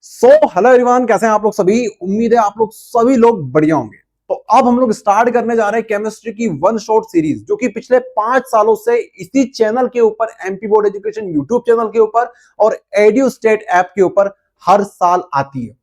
Hello everyone, कैसे हैं आप लोग सभी। उम्मीद है आप लोग सभी लोग बढ़िया होंगे। तो अब हम लोग स्टार्ट करने जा रहे हैं केमिस्ट्री की वन शॉट सीरीज, जो कि पिछले 5 सालों से इसी चैनल के ऊपर, MP board education YouTube channel के ऊपर और एड्यू स्टेट ऐप के ऊपर हर साल आती है।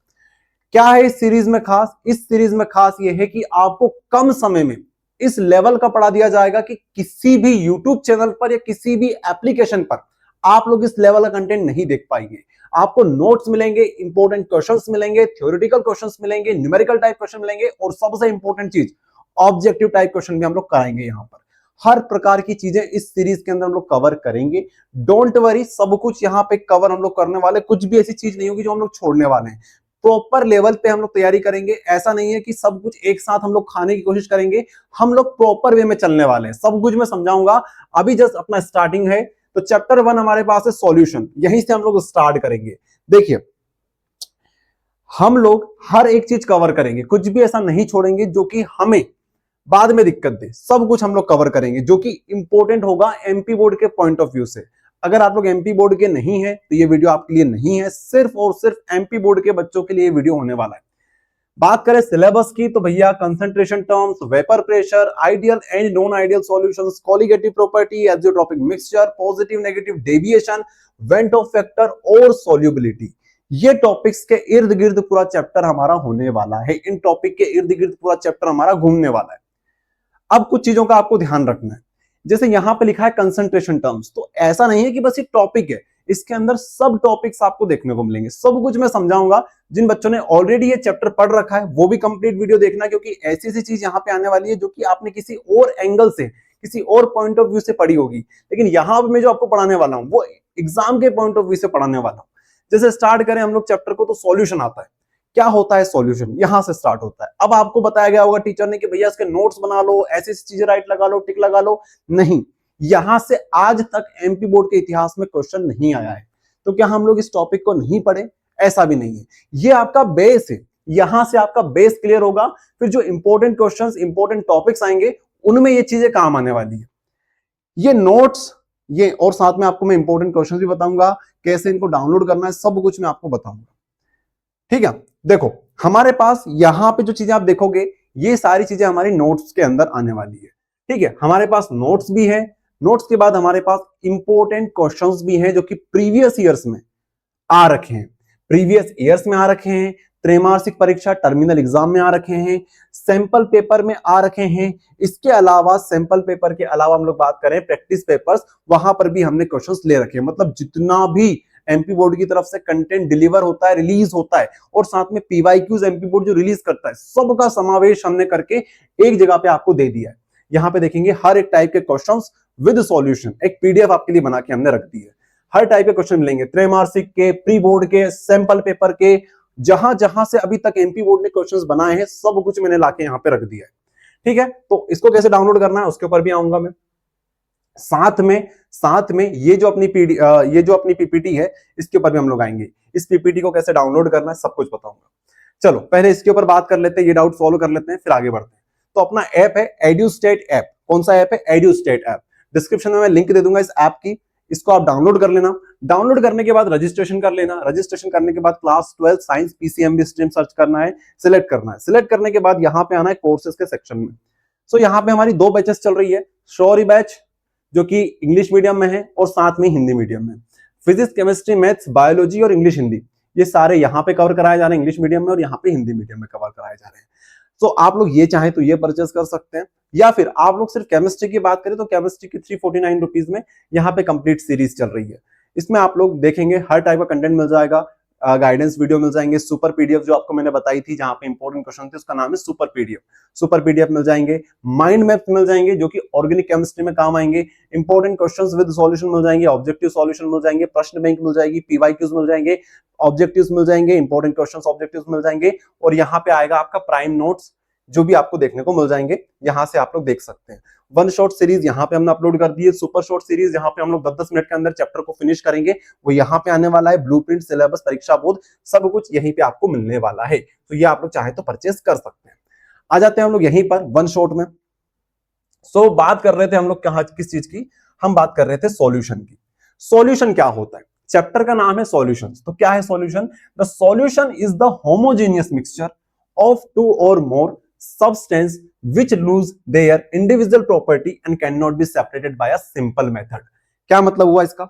क्या है इस सीरीज में खास? इस सीरीज में खास ये है कि आपको कम समय में इस लेवल का पढ़ा दिया जाएगा कि किसी भी यूट्यूब चैनल पर या किसी भी एप्लीकेशन पर आप लोग इस लेवल का कंटेंट नहीं देख पाएंगे। आपको नोट्स मिलेंगे, इंपॉर्टेंट क्वेश्चंस मिलेंगे, थ्योरेटिकल क्वेश्चंस मिलेंगे, न्यूमेरिकल टाइप क्वेश्चन मिलेंगे और सबसे इंपॉर्टेंट चीज ऑब्जेक्टिव टाइप क्वेश्चन भी हम लोग कराएंगे। यहां पर हर प्रकार की चीजें इस सीरीज के अंदर हम लोग कवर करेंगे। डोंट वरी, सब कुछ यहाँ पे कवर हम लोग करने वाले, कुछ भी ऐसी चीज नहीं होगी जो हम लोग छोड़ने वाले हैं। प्रॉपर लेवल पे हम लोग तैयारी करेंगे। ऐसा नहीं है कि सब कुछ एक साथ हम लोग खाने की कोशिश करेंगे। हम लोग प्रॉपर वे में चलने वाले हैं, सब कुछ मैं समझाऊंगा। अभी जस्ट अपना स्टार्टिंग है, तो चैप्टर 1 हमारे पास है सॉल्यूशन। यहीं से हम लोग स्टार्ट करेंगे। देखिए, हम लोग हर एक चीज कवर करेंगे, कुछ भी ऐसा नहीं छोड़ेंगे जो कि हमें बाद में दिक्कत दे। सब कुछ हम लोग कवर करेंगे जो कि इंपॉर्टेंट होगा एमपी बोर्ड के पॉइंट ऑफ व्यू से। अगर आप लोग एमपी बोर्ड के नहीं है तो ये वीडियो आपके लिए नहीं है। सिर्फ और सिर्फ एमपी बोर्ड के बच्चों के लिए वीडियो होने वाला है। बात करें सिलेबस की, तो भैया concentration terms, vapour pressure, ideal and non ideal solutions, colligative property, azeotropic mixture, positive negative deviation, went of factor और सॉल्युबिलिटी, ये टॉपिक्स के इर्द गिर्द पूरा चैप्टर हमारा होने वाला है। इन टॉपिक के इर्द गिर्द पूरा चैप्टर हमारा घूमने वाला है। अब कुछ चीजों का आपको ध्यान रखना है। जैसे यहां पे लिखा है कंसंट्रेशन टर्म्स, तो ऐसा नहीं है कि बस एक टॉपिक है, इसके अंदर सब टॉपिक्स आपको देखने को मिलेंगे। सब कुछ मैं समझाऊंगा। जिन बच्चों ने ऑलरेडी ये चैप्टर पढ़ रखा है वो भी कंप्लीट वीडियो देखना, क्योंकि ऐसी ऐसी चीज यहाँ पे आने वाली है जो कि आपने किसी और एंगल से, किसी और पॉइंट ऑफ व्यू से पढ़ी होगी, लेकिन यहां पर मैं जो आपको पढ़ाने वाला हूँ वो एग्जाम के पॉइंट ऑफ व्यू से पढ़ाने वाला हूँ। जैसे स्टार्ट करें हम लोग चैप्टर को, तो सॉल्यूशन आता है। क्या होता है सॉल्यूशन, यहां से स्टार्ट होता है। अब आपको बताया गया होगा टीचर ने कि भैया इसके नोट्स बना लो, ऐसी ऐसी चीजें राइट लगा लो, टिक लगा लो। नहीं, यहां से आज तक एमपी बोर्ड के इतिहास में क्वेश्चन नहीं आया है। तो क्या हम लोग इस टॉपिक को नहीं पढ़े? ऐसा भी नहीं है। ये आपका बेस है, यहां से आपका बेस क्लियर होगा। फिर जो इंपॉर्टेंट क्वेश्चंस, इंपॉर्टेंट टॉपिक्स आएंगे उनमें ये चीजें काम आने वाली है। ये नोट्स, ये और साथ में आपको मैं इंपॉर्टेंट क्वेश्चंस भी बताऊंगा, कैसे इनको डाउनलोड करना है, सब कुछ मैं आपको बताऊंगा। ठीक है, देखो हमारे पास यहां पे जो चीजें आप देखोगे, ये सारी चीजें हमारी नोट्स के अंदर आने वाली है। ठीक है, हमारे पास नोट्स भी है। नोट्स के बाद हमारे पास इंपॉर्टेंट क्वेश्चंस भी हैं जो कि प्रीवियस ईयर्स में आ रखे हैं, प्रीवियस ईयर्स में आ रखे हैं, त्रैमासिक परीक्षा टर्मिनल एग्जाम में आ रखे हैं, सैंपल पेपर में आ रखे हैं। इसके अलावा सैंपल पेपर के अलावा हम लोग बात करें प्रैक्टिस पेपर्स, वहां पर भी हमने क्वेश्चंस ले रखे हैं। मतलब जितना भी एमपी बोर्ड की तरफ से कंटेंट डिलीवर होता है, रिलीज होता है, और साथ में पीवाईक्यूज एमपी बोर्ड जो रिलीज करता है, सबका समावेश हमने करके एक जगह पे आपको दे दिया है। यहां पे देखेंगे हर एक टाइप के क्वेश्चंस विद सॉल्यूशन, एक पीडीएफ आपके लिए बना के हमने रख दी है। हर टाइप के क्वेश्चन मिलेंगे, त्रैमासिक के, प्री बोर्ड के, सैंपल पेपर के, जहां जहां से अभी तक एमपी बोर्ड ने क्वेश्चंस बनाए हैं सब कुछ मैंने लाके यहां पे रख दिया है। ठीक है, तो इसको कैसे डाउनलोड करना है उसके ऊपर भी आऊंगा मैं। साथ में ये जो अपनी पीपीटी है, इसके ऊपर भी हम लोग आएंगे। इस पीपीटी को कैसे डाउनलोड करना है सब कुछ बताऊंगा। चलो पहले इसके ऊपर बात कर लेते हैं, ये डाउट सॉल्व कर लेते हैं, फिर आगे बढ़ते हैं। तो अपना ऐप है एड्यू स्टेट ऐप। कौन सा ऐप है? Edu state app. डिस्क्रिप्शन में मैं लिंक दे दूंगा इस ऐप की, इसको आप डाउनलोड कर लेना। डाउनलोड करने के बाद रजिस्ट्रेशन कर लेना। रजिस्ट्रेशन करने के बाद class 12 science PCMB stream search करना है, सिलेक्ट करना है। सिलेक्ट करने के बाद यहाँ पे आना है कोर्सेज के सेक्शन में। सो यहाँ पे हमारी 2 बैचेस चल रही है। शौर्य बैच जो कि इंग्लिश मीडियम में है और साथ में हिंदी मीडियम में। फिजिक्स, केमिस्ट्री, मैथ्स, बायोलॉजी और इंग्लिश हिंदी, ये सारे यहाँ पे कवर कराए जा रहे हैं इंग्लिश मीडियम में, और यहाँ पे हिंदी मीडियम में कवर कराए जा रहे हैं। तो आप लोग ये चाहें तो ये परचेस कर सकते हैं, या फिर आप लोग सिर्फ केमिस्ट्री की बात करें तो केमिस्ट्री की 349 रुपीज में यहाँ पे कंप्लीट सीरीज चल रही है। इसमें आप लोग देखेंगे हर टाइप का कंटेंट मिल जाएगा, गाइडेंस वीडियो मिल जाएंगे, सुपर पीडीएफ जो आपको मैंने बताई थी जहां पे इंपॉर्टेंट क्वेश्चन थे उसका नाम है सुपर पीडीएफ। सुपर पीडीएफ मिल जाएंगे, माइंड मैप्स मिल जाएंगे जो कि ऑर्गेनिक केमिस्ट्री में काम आएंगे, इंपॉर्टेंट क्वेश्चंस विद सॉल्यूशन मिल जाएंगे, ऑब्जेक्टिव सॉल्यूशन मिल जाएंगे, प्रश्न बैंक मिल जाएगी, पीवाईक्यूज मिल जाएंगे, ऑब्जेक्टिव्स मिल जाएंगे, इंपॉर्टेंट क्वेश्चंस ऑब्जेक्टिव्स मिल जाएंगे, और यहाँ पे आएगा आपका प्राइम नोट्स जो भी आपको देखने को मिल जाएंगे। यहां से आप लोग देख सकते हैं। वन शॉट सीरीज यहाँ पे हमने अपलोड कर दी है। सुपर शॉर्ट सीरीज जहां पे हम लोग 10-10 मिनट के अंदर चैप्टर को फिनिश करेंगे, वो यहाँ पे आने वाला है। ब्लूप्रिंट, सिलेबस, परीक्षा बोध, सब कुछ यहीं पे आपको मिलने वाला है। तो ये आप लोग चाहे तो परचेस कर सकते हैं। आ जाते हैं हम लोग यहीं पर वन शॉट में। बात कर रहे थे हम लोग कहा किस चीज की? हम बात कर रहे थे सॉल्यूशन की। सॉल्यूशन क्या होता है? चैप्टर का नाम है सॉल्यूशंस। तो क्या है solution? The solution is the homogeneous mixture of two or more substance which lose their individual property and cannot be separated by a simple method। क्या मतलब हुआ इसका?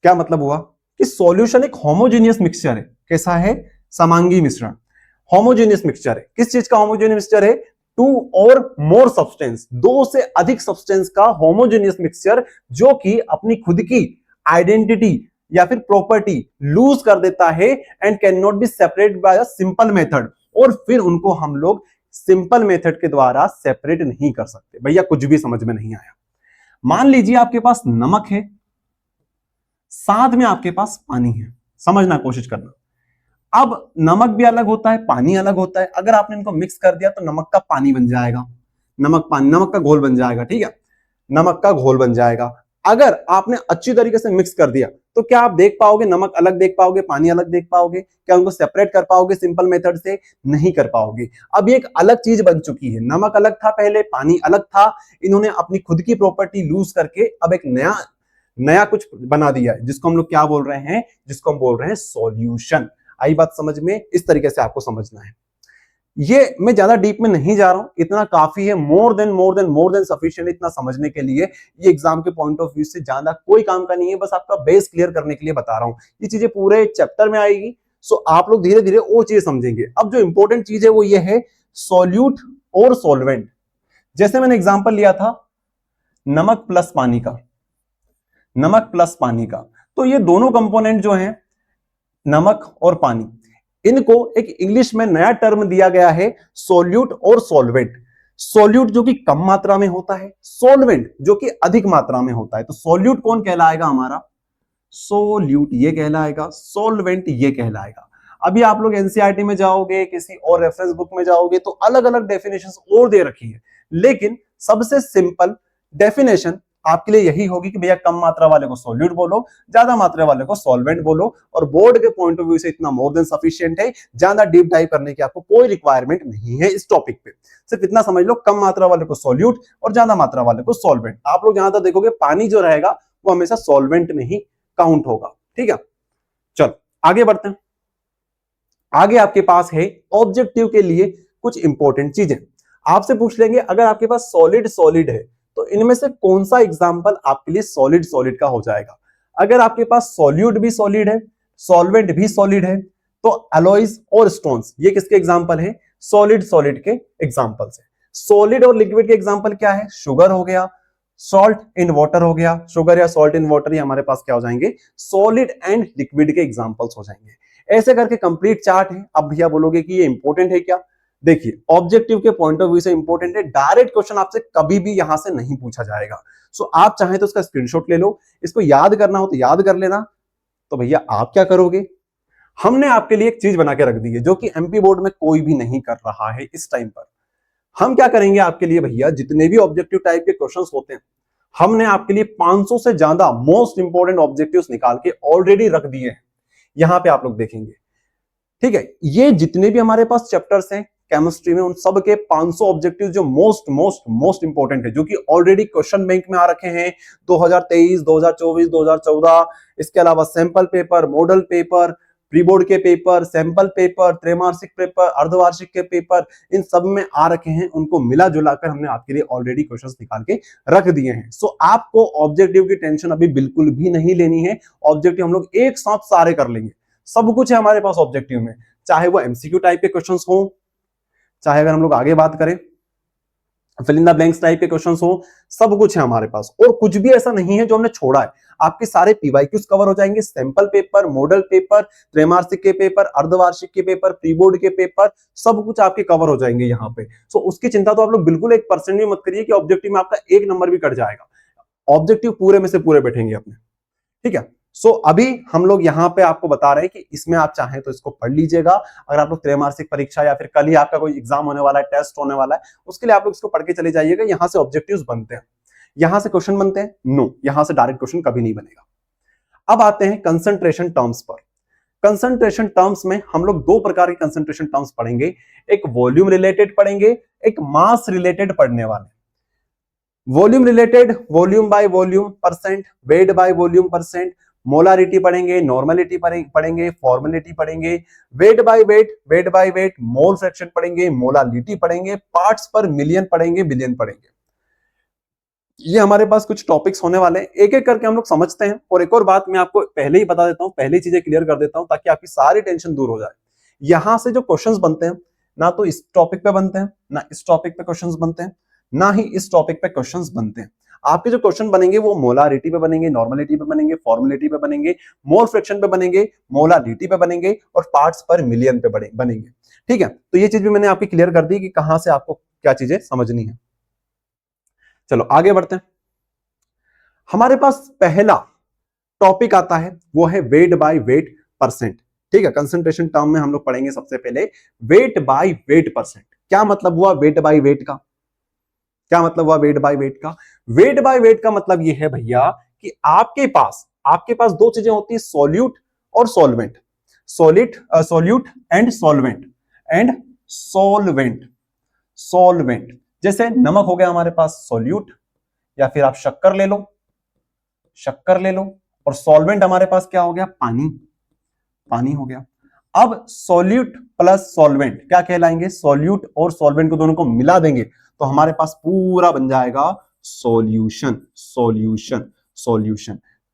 क्या मतलब हुआ कि सॉल्यूशन एक होमोजेनियस मिक्सचर है। कैसा है? समांगी मिश्रण। होमोजेनियस मिक्सचर है। किस चीज का होमोजेनियस मिक्सचर है? टू और मोर सब्सटेंस, दो से अधिक सब्सटेंस का होमोजेनियस मिक्सचर जो कि अपनी खुद की आइडेंटिटी या फिर प्रॉपर्टी लूज कर देता है and can not be separate by a simple method, और फिर उनको हम लोग सिंपल मेथड के द्वारा सेपरेट नहीं कर सकते। भैया कुछ भी समझ में नहीं आया। मान लीजिए आपके पास नमक है, साथ में आपके पास पानी है। समझना कोशिश करना। अब नमक भी अलग होता है, पानी अलग होता है। अगर आपने इनको मिक्स कर दिया तो नमक का पानी बन जाएगा, नमक पानी, नमक का घोल बन जाएगा। ठीक है, नमक का घोल बन जाएगा। अगर आपने अच्छी तरीके से मिक्स कर दिया तो क्या आप देख पाओगे? नमक अलग देख पाओगे, पानी अलग देख पाओगे? क्या उनको सेपरेट कर पाओगे सिंपल मेथड से? नहीं कर पाओगे। अब ये एक अलग चीज बन चुकी है। नमक अलग था पहले, पानी अलग था। इन्होंने अपनी खुद की प्रॉपर्टी लूज करके अब एक नया नया कुछ बना दिया है, जिसको हम लोग क्या बोल रहे हैं? जिसको हम बोल रहे हैं सॉल्यूशन। आई बात समझ में? इस तरीके से आपको समझना है। ये मैं ज्यादा डीप में नहीं जा रहा हूं, इतना काफी है। मोर देन सफिशिएंट इतना समझने के लिए। ये एग्जाम के पॉइंट ऑफ व्यू से ज्यादा कोई काम का नहीं है, बस आपका बेस क्लियर करने के लिए बता रहा हूं। ये चीजें पूरे चैप्टर में आएगी, सो आप लोग धीरे धीरे वो चीजें समझेंगे। अब जो इंपॉर्टेंट चीज है वो ये है सॉल्यूट और सॉल्वेंट। जैसे मैंने एग्जाम्पल लिया था नमक प्लस पानी का, नमक प्लस पानी का, तो ये दोनों कंपोनेंट जो हैं नमक और पानी, इनको एक इंग्लिश में नया टर्म दिया गया है सोल्यूट और सॉल्वेंट। सोल्यूट जो कि कम मात्रा में होता है, सॉल्वेंट जो कि अधिक मात्रा में होता है। तो सोल्यूट कौन कहलाएगा हमारा? सोल्यूट ये कहलाएगा, सॉल्वेंट ये कहलाएगा। अभी आप लोग एनसीईआरटी में जाओगे, किसी और रेफरेंस बुक में जाओगे तो अलग अलग डेफिनेशंस और दे रखी है, लेकिन सबसे सिंपल डेफिनेशन आपके लिए यही होगी कि भैया कम मात्रा वाले को सॉल्यूट बोलो, ज्यादा मात्रा वाले को सॉल्वेंट बोलो। और बोर्ड के पॉइंट ऑफ व्यू से इतना मोर देन सफिशिएंट है, ज्यादा डीप डाइव करने की आपको कोई रिक्वायरमेंट नहीं है इस टॉपिक पे। सिर्फ इतना समझ लो, कम मात्रा वाले को सॉल्यूट और ज्यादा मात्रा वाले को सॉल्वेंट। आप लोग जहां तक देखोगे पानी जो रहेगा वो हमेशा सॉल्वेंट में ही काउंट होगा। ठीक है, चलो आगे बढ़ते हैं। आगे आपके पास है ऑब्जेक्टिव के लिए कुछ इंपॉर्टेंट चीजें। आपसे पूछ लेंगे अगर आपके पास सॉलिड सॉलिड है तो इनमें से कौन सा एग्जाम्पल आपके लिए सॉलिड सॉलिड का हो जाएगा? अगर आपके पास सॉल्यूट भी सॉलिड है, सॉल्वेंट भी सॉलिड है, तो अलॉयज और स्टोन्स ये किसके एग्जाम्पल है? सॉलिड सॉलिड के एग्जाम्पल्स है। सॉलिड और लिक्विड के एग्जाम्पल क्या है? शुगर हो गया, सॉल्ट इन वाटर हो गया। शुगर या सॉल्ट इन वाटर ये हमारे पास क्या हो जाएंगे? सॉलिड एंड लिक्विड के एग्जाम्पल्स हो जाएंगे। ऐसे करके कंप्लीट चार्ट है। अब भैया बोलोगे कि ये इंपॉर्टेंट है क्या? देखिए ऑब्जेक्टिव के पॉइंट ऑफ व्यू से इंपॉर्टेंट है। डायरेक्ट क्वेश्चन आपसे कभी भी यहां से नहीं पूछा जाएगा। सो आप चाहें तो इसका स्क्रीनशॉट ले लो, इसको याद करना हो तो याद कर लेना। तो भैया आप क्या करोगे? हमने आपके लिए एक चीज बना के रख दी है जो कि एमपी बोर्ड में कोई भी नहीं कर रहा है इस टाइम पर। हम क्या करेंगे आपके लिए भैया, जितने भी ऑब्जेक्टिव टाइप के क्वेश्चंस होते हैं हमने आपके लिए 500 से ज्यादा मोस्ट इंपोर्टेंट ऑब्जेक्टिव्स निकाल के ऑलरेडी रख दिए हैं। यहां पे आप लोग देखेंगे, ठीक है। ये जितने भी हमारे पास चैप्टर्स हैं केमिस्ट्री में, उन सब के 500 ऑब्जेक्टिव जो मोस्ट मोस्ट मोस्ट इंपोर्टेंट है, जो कि ऑलरेडी क्वेश्चन बैंक में आ रखे हैं 2023, 2024, 2014। इसके अलावा sample paper, model paper, pre board के पेपर, सैंपल पेपर, त्रैमासिक पेपर, अर्धवार्षिक के पेपर, इन सब में आ रखे हैं। उनको मिला जुलाकर हमने आपके लिए ऑलरेडी क्वेश्चंस निकाल के रख दिए हैं। सो आपको ऑब्जेक्टिव की टेंशन अभी बिल्कुल भी नहीं लेनी है। ऑब्जेक्टिव हम लोग एक साथ सारे कर लेंगे। सब कुछ है हमारे पास ऑब्जेक्टिव में, चाहे वो एमसीक्यू टाइप के क्वेश्चंस हो, चाहे अगर हम लोग आगे बात करें fill in the blanks type के क्वेश्चंस हो, सब कुछ है हमारे पास। और कुछ भी ऐसा नहीं है जो हमने छोड़ा है। आपके सारे पीवाईक्यूज कवर हो जाएंगे, सैंपल पेपर, मॉडल पेपर, त्रैमासिक के पेपर, अर्धवार्षिक के पेपर, प्री बोर्ड के पेपर, सब कुछ आपके कवर हो जाएंगे यहाँ पे। सो उसकी चिंता तो आप लोग बिल्कुल 1% भी मत करिए कि ऑब्जेक्टिव में आपका 1 नंबर भी कट जाएगा। ऑब्जेक्टिव पूरे में से पूरे बैठेंगे अपने, ठीक है। सो अभी हम लोग यहाँ पे आपको बता रहे हैं कि इसमें आप चाहें तो इसको पढ़ लीजिएगा। अगर आप लोग त्रैमासिक परीक्षा या फिर कल ही आपका कोई एग्जाम होने वाला है, टेस्ट होने वाला है, उसके लिए आप लोग इसको पढ़ के चले जाइएगा। यहां से ऑब्जेक्टिव्स बनते हैं, यहां से क्वेश्चन बनते हैं? नो, यहां से डायरेक्ट क्वेश्चन कभी नहीं बनेगा। अब आते हैं कंसंट्रेशन टर्म्स पर। कंसंट्रेशन टर्म्स में हम लोग 2 प्रकार के कंसंट्रेशन टर्म्स पढ़ेंगे। एक वॉल्यूम रिलेटेड पढ़ेंगे, एक मास रिलेटेड पढ़ने वाले। Volume related, volume by volume percent, wait by volume percent, molarity पढ़ेंगे, नॉर्मलिटी पढ़ेंगे, फॉर्मेलिटी पढ़ेंगे, wait by wait, wait by wait, mole fraction पढ़ेंगे, मोलालिटी पढ़ेंगे, पार्ट्स पर मिलियन पढ़ेंगे, बिलियन पढ़ेंगे। ये हमारे पास कुछ टॉपिक्स होने वाले हैं, एक एक करके हम लोग समझते हैं। और एक और बात मैं आपको पहले ही बता देता हूं, पहले चीजें क्लियर कर देता हूं ताकि आपकी सारी टेंशन दूर हो जाए। यहां से जो क्वेश्चंस बनते हैं ना तो इस टॉपिक पे बनते हैं, ना इस टॉपिक पे क्वेश्चंस बनते हैं, ना ही इस टॉपिक पे क्वेश्चंस बनते हैं। आपके जो क्वेश्चन बनेंगे वो मोलारिटी पे बनेंगे, नॉर्मलिटी पे बनेंगे, फॉर्मुलिटी पे बनेंगे, मोल फ्रैक्शन पे बनेंगे, मोलालिटी पे बनेंगे और पार्ट्स पर मिलियन पे बनेंगे। ठीक है, तो ये चीज भी मैंने आपकी क्लियर कर दी कि कहां से आपको क्या चीजें समझनी है। चलो आगे बढ़ते हैं। हमारे पास पहला टॉपिक आता है वो है वेट बाय वेट परसेंट। ठीक है, कंसंट्रेशन टर्म में हम लोग पढ़ेंगे सबसे पहले वेट बाय वेट परसेंट। क्या मतलब हुआ वेट बाय वेट का? क्या मतलब हुआ वेट बाय वेट का? वेट बाय वेट का मतलब ये है भैया कि आपके पास दो चीजें होती है, सॉल्यूट और solvent. Solute and solvent, and solvent. जैसे नमक हो गया हमारे पास सॉल्यूट, या फिर आप शक्कर ले लो, और सॉल्वेंट हमारे पास क्या हो गया? पानी हो गया। अब सॉल्यूट प्लस सॉल्वेंट क्या कहलाएंगे? सॉल्यूट और सॉल्वेंट को दोनों को मिला देंगे तो हमारे पास पूरा बन जाएगा सॉल्यूशन।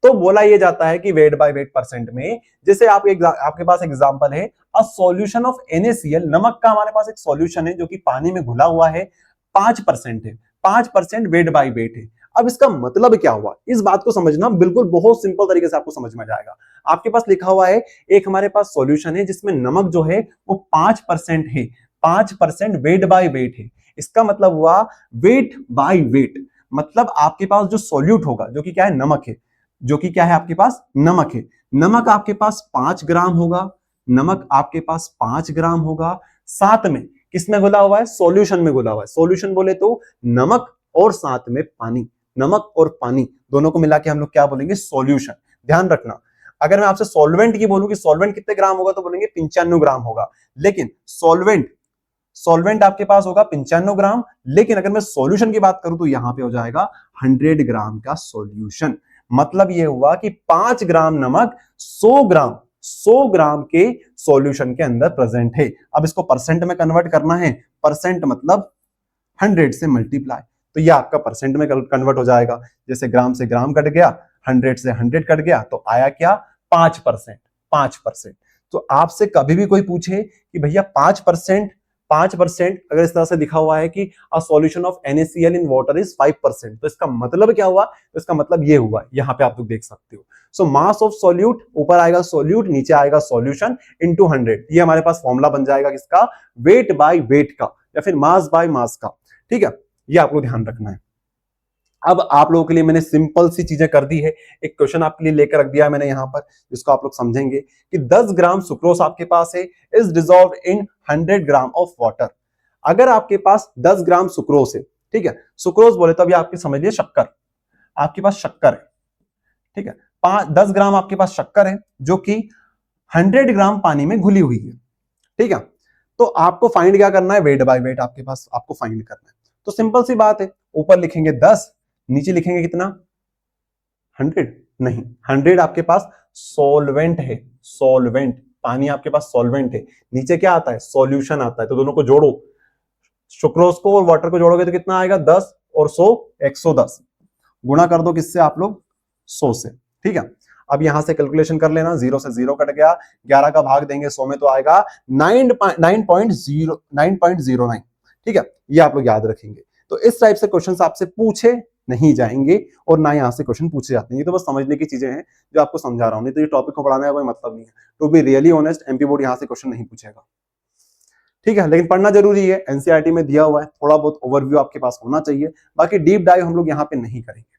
तो बोला यह जाता है कि वेट बाय वेट परसेंट में, जैसे आपके पास एग्जांपल है अ सॉल्यूशन ऑफ NaCl, नमक का हमारे पास एक सॉल्यूशन है जो कि पानी में घुला हुआ है, 5% है, 5% वेट बाय वेट है। अब इसका मतलब क्या हुआ, इस बात को समझना बिल्कुल बहुत सिंपल तरीके से आपको समझ में जाएगा। आपके पास लिखा हुआ है एक हमारे पास सॉल्यूशन है जिसमें नमक जो है वो 5% है, 5% वेट बाय वेट है। इसका मतलब हुआ वेट बाय वेट, मतलब आपके पास जो सॉल्यूट होगा जो कि क्या है? नमक है, जो कि क्या है? आपके पास नमक है। नमक आपके पास 5 ग्राम होगा, नमक आपके पास 5 ग्राम होगा, साथ में किसमें घुला हुआ है? सॉल्यूशन में घुला हुआ है। सॉल्यूशन बोले तो नमक और साथ में पानी, नमक और पानी दोनों को मिला के हम लोग क्या बोलेंगे? सॉल्यूशन। ध्यान रखना, अगर मैं आपसे सॉल्वेंट की बोलूं कि सॉल्वेंट कितने ग्राम होगा तो बोलेंगे 95 ग्राम होगा, लेकिन सॉल्वेंट आपके पास होगा 95 ग्राम, लेकिन अगर मैं सॉल्यूशन की बात करूं तो यहां पे हो जाएगा 100 ग्राम का सॉल्यूशन। मतलब यह हुआ कि 5 ग्राम नमक 100 ग्राम के सॉल्यूशन के अंदर प्रेजेंट है। अब इसको परसेंट में कन्वर्ट करना है, परसेंट मतलब 100 से मल्टीप्लाई, तो ये आपका परसेंट में कन्वर्ट हो जाएगा। जैसे ग्राम से ग्राम कट गया, 100 से 100 कट गया, तो आया क्या? 5%। तो आपसे कभी भी कोई पूछे कि भैया 5% अगर इस तरह से लिखा हुआ है कि a solution of NaCl in water is 5%, तो इसका मतलब क्या हुआ? तो इसका मतलब ये हुआ, यहां पे आप लोग देख सकते हो। सो मास ऑफ सॉल्यूट, ऊपर आएगा सॉल्यूट, नीचे आएगा सॉल्यूशन इनटू 100। ये हमारे पास फॉर्मूला बन जाएगा किसका? वेट बाय वेट का, या फिर मास बाय मास का। ठीक है, ये आपको ध्यान रखना है। अब आप लोगों के लिए मैंने सिंपल सी चीजें कर दी है, एक क्वेश्चन आपके लिए लेकर रख दिया है मैंने यहां पर, जिसको आप लोग समझेंगे कि 10 ग्राम सुक्रोज आपके पास है, is dissolved in 100 gram of water. अगर आपके पास 10 ग्राम सुक्रोज है, ठीक है, सुक्रोज बोले तो अभी आपके समझ लिए शक्कर, आपके पास शक्कर है, ठीक है, 10 ग्राम आपके पास शक्कर है जो कि 100 ग्राम पानी में घुली हुई है। ठीक है, तो आपको फाइंड क्या करना है? वेट बाय वेट आपके पास आपको फाइंड करना है। तो सिंपल सी बात है, ऊपर लिखेंगे 10, नीचे लिखेंगे कितना? 100 नहीं, 100 आपके पास सॉल्वेंट है, सॉल्वेंट, पानी आपके पास सॉल्वेंट है, नीचे क्या आता है? सॉल्यूशन आता है। तो दोनों को जोड़ो, सुक्रोज को और वाटर को जोड़ोगे तो कितना आएगा? 10 और 100 110, गुणा कर दो किससे आप लोग? 100 से। ठीक है, अब यहां से कैलकुलेशन कर लेना, 0 से 0 कट गया, 11 का भाग देंगे 100 में तो आएगा 9.09। ठीक है, ये आप लोग याद रखेंगे। तो इस टाइप से क्वेश्चंस आपसे पूछे नहीं जाएंगे और ना यहां से क्वेश्चन पूछे जाते हैं। ये तो बस समझने की चीजें हैं जो आपको समझा रहा हूं, नहीं तो ये टॉपिक को पढ़ाने का कोई मतलब नहीं है। To be really honest, MP board यहां से क्वेश्चन नहीं पूछेगा। ठीक है, लेकिन पढ़ना जरूरी है, एनसीईआरटी में दिया हुआ है, थोड़ा बहुत ओवरव्यू आपके पास होना चाहिए, बाकी डीप डाइव हम लोग यहाँ पे नहीं करेंगे।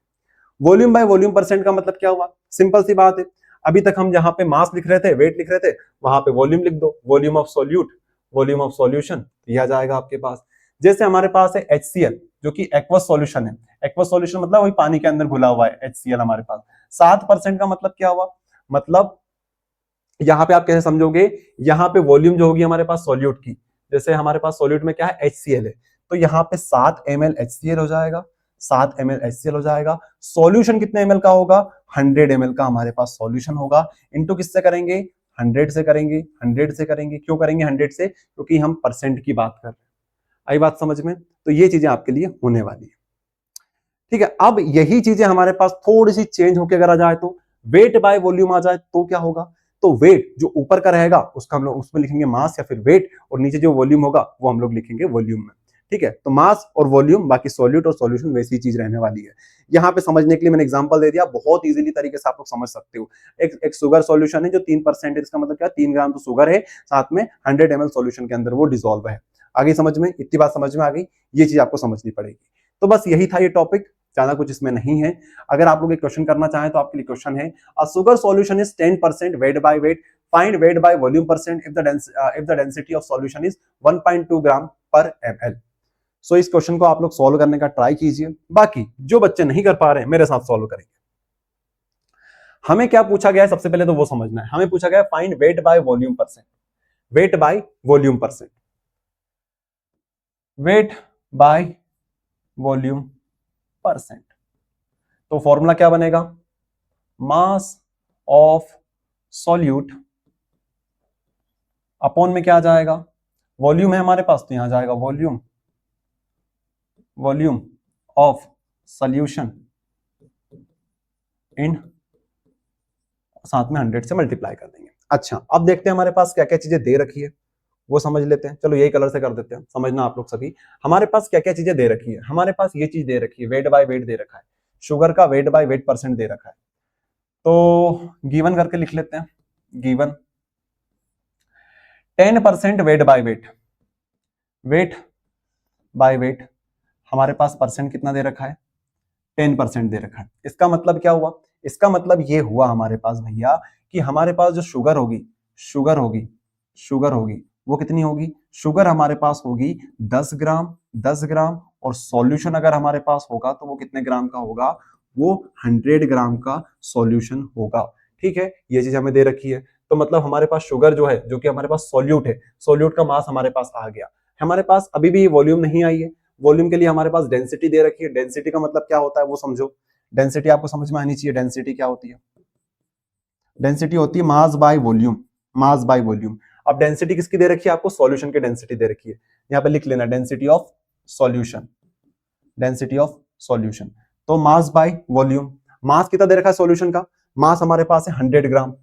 वॉल्यूम बाय वॉल्यूम परसेंट का मतलब क्या हुआ? सिंपल सी बात है, अभी तक हम जहां पे मास लिख रहे थे, वेट लिख रहे थे, वहां पे वॉल्यूम लिख दो, volume of solute, volume of solution, यह आ जाएगा आपके पास। जैसे हमारे पास है HCl जो कि एक्वस सॉल्यूशन है, एक्वस सॉल्यूशन मतलब वही पानी के अंदर घुला हुआ है, HCl हमारे पास 7% का मतलब क्या हुआ? मतलब यहां पे आप कैसे समझोगे? यहां पे वॉल्यूम जो होगी हमारे पास सॉल्यूट की, जैसे हमारे पास सॉल्यूट में क्या है? HCl है, तो यहाँ पे 7 ml HCl हो जाएगा, 7 ml HCl हो जाएगा। सॉल्यूशन कितने ml का होगा? 100 ml का हमारे पास सॉल्यूशन होगा। इनटू किससे करेंगे? 100 से करेंगे। 100 से करेंगे, क्यों करेंगे 100 से? क्योंकि हम परसेंट की बात कर रहे हैं। आई बात समझ में? तो ये चीजें आपके लिए होने वाली है। ठीक है, अब यही चीजें हमारे पास थोड़ी सी चेंज होकर अगर आ जाए तो वेट बाय वॉल्यूम आ जाए तो क्या होगा? तो वेट जो ऊपर का रहेगा उसका हम लोग उसमें लिखेंगे मास या फिर वेट, और नीचे जो वॉल्यूम होगा वो हम लोग लिखेंगे वॉल्यूम में। ठीक है, तो मास और वॉल्यूम, बाकी सॉल्यूट और सॉल्यूशन वैसी चीज रहने वाली है। यहाँ पे समझने के लिए मैंने एग्जांपल दे दिया, बहुत इजीली तरीके से आप लोग समझ सकते हो। एक शुगर सॉल्यूशन है जो 3% है, इसका मतलब क्या? 3 ग्राम तो शुगर है, साथ में 100 ml सॉल्यूशन के अंदर वो डिसॉल्व है। आगे समझ में? इतनी बात समझ में आ गई? ये चीज आपको समझनी पड़ेगी। तो बस यही था ये टॉपिक, ज्यादा कुछ इसमें नहीं है। अगर आप लोग एक क्वेश्चन करना चाहें तो आपके लिए क्वेश्चन है, a sugar solution is 10% weight by weight, find weight by volume percent if the density of solution is 1.2 gram per ml। सो इस क्वेश्चन को आप लोग सॉल्व करने का ट्राई कीजिए। बाकी जो बच्चे नहीं कर पा रहे हैं मेरे साथ सॉल्व करेंगे। हमें क्या पूछा गया है सबसे पहले तो वो समझना है। हमें पूछा गया है find weight by volume percent, wait by volume percent, wait by volume percent. तो फॉर्मूला क्या बनेगा? मास ऑफ सॉल्यूट अपॉन में क्या आ जाएगा? वॉल्यूम है हमारे पास तो यहां जाएगा volume, volume of solution in, साथ में 100 से मल्टीप्लाई कर देंगे। अच्छा, अब देखते हैं हमारे पास क्या क्या चीजें दे रखी है, वो समझ लेते हैं। चलो यही कलर से कर देते हैं, समझना आप लोग सभी। हमारे पास क्या क्या चीजें दे रखी है? हमारे पास ये चीज दे रखी है, वेट बाय वेट दे रखा है, शुगर का वेट बाय वेट परसेंट दे रखा है। तो गिवन करके लिख लेते हैं, given 10% weight by wait, wait by wait हमारे पास परसेंट कितना दे रखा है? 10% दे रखा है। इसका मतलब क्या हुआ? इसका मतलब ये हुआ हमारे पास भैया कि हमारे पास जो शुगर होगी, शुगर होगी, शुगर होगी, वो कितनी होगी? शुगर हमारे पास होगी 10 ग्राम, 10 ग्राम, और सॉल्यूशन अगर हमारे पास होगा तो वो कितने ग्राम का होगा? वो 100 ग्राम का सॉल्यूशन होगा। ठीक है, ये चीज हमें दे रखी है। तो मतलब हमारे पास शुगर जो है, जो कि हमारे पास सॉल्यूट है, सॉल्यूट का मास हमारे पास आ गया। हमारे पास अभी भी वॉल्यूम नहीं आई है। वॉल्यूम के लिए हमारे पास डेंसिटी दे रखी है। डेंसिटी का मतलब क्या होता है वो समझो। डेंसिटी आपको समझ में आनी चाहिए। डेंसिटी क्या होती है? डेंसिटी होती है mass by volume, mass by volume. अब डेंसिटी किसकी दे रखी है आपको? सॉल्यूशन की डेंसिटी दे रखी है। यहां पे लिख लेना density of solution, density of solution. तो मास बाय वॉल्यूम, मास कितना दे रखा है सॉल्यूशन का? मास हमारे पास है 100 ग्राम,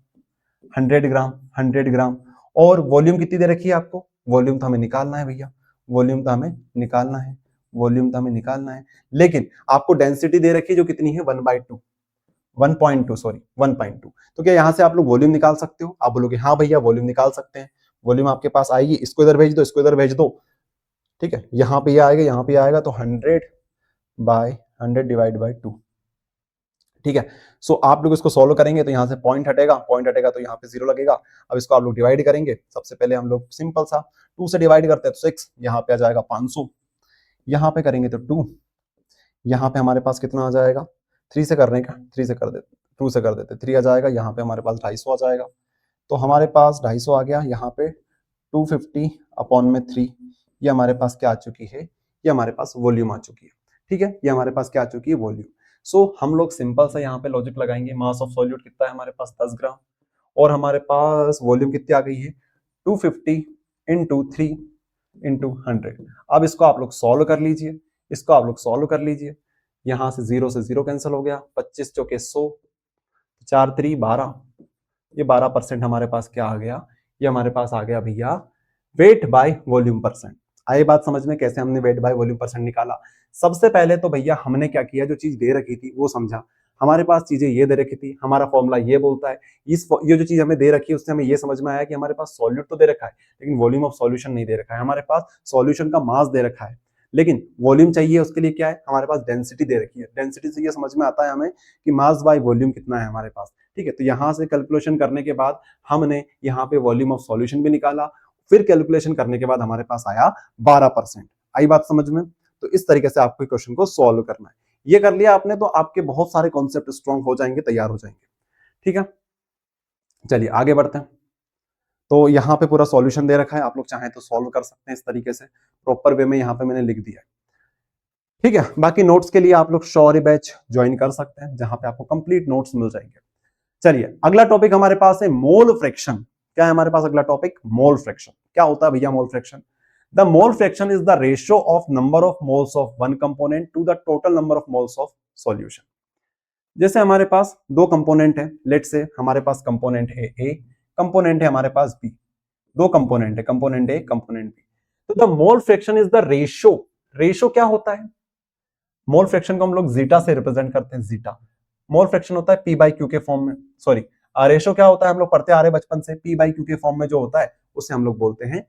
100 ग्राम, 100 ग्राम। और वॉल्यूम कितनी दे रखी है आपको? वॉल्यूम तो हमें निकालना है भैया, वॉल्यूम तो हमें निकालना है, वॉल्यूम तो हमें निकालना है। लेकिन आपको डेंसिटी दे रखी है जो कितनी है? 1/2, 1.2, सॉरी 1.2। तो क्या यहां से आप लोग वॉल्यूम निकाल सकते हो? आप बोलोगे हाँ भैया वॉल्यूम निकाल सकते हैं। वॉल्यूम आपके पास आएगी, इसको इधर भेज दो, इसको इधर भेज दो। ठीक है, यहाँ पे ये आएगा, यहाँ पे आएगा, तो 100/100 डिवाइड बाई 2। ठीक है, सो आप लोग इसको सॉल्व करेंगे तो यहाँ से पॉइंट हटेगा, पॉइंट हटेगा तो यहाँ पे 0 लगेगा। अब इसको आप लोग डिवाइड करेंगे। सबसे पहले हम लोग सिंपल सा 2 से डिवाइड करते हैं तो 6, यहाँ पे आ जाएगा 500, यहाँ पे करेंगे तो 2, यहाँ पे हमारे पास कितना आ जाएगा? 3 से करने का, 3 से कर देते, 2 से कर देते, 3 आ जाएगा। यहाँ पे हमारे पास 250 आ जाएगा। तो हमारे पास 250 आ गया। यहाँ पे 250 अपॉन में 3, ये हमारे पास क्या आ चुकी है? ये हमारे पास वॉल्यूम आ चुकी है। ठीक है, ये हमारे पास क्या आ चुकी है? वॉल्यूम। सो हम लोग सिंपल सा यहाँ पे लॉजिक लगाएंगे। मास ऑफ सॉल्यूट कितना है हमारे पास? 10 ग्राम, और हमारे पास वॉल्यूम कितनी आ गई है? 250 इंटू 3 इंटू 100। अब इसको आप लोग सॉल्व कर लीजिए, इसको आप लोग सॉल्व कर लीजिए। यहां से 0 से 0 कैंसिल हो गया, 25 चौके 100, 4 3 12, ये 12% हमारे पास क्या आ गया? ये हमारे पास आ गया भैया वेट बाय वॉल्यूम परसेंट। आई बात समझ में कैसे हमने वेट बाय वॉल्यूम परसेंट निकाला? सबसे पहले तो भैया हमने क्या किया, जो चीज दे रखी थी वो समझा। हमारे पास चीजें ये दे रखी थी, हमारा फॉर्मूला ये बोलता है। ये जो चीज हमें दे रखी है उससे हमें ये समझ में आया कि हमारे पास सॉल्यूट तो दे रखा है लेकिन वॉल्यूम ऑफ सॉल्यूशन नहीं दे रखा है। हमारे पास सॉल्यूशन का मास दे रखा है लेकिन वॉल्यूम चाहिए, उसके लिए क्या है? हमारे पास डेंसिटी दे रखी है। डेंसिटी से ये समझ में आता है हमें कि मास बाय वॉल्यूम कितना है हमारे पास। ठीक है, तो यहां से कैलकुलेशन करने के बाद हमने यहाँ पे वॉल्यूम ऑफ सॉल्यूशन भी निकाला। फिर कैलकुलेशन करने के बाद हमारे पास आया 12%। आई बात समझ में? तो इस तरीके से आपको क्वेश्चन को सॉल्व करना है। ये कर लिया आपने तो आपके बहुत सारे कॉन्सेप्ट स्ट्रॉन्ग हो जाएंगे, तैयार हो जाएंगे। ठीक है, चलिए आगे बढ़ते हैं। तो यहाँ पे पूरा सॉल्यूशन दे रखा है, आप लोग चाहें तो सॉल्व कर सकते हैं इस तरीके से, प्रॉपर वे में यहाँ पे मैंने लिख दिया है। ठीक है, बाकी नोट्स के लिए आप लोग शौर्य बैच ज्वाइन कर सकते हैं, जहां पे आपको कंप्लीट नोट्स मिल जाएंगे। चलिए अगला टॉपिक हमारे पास है मोल फ्रैक्शन। क्या है हमारे पास अगला टॉपिक? Mole fraction. क्या होता है भैया mole fraction? The mole fraction is the ratio of number of moles of one component to the total number of moles of solution. जैसे हमारे पास दो कंपोनेंट है, लेट से हमारे पास कंपोनेंट है ए, कंपोनेंट है हमारे पास बी। दो कंपोनेंट है, कंपोनेंट ए, कंपोनेंट बी। तो the mole fraction is the ratio. Ratio क्या होता है? मोल फ्रैक्शन को हम लोग जीटा से रिप्रेजेंट करते हैं, जीटा। मोल फ्रैक्शन होता है पी बाई क्यू के फॉर्म में, सॉरी रेशो क्या होता है, हम लोग पढ़ते आ रहे बचपन से, पी बाई क्यू के फॉर्म में जो होता है उसे हम लोग बोलते हैं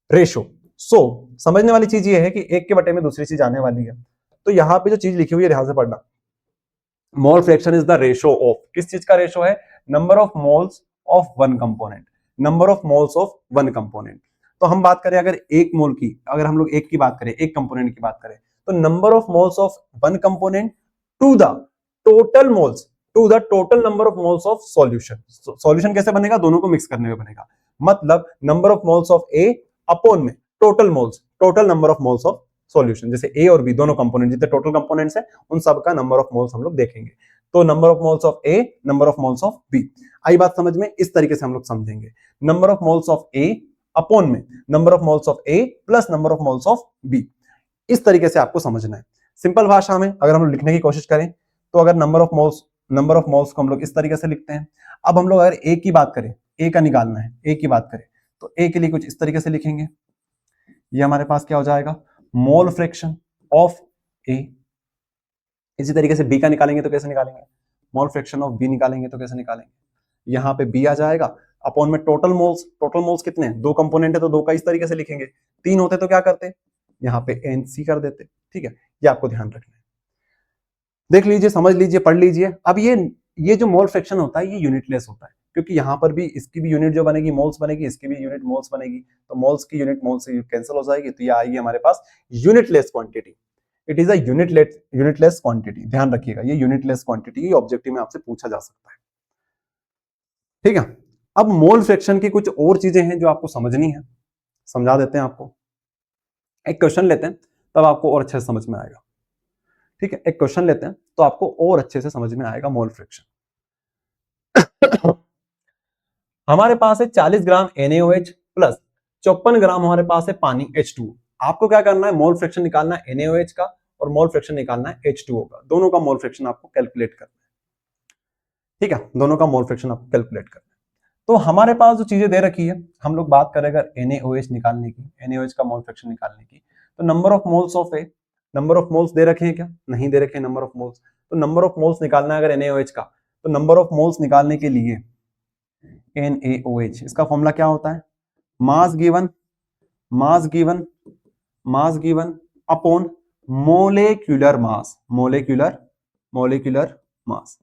रेशो। सो समझने वाली चीज ये है कि एक के बटे में दूसरी चीज आने वाली है। तो यहां पे जो चीज लिखी हुई है ध्यान से पढ़ना। मोल fraction is the ratio of, किस चीज का रेशो है? Number of moles of one component, number of moles of one component. तो हम बात करें अगर एक मोल की, अगर हम लोग एक की बात करें, एक कंपोनेंट की बात करें, तो number of moles of one component to the total moles, to the total number of moles of solution. Solution कैसे बनेगा? दोनों को मिक्स करने में बनेगा। मतलब number of moles of A upon में total moles, total number of moles of solution. जैसे ए और बी दोनों कंपोनेंट, जितने टोटल कंपोनेंट्स हैं उन सब का नंबर ऑफ मोल्स हम लोग देखेंगे। तो number of moles of A, number of moles of B. आई बात समझ में? इस तरीके से हम लोग समझेंगे। Number of moles of A upon में number of moles of A plus number of moles of B. इस तरीके से आपको समझना है। सिंपल भाषा में अगर हम लोग लिखने की कोशिश करें तो अगर नंबर ऑफ मोल्स को हम लोग इस तरीके से लिखते हैं। अब हम लोग अगर ए की बात करें, ए का निकालना है, ए की बात करें तो ए के लिए कुछ इस तरीके से लिखेंगे। ये हमारे पास क्या हो जाएगा? मोल फ्रैक्शन ऑफ ए। इसी तरीके से बी का निकालेंगे तो कैसे निकालेंगे? मोल फ्रैक्शन ऑफ बी निकालेंगे तो कैसे निकालेंगे? यहाँ पे बी आ जाएगा अपॉन में टोटल मोल्स। टोटल मोल्स कितने हैं? दो कंपोनेंट है तो दो का इस तरीके से लिखेंगे। तीन होते तो क्या करते? यहाँ पे एन सी कर देते। ठीक है, ये आपको ध्यान रखना है। देख लीजिए, समझ लीजिए, पढ़ लीजिए। अब ये जो मोल फ्रैक्शन होता है ये यूनिटलेस होता है, क्योंकि यहाँ पर भी इसकी भी यूनिट जो बनेगी मोल्स बनेगी, इसकी भी यूनिट मोल्स बनेगी। तो मोल्स की यूनिट मोल्स से कैंसिल हो जाएगी, तो ये आएगी हमारे पास unitless quantity. It is a unitless quantity. ध्यान रखिएगा, ये यूनिटलेस क्वांटिटी ऑब्जेक्टिव में आपसे पूछा जा सकता है। ठीक है, अब मोल फ्रैक्शन की कुछ और चीजें हैं जो आपको समझनी है, समझा देते हैं आपको। एक क्वेश्चन लेते हैं तब आपको और अच्छे से समझ में आएगा। ठीक है, एक क्वेश्चन लेते हैं तो आपको और अच्छे से समझ में आएगा मोल फ्रैक्शन। हमारे पास है 40 ग्राम NaOH प्लस 54 ग्राम हमारे पास है पानी H2O। आपको क्या करना है? मोल फ्रैक्शन निकालना है NaOH का और मोल फ्रैक्शन निकालना है H2O का। दोनों का मोल फ्रैक्शन आपको कैलकुलेट करना है। ठीक है, दोनों का मोल फ्रैक्शन आपको कैलकुलेट करना है। तो हमारे पास जो चीजें दे रखी है, हम लोग बात करें अगर NaOH निकालने की, NaOH का मोल फ्रैक्शन निकालने की, तो number of moles of A, number of moles दे रखे हैं क्या? नहीं दे रखे हैं नंबर ऑफ मोल्स। तो नंबर ऑफ मोल्स निकालना है अगर NaOH का, तो नंबर ऑफ मोल्स निकालने के लिए NaOH, इसका फॉर्मूला क्या होता है? Mass given, mass given, mass given upon molecular mass, molecular mass.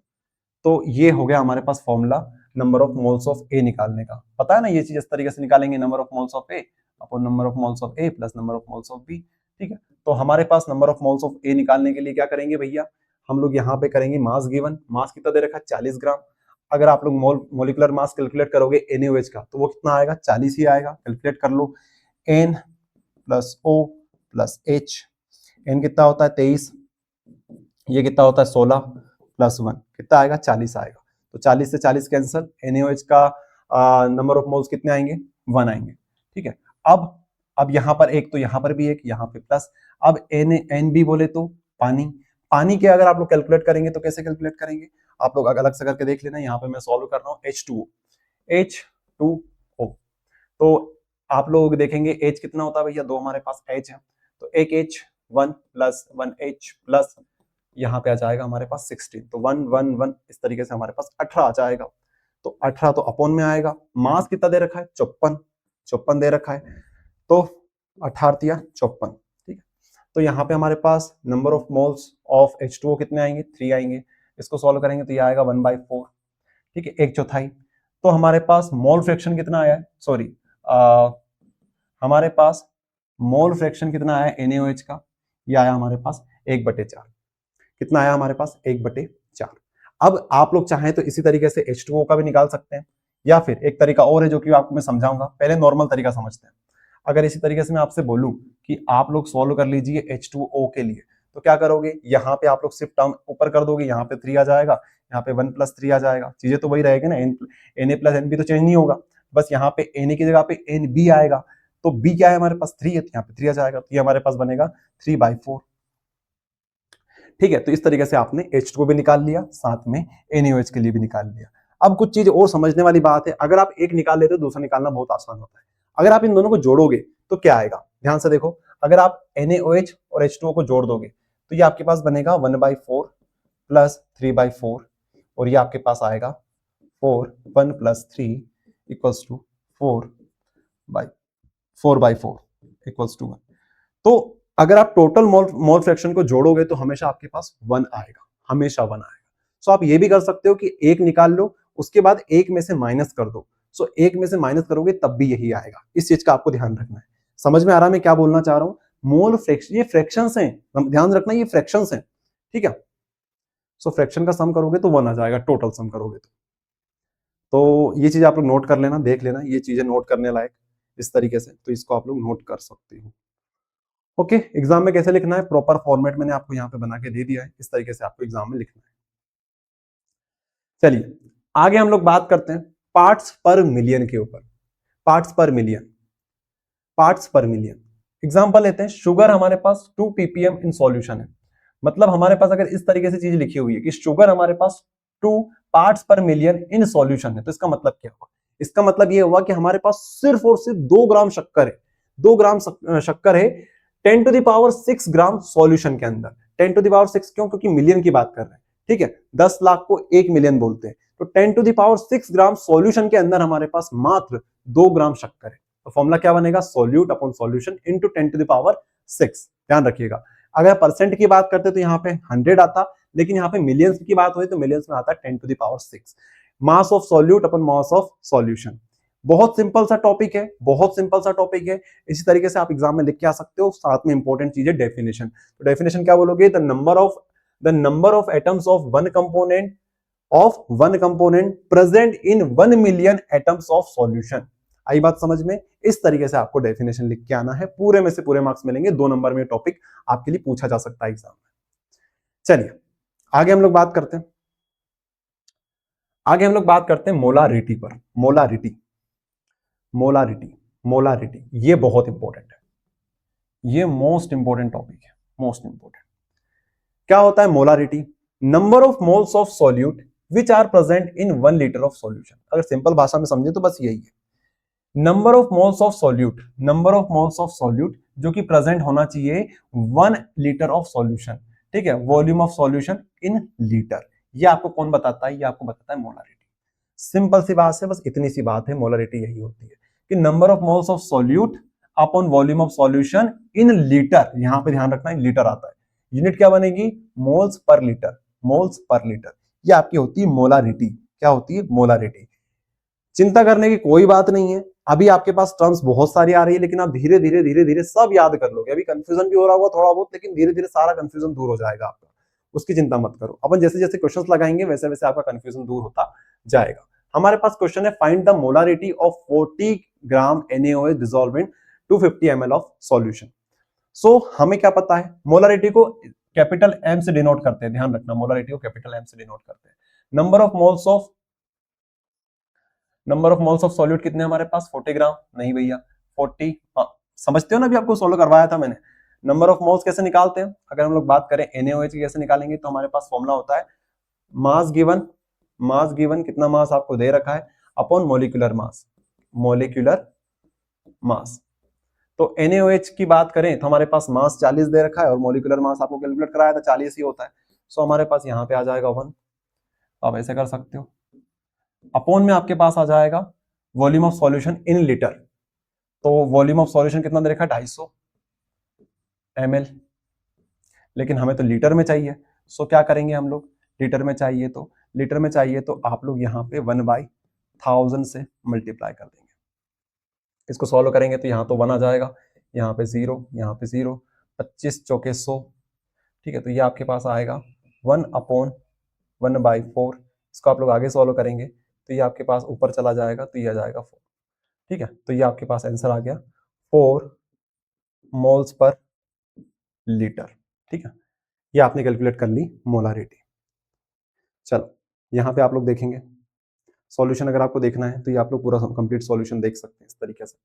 तो ये हो गया हमारे पास formula number of moles of A निकालने का। पता है ना, ये चीज इस तरीके से निकालेंगे, number of moles of A upon number of moles of A plus number of moles of B. ठीक है, तो हमारे पास number of moles of A निकालने के लिए क्या करेंगे भैया? हम लोग यहाँ पे करेंगे मास गिवन। मास कितना दे रखा है? 40 ग्राम। अगर आप लोग मोलिकुलर मास कैलकुलेट करोगे NaOH का तो वो कितना आएगा? 40 ही आएगा। कैलकुलेट कर लो, N plus O plus H। N कितना होता है? 23। ये कितना होता है? 16 प्लस 1 कितना आएगा? 40 आएगा। तो 40 से 40 कैंसिल। NaOH का नंबर ऑफ मोल्स कितने आएंगे? 1 आएंगे। ठीक है, अब यहाँ पर एक, तो यहाँ पर भी एक, यहाँ पे प्लस। अब NB बोले तो पानी के अगर आप लोग कैलकुलेट करेंगे तो कैसे कैलकुलेट करेंगे? आप लोग अलग से करके देख लेना। यहाँ पे मैं सॉल्व कर रहा हूँ H2O। तो आप लोग देखेंगे H कितना होता है भैया? 2 हमारे पास H है, तो एक H 1 प्लस 1H प्लस यहाँ पे आ जाएगा हमारे पास 16। तो 1 1 1 इस तरीके से हमारे पास 18 आ जाएगा। तो 18 तो अपॉन में आएगा। मास कितना दे रखा है? 54 दे रखा है। तो 18 या 54। ठीक है, तो यहाँ पे हमारे पास number of moles of H2O कितने आएंगे? 3 आएंगे। इसको सॉल्व करेंगे तो ये आएगा 1/4। ठीक है, 1/4। तो हमारे पास मोल फ्रैक्शन कितना आया है? सॉरी, हमारे पास मोल फ्रैक्शन कितना आया है NaOH का? ये आया हमारे पास 1/4। कितना आया हमारे पास? 1/4। अब आप लोग चाहें तो इसी तरीके से H2O का भी निकाल सकते हैं, या फिर एक तरीका और है जो कि आपको मैं समझाऊंगा। पहले नॉर्मल तरीका समझते हैं। अगर इसी तरीके से मैं आपसे बोलूं कि आप लोग सॉल्व कर लीजिए H2O के लिए, तो क्या करोगे, यहाँ पे आप लोग सिर्फ टर्म ऊपर कर दोगे, यहाँ पे 3 आ जाएगा, यहाँ पे 1+3 आ जाएगा, चीजें तो वही रहेगी ना, Na प्लस NB तो चेंज नहीं होगा, बस यहाँ पे Na की जगह पे NB आएगा, तो B क्या है हमारे पास 3 है, तो यहाँ पे 3 आ जाएगा, तो ये हमारे पास बनेगा 3/4। ठीक है, तो इस तरीके से आपने H2 भी निकाल लिया, साथ में NaOH के लिए भी निकाल लिया। अब कुछ चीज और समझने वाली बात है, अगर आप एक निकाल लेते हो दूसरा निकालना बहुत आसान होता है। अगर आप इन दोनों को जोड़ोगे तो क्या आएगा, ध्यान से देखो, अगर आप NaOH और H2O को जोड़ दोगे तो ये आपके पास बनेगा 1/4 प्लस 3/4, और ये आपके पास आएगा 1 + 3 = 4/4 = 1। तो अगर आप टोटल मोल फ्रैक्शन को जोड़ोगे तो हमेशा आपके पास 1 आएगा, हमेशा 1 आएगा। सो आप ये भी कर सकते हो कि एक निकाल लो, उसके बाद एक में से माइनस कर दो, सो एक में से माइनस करोगे तब भी यही आएगा। इस चीज का आपको ध्यान रखना है। समझ में आ रहा है मैं क्या बोलना चाह रहा हूं? मोल फ्रैक्शन, ये फ्रैक्शंस हैं, ध्यान रखना, ये फ्रैक्शंस हैं, ठीक है। सो फ्रैक्शन का सम करोगे तो 1 आ जाएगा, टोटल सम करोगे तो ये चीज आप लोग नोट कर लेना, देख लेना, ये चीजें नोट करने लायक इस तरीके से, तो इसको आप लोग नोट कर सकते हो। ओके, एग्जाम में कैसे लिखना है, प्रॉपर फॉर्मेट मैंने आपको यहाँ पे बना के दे दिया है, इस तरीके से आपको एग्जाम में लिखना है। चलिए आगे हम लोग बात करते हैं पार्ट्स पर मिलियन के ऊपर। Parts per million, parts per million. Example लेते हैं, शुगर हमारे पास 2 ppm इन सॉल्यूशन है, मतलब हमारे पास अगर इस तरीके से चीज लिखी हुई है कि शुगर हमारे पास 2 parts per million in solution है, तो इसका मतलब क्या हुआ? इसका मतलब ये हुआ कि हमारे पास सिर्फ और सिर्फ 2 ग्राम शक्कर है, 2 ग्राम शक्कर है 10⁻6 ग्राम सॉल्यूशन के अंदर। 10⁻6 क्यों? क्योंकि मिलियन की बात कर रहे हैं, ठीक है, 10 लाख को 1 मिलियन बोलते हैं, तो 10⁻6 ग्राम सॉल्यूशन के अंदर हमारे पास मात्र 2 ग्राम शक्कर है। तो फॉर्मूला क्या बनेगा, सोल्यूट अपॉन सॉल्यूशन इनटू 10⁻6। ध्यान रखिएगा, अगर परसेंट की बात करते तो यहाँ पे 100 आता, लेकिन यहाँ पे मिलियंस की बात हुई तो मिलियंस में आता 10⁻6। Mass of solute upon mass of solution. बहुत सिंपल सा टॉपिक है, बहुत सिंपल सा टॉपिक है, इसी तरीके से आप एग्जाम में लिख के आ सकते हो। साथ में इंपॉर्टेंट चीज है डेफिनेशन। तो डेफिनेशन क्या बोलोगे, the number of atoms of one component present in 1 million atoms of solution. आई बात समझ में? इस तरीके से आपको डेफिनेशन लिख के आना है, पूरे में से पूरे मार्क्स मिलेंगे, 2 नंबर में टॉपिक आपके लिए पूछा जा सकता है एग्जाम में। चलिए आगे हम लोग बात करते हैं, आगे हम लोग बात करते हैं मोलारिटी पर। मोलारिटी, मोलारिटी, मोलारिटी ये बहुत इंपॉर्टेंट है, ये मोस्ट इंपॉर्टेंट टॉपिक है, मोस्ट इंपॉर्टेंट। क्या होता है molarity? Number of moles of solute which are present in 1 litre of solution. अगर सिंपल भाषा में समझे तो बस यही है, number of moles of solute, number of moles of solute जो कि प्रेजेंट होना चाहिए 1 लीटर ऑफ सॉल्यूशन, ठीक है, volume of solution in litre. ये आपको कौन बताता है? ये आपको बताता है मोलारिटी। सिंपल सी बात है, बस इतनी सी बात है, मोलारिटी यही होती है कि number of moles of solute upon volume of solution in litre. यहां पे ध्यान रखना है लीटर आता है, यूनिट क्या बनेगी, moles per litre, moles per litre. ये आपकी होती है मोलारिटी। क्या होती है? मोलारिटी। चिंता करने की कोई बात नहीं है, अभी आपके पास टर्म्स बहुत सारी आ रही है, लेकिन आप धीरे धीरे धीरे धीरे सब याद कर लोगे। अभी कंफ्यूजन भी हो रहा होगा थोड़ा बहुत, लेकिन धीरे धीरे सारा कंफ्यूजन दूर हो जाएगा आपका, उसकी चिंता मत करो। अपन जैसे जैसे क्वेश्चंस लगाएंगे वैसे वैसे आपका कंफ्यूजन दूर होता जाएगा। हमारे पास क्वेश्चन है, find the molarity of 40 gram NaOH dissolve in 250 ml of solution. So हमें क्या पता है, मोलारिटी को कैपिटल M से डिनोट करते हैं, ध्यान रखना, मोलारिटी को कैपिटल M से डिनोट करते हैं। Number of moles of solute कितने हमारे पास, 40 ग्राम? नहीं भैया 40, हाँ समझते हो ना, अभी आपको सोल्व करवाया था मैंने। नंबर ऑफ मोल्स कैसे निकालते हैं? अगर हम लोग बात करें NaOH की कैसे निकालेंगे, तो हमारे पास फॉर्मूला होता है मास गिवन, मास गिवन कितना मास आपको दे रखा है अपॉन मोलिकुलर मास, मोलिकुलर मास। तो NaOH की बात करें तो हमारे पास मास 40 दे रखा है और मोलिकुलर मास आपको कैलकुलेट कराया था 40 ही होता है। सो हमारे पास यहाँ पे आ जाएगा 1, आप ऐसे कर सकते हो, अपॉन में आपके पास आ जाएगा volume of solution in litre. तो वॉल्यूम ऑफ सॉल्यूशन कितना दे रखा है, 250 ml, लेकिन हमें तो लीटर में चाहिए। सो क्या करेंगे हम लोग, लीटर में चाहिए तो आप लोग यहाँ पे 1/1000 से मल्टीप्लाई कर देंगे। इसको सॉल्व करेंगे तो यहाँ तो 1 आ जाएगा, यहाँ पे 0, यहाँ पे 0, 25 चौके 100, ठीक है, तो ये आपके पास आएगा 1/1/4। इसको आप लोग आगे सॉल्व करेंगे तो ये आपके पास ऊपर चला जाएगा, तो ये आ जाएगा 4, ठीक है, तो ये आपके पास आंसर आ गया 4 मोल्स पर लीटर, ठीक है। ये आपने कैलकुलेट कर ली मोलारिटी। चलो यहाँ पे आप लोग देखेंगे सॉल्यूशन, अगर आपको देखना है तो ये आप लोग पूरा कंप्लीट सॉल्यूशन देख सकते हैं इस तरीके से।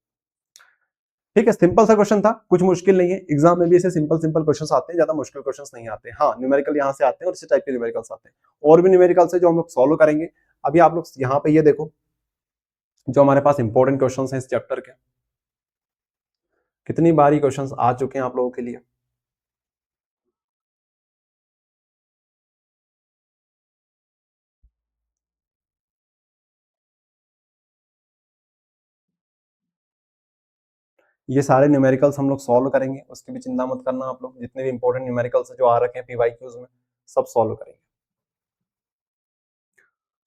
ठीक है, सिंपल सा क्वेश्चन था, कुछ मुश्किल नहीं है। एग्जाम में भी ऐसे सिंपल सिंपल क्वेश्चंस आते हैं, ज्यादा मुश्किल क्वेश्चंस नहीं आते। हाँ, न्यूमेरिकल यहाँ से आते हैं और इसी टाइप के न्यूमेरिकल्स आते हैं, और भी न्यूमेरिकल्स है जो हम लोग सॉल्व करेंगे। अभी आप लोग यहाँ पे ये देखो, जो हमारे पास इंपॉर्टेंट क्वेश्चंस हैं इस चैप्टर के, कितनी बारी क्वेश्चंस आ चुके हैं आप लोगों के लिए। ये सारे न्यूमेरिकल्स हम लोग सॉल्व करेंगे, उसकी भी चिंता मत करना आप लोग। जितने भी इंपॉर्टेंट न्यूमेरिकल्स जो आ रखे हैं पीवाईक्यूज में, सब सॉल्व करेंगे।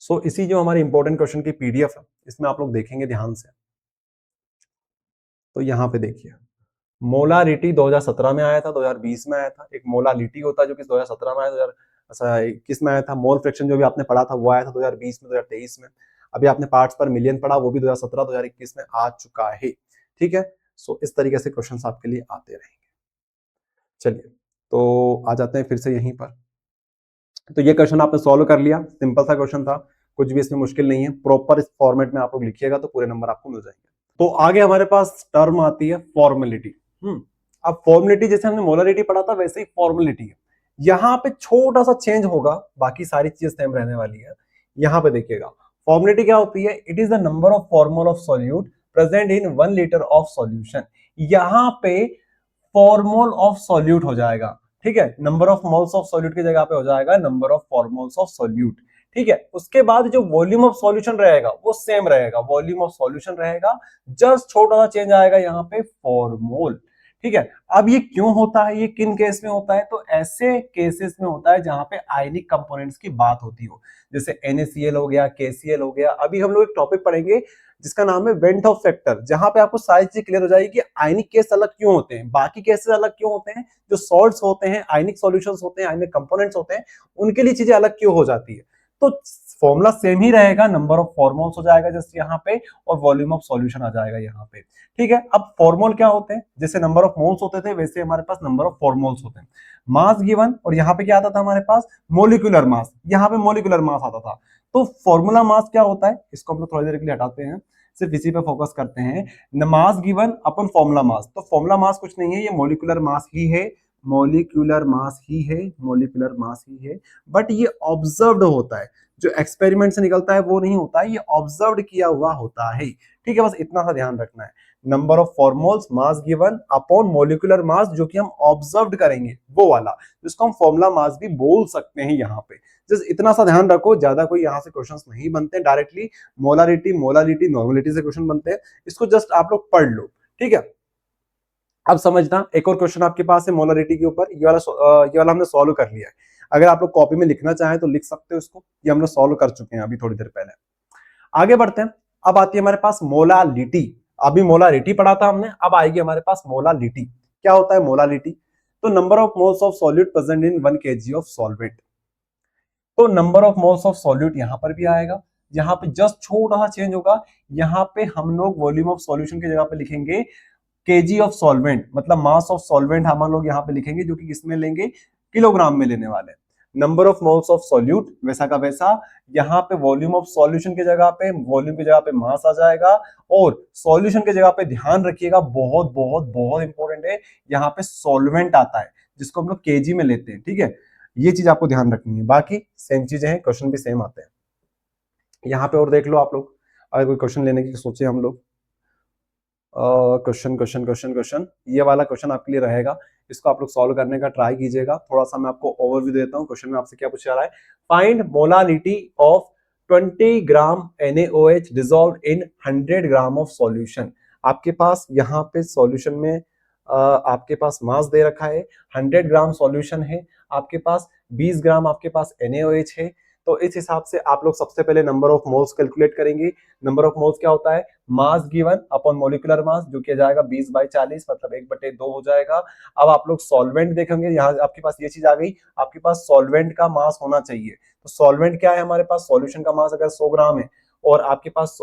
सो इसी जो हमारे इंपॉर्टेंट क्वेश्चन की पीडीएफ है, इसमें आप लोग देखेंगे ध्यान से। तो यहाँ पे देखिए, मोलारिटी 2017 में आया था, 2020 में आया था। एक मोलालिटी होता है जो कि 2017 में आया, 2021 में आया था। मोल फ्रैक्शन जो भी आपने पढ़ा था वो आया था 2020 में, 2023 में। अभी आपने पार्ट्स पर मिलियन पढ़ा, वो भी 2017 2021 में आ चुका है। ठीक है, सो इस तरीके से क्वेश्चंस आपके लिए आते रहेंगे। चलिए, तो आ जाते हैं फिर से यहीं पर। तो ये क्वेश्चन आपने सॉल्व कर लिया, सिंपल सा क्वेश्चन था, कुछ भी इसमें मुश्किल नहीं है। प्रॉपर इस फॉर्मेट में आप लोग लिखिएगा तो पूरे नंबर आपको मिल जाएंगे। तो आगे हमारे पास टर्म आती है फॉर्मेलिटी। अब फॉर्मेलिटी जैसे हमने मोलरिटी पढ़ा था वैसे ही फॉर्मेलिटी है। यहाँ पे छोटा सा चेंज होगा, बाकी सारी चीजें सेम रहने वाली है। यहाँ पे देखिएगा, फॉर्मेलिटी क्या होती है? It is the number of formol of solute present in 1 litre of solution. यहाँ पे फॉर्मोल ऑफ सॉल्यूट हो जाएगा, ठीक है। Number of moles of solute की जगह पे हो जाएगा number of formols of solute, ठीक है। उसके बाद जो वॉल्यूम ऑफ सॉल्यूशन रहेगा वो सेम रहेगा, वॉल्यूम ऑफ सॉल्यूशन रहेगा, जस्ट छोटा सा चेंज आएगा यहाँ पे फॉर्मोल, ठीक है। अब ये क्यों होता है, ये किन केस में होता है? तो ऐसे केसेस में होता है जहां पे आयनिक कंपोनेंट्स की बात होती हो, जैसे NaCl हो गया, KCl हो गया। अभी हम लोग एक टॉपिक पढ़ेंगे जिसका नाम है वेंट ऑफ फैक्टर, जहां पे आपको सारी चीज क्लियर हो जाएगी कि आयनिक केस अलग क्यों होते हैं, बाकी केसेस अलग क्यों होते हैं, जो सॉल्ट्स होते हैं, आयनिक सॉल्यूशंस होते हैं, आयनिक कंपोनेंट्स होते हैं, उनके लिए चीजें अलग क्यों हो जाती है। तो फॉर्मूला सेम ही रहेगा, नंबर ऑफ फॉर्मोल्स हो जाएगा जैसे यहाँ पे, और वॉल्यूम ऑफ सॉल्यूशन आ जाएगा यहाँ पे, ठीक है। अब फॉर्मोल क्या होते हैं? जैसे नंबर ऑफ मोल्स होते थे वैसे हमारे पास नंबर ऑफ फॉर्मोल्स होते हैं। मास गिवन, और यहाँ पे क्या आता था हमारे पास? मोलिकुलर मास, यहाँ पे मोलिकुलर मास आता था। तो फॉर्मूला मास क्या होता है, इसको हम लोग थोड़ी देर के लिए हटाते हैं, सिर्फ इसी पे फोकस करते हैं। मास गिवन अपन फॉर्मूला मास, तो फॉर्मूला मास कुछ नहीं है, ये मोलिकुलर मास ही है, मोलिकुलर मास ही है, मोलिकुलर मास ही है। बट ये ऑब्जर्व्ड होता है, जो एक्सपेरिमेंट से निकलता है वो नहीं होता है, ये ऑब्जर्व्ड किया हुआ होता है, ठीक है। बस इतना सा ध्यान रखना है, number of formols mass given upon molecular mass, जो कि हम ऑब्जर्व्ड करेंगे वो वाला, जिसको हम फॉर्मूला मास भी बोल सकते हैं यहाँ पे। जस्ट इतना सा ध्यान रखो, ज्यादा कोई यहाँ से क्वेश्चंस नहीं बनते डायरेक्टली। मोलारिटी, मोलालिटी, नॉर्मलिटी से क्वेश्चन बनते हैं, इसको जस्ट आप लोग पढ़ लो, ठीक है। अब समझना, एक और क्वेश्चन आपके पास है मोलारिटी के ऊपर, ये वाला हमने सॉल्व कर लिया है। अगर आप लोग कॉपी में लिखना चाहें तो लिख सकते हो इसको, ये हम लोग सॉल्व कर चुके हैं अभी थोड़ी देर पहले। आगे बढ़ते हैं, अब आती है हमारे पास मोलालिटी। अभी मोलारिटी पढ़ा था हमने, अब आएगी हमारे पास मोलालिटी। क्या होता है मोलालिटी? तो number of moles of solute present in 1 kg of solvent. तो number of moles of solute यहां पर भी आएगा, यहाँ पे जस्ट छोटा सा चेंज होगा, यहाँ पे हम लोग वॉल्यूम ऑफ सॉल्यूशन की जगह पे लिखेंगे केजी ऑफ सॉल्वेंट, मतलब मास ऑफ सॉल्वेंट हम लोग यहाँ पे लिखेंगे, जो कि किसमें लेंगे? किलोग्राम में लेने वाले। Number of moles of solute वैसा का वैसा, यहाँ पे वॉल्यूम ऑफ सॉल्यूशन की जगह पे, वॉल्यूम की जगह पे मास आ जाएगा, और सॉल्यूशन की जगह पे ध्यान रखिएगा, बहुत बहुत बहुत इंपॉर्टेंट है, यहाँ पे सॉल्वेंट आता है जिसको हम लोग केजी में लेते हैं, ठीक है। ये चीज आपको ध्यान रखनी है, बाकी सेम चीजें हैं, क्वेश्चन भी सेम आते हैं। यहाँ पे और देख लो आप लोग, अगर कोई क्वेश्चन लेने की सोचे हम लोग, क्वेश्चन क्वेश्चन क्वेश्चन क्वेश्चन, ये वाला क्वेश्चन आपके लिए रहेगा, इसको आप लोग सॉल्व करने का ट्राई कीजिएगा। थोड़ा सा मैं आपको ओवरव्यू देता हूँ, क्वेश्चन में आपसे क्या पूछा रहा है। Find molality of 20 gram NaOH dissolved in 100 gram of solution. आपके पास यहाँ पे सॉल्यूशन में आपके पास मास दे रखा है, 100 ग्राम सॉल्यूशन है, आपके पास 20 ग्राम आपके पास NaOH है। तो इस हिसाब से आप लोग सबसे पहले नंबर ऑफ मोल्स कैलकुलेट करेंगे। नंबर ऑफ मोल्स क्या होता है? Mass given upon molecular mass, जो किया जाएगा 20/40, मतलब 1/2 हो जाएगा। अब आप लोग सॉल्वेंट देखेंगे, यहाँ आपके पास ये चीज आ गई, आपके पास सॉल्वेंट का मास होना चाहिए। तो सॉल्वेंट क्या है हमारे पास? सॉल्यूशन का मास अगर 100 ग्राम है, और आपके पास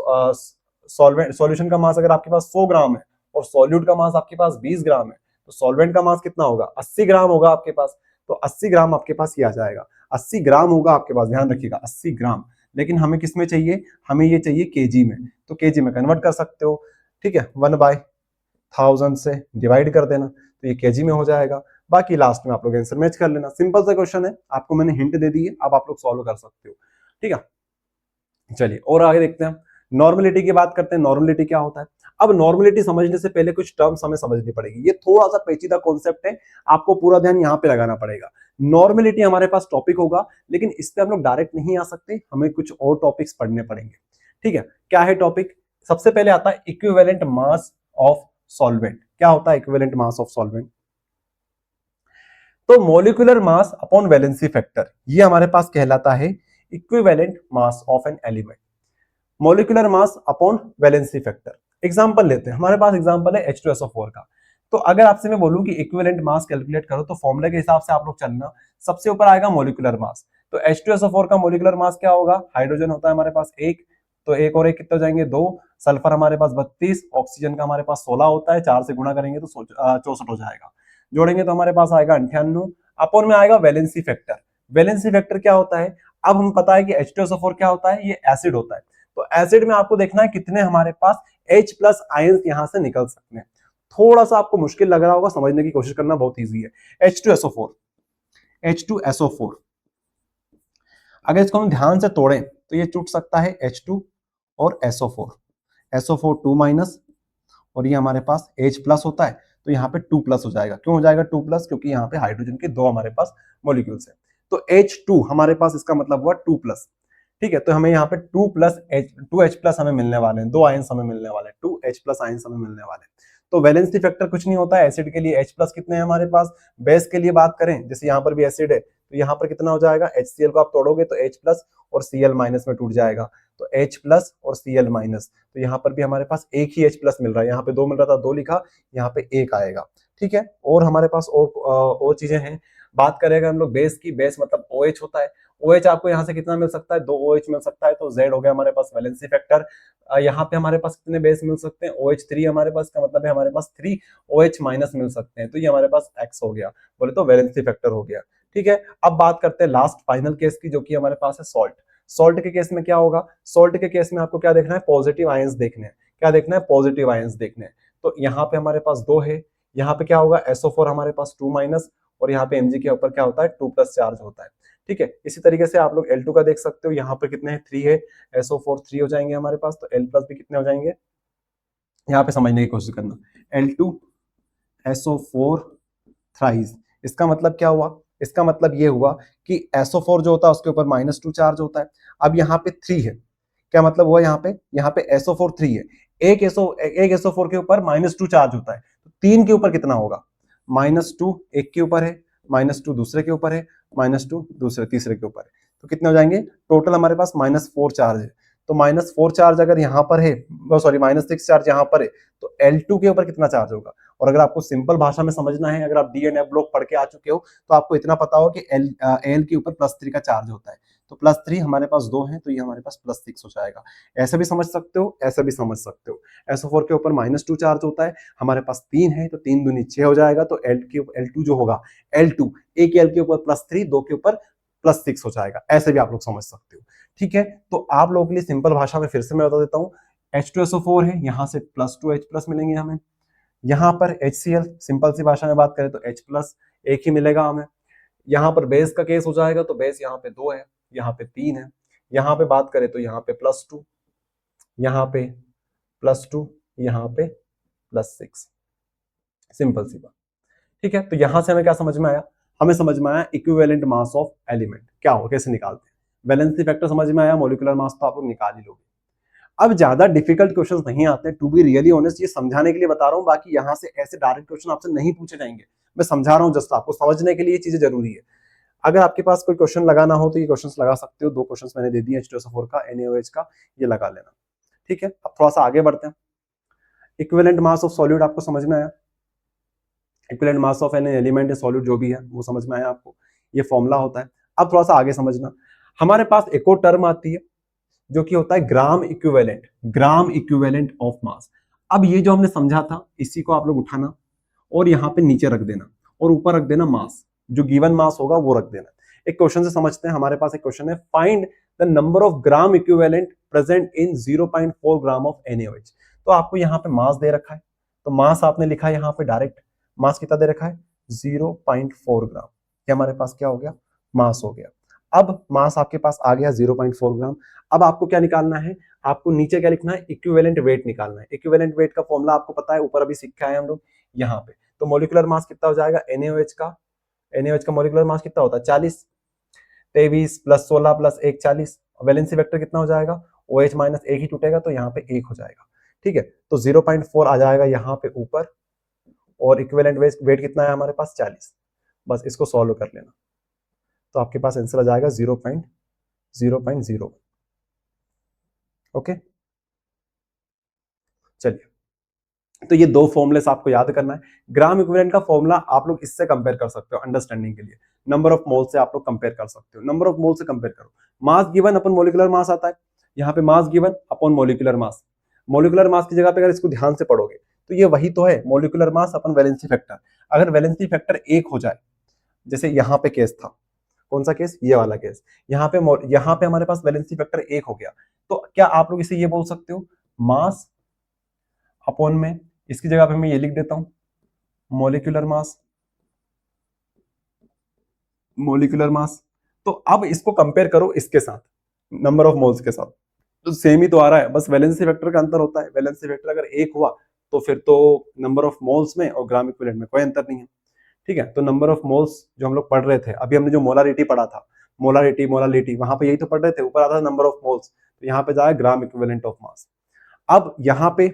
सॉल्यूशन का मास अगर आपके पास 100 ग्राम है, और सॉल्यूट का मास आपके पास 20 ग्राम है, तो सॉल्वेंट का मास कितना होगा? 80 ग्राम होगा आपके पास। तो 80 ग्राम आपके पास ये आ जाएगा। 80 ग्राम होगा आपके पास, ध्यान रखिएगा 80 ग्राम। लेकिन हमें किस में चाहिए, हमें ये चाहिए केजी में, तो केजी में कन्वर्ट कर सकते हो, ठीक है। 1/1000 से डिवाइड कर देना तो ये केजी में हो जाएगा। बाकी लास्ट में आप लोग आंसर मैच कर लेना। सिंपल सा क्वेश्चन है, आपको मैंने हिंट दे दी है, अब आप लोग सॉल्व कर सकते हो, ठीक है। चलिए और आगे देखते हैं, नॉर्मलिटी की बात करते हैं। नॉर्मलिटी क्या होता है? अब नॉर्मलिटी समझने से पहले कुछ टर्म्स हमें समझनी पड़ेगी। ये थोड़ा सा पेचीदा कॉन्सेप्ट है, आपको पूरा ध्यान यहाँ पे लगाना पड़ेगा। नॉर्मलिटी हमारे पास टॉपिक होगा, लेकिन इस पे हम लोग डायरेक्ट नहीं आ सकते, हमें कुछ और टॉपिक्स पढ़ने पड़ेंगे, ठीक है। क्या है टॉपिक? सबसे पहले आता है इक्विवेलेंट मास ऑफ सॉल्वेंट। क्या होता है इक्विवेलेंट मास ऑफ सॉल्वेंट? तो molecular mass upon valency factor, ये हमारे पास कहलाता है equivalent mass of an element. Molecular mass upon valency factor. Example लेते हैं, हमारे पास एग्जांपल है H2SO4 का। तो अगर आपसे मैं बोलूं कि इक्विवेलेंट मास कैलकुलेट करो, तो फॉर्मूले के हिसाब से आप लोग चलना। सबसे ऊपर आएगा मॉलिक्यूलर मास, तो H2SO4 का मॉलिक्यूलर मास क्या होगा? हाइड्रोजन होता है हमारे पास 1, तो 1 और 1 कितने हो जाएंगे? 2। सल्फर हमारे पास 32, ऑक्सीजन का हमारे पास 16 होता है, 4 से गुणा करेंगे तो 64 हो जाएगा, जोड़ेंगे तो हमारे पास आएगा 98। अपॉन में आएगा वैलेंसी फैक्टर। वैलेंसी फैक्टर क्या होता है? अब हम पता है कि H2SO4 क्या होता है, ये एसिड होता है। तो एसिड में आपको देखना है कितने हमारे पास H प्लस आयंस यहां से निकल सकते हैं। थोड़ा सा आपको मुश्किल लग रहा होगा, समझने की कोशिश करना, बहुत इजी है। H2SO4 अगर इसको हम ध्यान से तोड़ें तो ये टूट सकता है H2 और SO4, SO4 2 माइनस, और ये हमारे पास H प्लस होता है, तो यहाँ पे 2 प्लस हो जाएगा। क्यों हो जाएगा 2 प्लस? क्योंकि यहाँ पे हाइड्रोजन के 2 हमारे पास मॉलिक्यूल्स है, तो H2 हमारे पास, इसका मतलब हुआ 2 प्लस, ठीक है। तो हमें यहाँ पे 2H प्लस हमें मिलने वाले हैं, 2 आयंस हमें मिलने वाले हैं, 2H प्लस आयंस हमें मिलने वाले हैं। तो वैलेंसी फैक्टर कुछ नहीं होता है, एसिड के लिए H प्लस कितने हैं हमारे पास। बेस के लिए बात करें, जैसे यहाँ पर भी एसिड है, तो यहाँ पर कितना हो जाएगा? HCl को आप तोड़ोगे तो H प्लस और Cl माइनस में टूट जाएगा, तो H प्लस और Cl माइनस। तो यहाँ पर भी हमारे पास एक ही H प्लस मिल रहा है, यहाँ पे 2 मिल रहा था, 2 लिखा, यहाँ पे 1 आएगा, ठीक है। और हमारे पास और चीजें हैं। बात करेंगे हम लोग बेस की, बेस मतलब OH होता है। OH आपको यहाँ से कितना मिल सकता है? 2 OH मिल सकता है, तो Z हो गया हमारे पास वैलेंसी फैक्टर। यहाँ पे हमारे पास कितने बेस मिल सकते हैं? OH3 हमारे पास, का मतलब है हमारे पास 3 OH माइनस मिल सकते हैं, तो ये हमारे पास X हो गया, बोले तो वैलेंसी फैक्टर हो गया, ठीक है। अब बात करते हैं लास्ट फाइनल केस की, जो कि हमारे पास है सॉल्ट। सॉल्ट के केस में क्या होगा? सॉल्ट के केस में आपको क्या देखना है? पॉजिटिव आयंस देखने हैं। क्या देखना है? पॉजिटिव आयंस देखने हैं। तो यहाँ पे हमारे पास 2 है, यहाँ पे क्या होगा? SO4 हमारे पास 2 माइनस, और यहाँ पे Mg के ऊपर क्या होता है? 2 प्लस चार्ज होता है, ठीक है। इसी तरीके से आप लोग L2 का देख सकते हो, यहाँ पे कितने हैं? 3 है, SO4 3 हो जाएंगे हमारे पास, तो L प्लस भी कितने हो जाएंगे? यहाँ पे समझने की कोशिश करना, L2 SO4 थ्राइस। इसका मतलब क्या हुआ? इसका मतलब ये हुआ कि SO4 जो होता है उसके ऊपर -2 चार्ज होता है। अब यहाँ पे 3 है, क्या मतलब हुआ? यहाँ पे SO4 3 है, एक SO4 के ऊपर -2 चार्ज होता है, तो 3 के ऊपर कितना होगा? -2 एक के ऊपर है, -2 दूसरे के ऊपर है, -2 दूसरे तीसरे के ऊपर है, तो कितने हो जाएंगे? टोटल हमारे पास -4 चार्ज है। तो -4 चार्ज अगर यहाँ पर है, सॉरी -6 चार्ज यहाँ पर है, तो L2 के ऊपर कितना चार्ज होगा? और अगर आपको सिंपल भाषा में समझना है, अगर आप डी एंड एफ ब्लॉक पढ़ के आ चुके हो, तो आपको इतना पता हो कि एल के ऊपर +3 का चार्ज होता है, तो +3 हमारे पास 2 है, तो ये हमारे पास +6 हो जाएगा। ऐसे भी समझ सकते हो, ऐसे भी समझ सकते हो। SO4 के ऊपर -2 चार्ज होता है, हमारे पास 3 है, तो 3 दूनी 6 हो जाएगा, तो L2 जो होगा, L2 एक L के ऊपर +3, 2 के ऊपर +6 हो जाएगा। ऐसे भी आप लोग समझ सकते हो, ठीक है। तो आप लोगों के लिए सिंपल भाषा में फिर से मैं बता देता हूँ, H2SO4 है, यहाँ से +2H+ मिलेंगे हमें। यहाँ पर HCl, सिंपल सी भाषा में बात करें तो H+ एक ही मिलेगा हमें। यहाँ पर बेस का केस हो जाएगा, तो बेस यहाँ पे 2 है, यहाँ पे 3 है। यहाँ पे बात करें तो यहाँ पे +2, यहाँ पे +2, यहाँ पे +6, सिंपल सी बात, ठीक है। तो यहां से हमें क्या समझ में आया? हमें समझ में आया इक्विवेलेंट मास ऑफ एलिमेंट क्या हो, कैसे निकालते हैं। वैलेंसी फैक्टर समझ में आया, मॉलिक्यूलर मास तो आप लोग निकाल ही लोगे। अब ज्यादा डिफिकल्ट क्वेश्चंस नहीं आते, टू बी रियली ऑनेस्ट, ये समझाने के लिए बता रहा हूं, बाकी यहां से ऐसे डायरेक्ट क्वेश्चन आपसे नहीं पूछे जाएंगे। मैं समझा रहा हूं, जस्ट आपको समझने के लिए ये चीजें जरूरी है। अगर आपके पास कोई क्वेश्चन लगाना हो तो ये क्वेश्चंस लगा सकते हो। 2 क्वेश्चंस मैंने दे दिए H2SO4 का, NaOH का, ये लगा लेना, ठीक है। अब थोड़ा सा आगे बढ़ते हैं। इक्विवेलेंट मास ऑफ सॉल्यूट आपको समझ में आया, equivalent mass of an element solute जो भी है वो समझ में आया आपको, ये फॉर्मूला होता है। अब थोड़ा सा आगे समझना, हमारे पास एक और टर्म आती है जो कि होता है ग्राम इक्विवेलेंट ऑफ मास। अब ये जो हमने समझा था, इसी को आप लोग उठाना और यहाँ पे नीचे रख देना और ऊपर रख देना मास। जो गिवन मास होगा वो रख देना। एक क्वेश्चन से समझते हैं। हमारे पास एक क्वेश्चन है, find the number of gram equivalent present in 0.4 gram of NaOH। तो आपको यहाँ पे मास दे रखा है, तो मास आपने लिखा है यहाँ पे डायरेक्ट, मास कितना दे रखा है 0.4 ग्राम, ये हमारे पास क्या हो गया मास हो गया। अब मास आपके पास आ गया 0.4 ग्राम। अब आपको क्या निकालना है, आपको नीचे क्या लिखना है, इक्विवेलेंट वेट निकालना है। इक्विवेलेंट वेट का फॉर्मूला आपको पता है, ऊपर अभी सीखा है हम लोग यहाँ पे। तो मोलिकुलर मास कितना हो जाएगा, NaOH का मोलिकुलर मास कितना होता है 40, 23 प्लस 16 प्लस 1 40। वैलेंसी वेक्टर कितना हो जाएगा, OH माइनस 1 ही टूटेगा तो यहाँ पे 1 हो जाएगा। ठीक है, तो 0.4 आ जाएगा यहाँ पे ऊपर, और इक्विवेलेंट वेट कितना है हमारे पास 40। बस इसको सॉल्व कर लेना, तो आपके पास आंसर आ जाएगा 0.0.0। ओके, चलिए, तो ये दो फॉर्मुलेस आपको याद करना है। ग्राम इक्विवेलेंट का फॉर्मूला आप लोग इससे कंपेयर कर सकते हो अंडरस्टैंडिंग के लिए, नंबर ऑफ मोल से आप लोग कंपेयर कर सकते हो। नंबर ऑफ मोल से कंपेयर करो, मास गिवन अपन मोलिकुलर मास आता है, यहाँ पे मास given upon molecular mass. Molecular मास की जगह पे अगर इसको ध्यान से पढ़ोगे तो ये वही तो है, मोलिकुलर मास अपन वैलेंसी फैक्टर। अगर वैलेंसी फैक्टर 1 हो जाए, जैसे यहाँ पे केस था, कौन सा केस, ये वाला केस, यहाँ पे हमारे पास वैलेंसी फैक्टर 1 हो गया, तो क्या आप लोग इसे ये बोल सकते हो मास अपॉन में, इसकी जगह पे मैं ये लिख देता हूं मोलिकुलर मास। तो अब इसको कंपेयर करो इसके साथ, नंबर ऑफ मोल्स के साथ, तो सेम ही तो आ रहा है, बस वैलेंसी फैक्टर का अंतर होता है। वैलेंसी फैक्टर अगर 1 हुआ तो फिर तो नंबर ऑफ मोल्स में और ग्राम इक्विवेलेंट में कोई अंतर नहीं है। ठीक है, तो नंबर ऑफ मोल्स जो हम लोग पढ़ रहे थे, अभी हमने जो मोलारिटी पढ़ा था, मोलारिटी वहां पे यही तो पढ़ रहे थे, ऊपर आता था नंबर ऑफ मोल्स, तो यहाँ पे जाए ग्राम इक्विवेलेंट ऑफ मास। अब यहाँ पे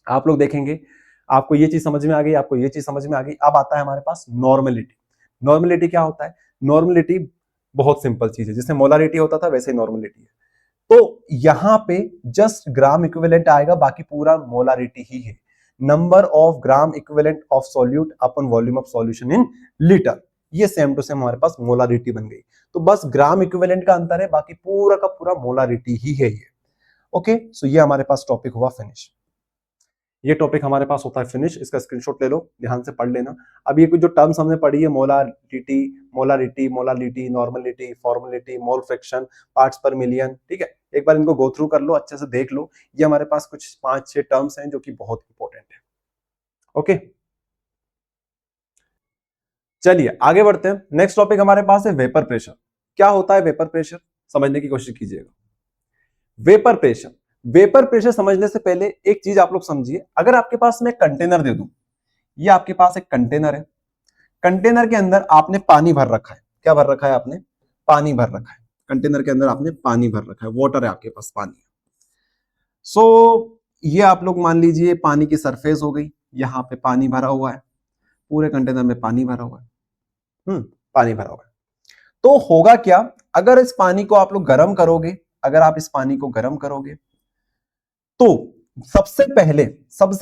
आप लोग देखेंगे, आपको ये चीज समझ में आ गई, आपको ये चीज समझ में आ गई। अब आता है हमारे पास नॉर्मलिटी। नॉर्मलिटी क्या होता है, नॉर्मलिटी बहुत सिंपल चीज है, जिससे मोलारिटी होता था वैसे ही नॉर्मलिटी है। तो यहां पे जस्ट ग्राम इक्विवेलेंट आएगा, बाकी पूरा मोलारिटी ही है। Number of gram equivalent of solute upon volume of solution in litre, ये सेम टू सेम हमारे पास मोलारिटी बन गई। तो बस ग्राम इक्विवेलेंट का अंतर है, बाकी पूरा का पूरा मोलारिटी ही है ये। ओके, सो ये हमारे पास टॉपिक हुआ फिनिश। ये टॉपिक हमारे पास होता है फिनिश, इसका स्क्रीनशॉट ले लो, ध्यान से पढ़ लेना। अब ये कुछ जो टर्म्स हमने पढ़ी है, molarity, normality, formality, mole fraction, parts per million, ठीक है, एक बार इनको गो थ्रू कर लो, अच्छे से देख लो। ये हमारे पास कुछ 5-6 टर्म्स हैं जो कि बहुत इंपॉर्टेंट है। ओके, चलिए आगे बढ़ते हैं। नेक्स्ट टॉपिक हमारे पास है वेपर प्रेशर। क्या होता है वेपर प्रेशर, समझने की कोशिश कीजिएगा। वेपर प्रेशर समझने से पहले एक चीज आप लोग समझिए। अगर आपके पास मैं कंटेनर दे दूं, ये आपके पास एक कंटेनर है, कंटेनर के अंदर आपने पानी भर रखा है। क्या भर रखा है आपने, पानी भर रखा है। कंटेनर के अंदर आपने पानी भर रखा है, वाटर है आपके पास, पानी। ये आप लोग मान लीजिए पानी की सरफेस हो गई, यहाँ पे पानी भरा हुआ है, पूरे कंटेनर में पानी भरा हुआ है, पानी भरा हुआ है। तो होगा क्या, अगर इस पानी को आप लोग गर्म करोगे, अगर आप इस पानी को गर्म करोगे तो सबसे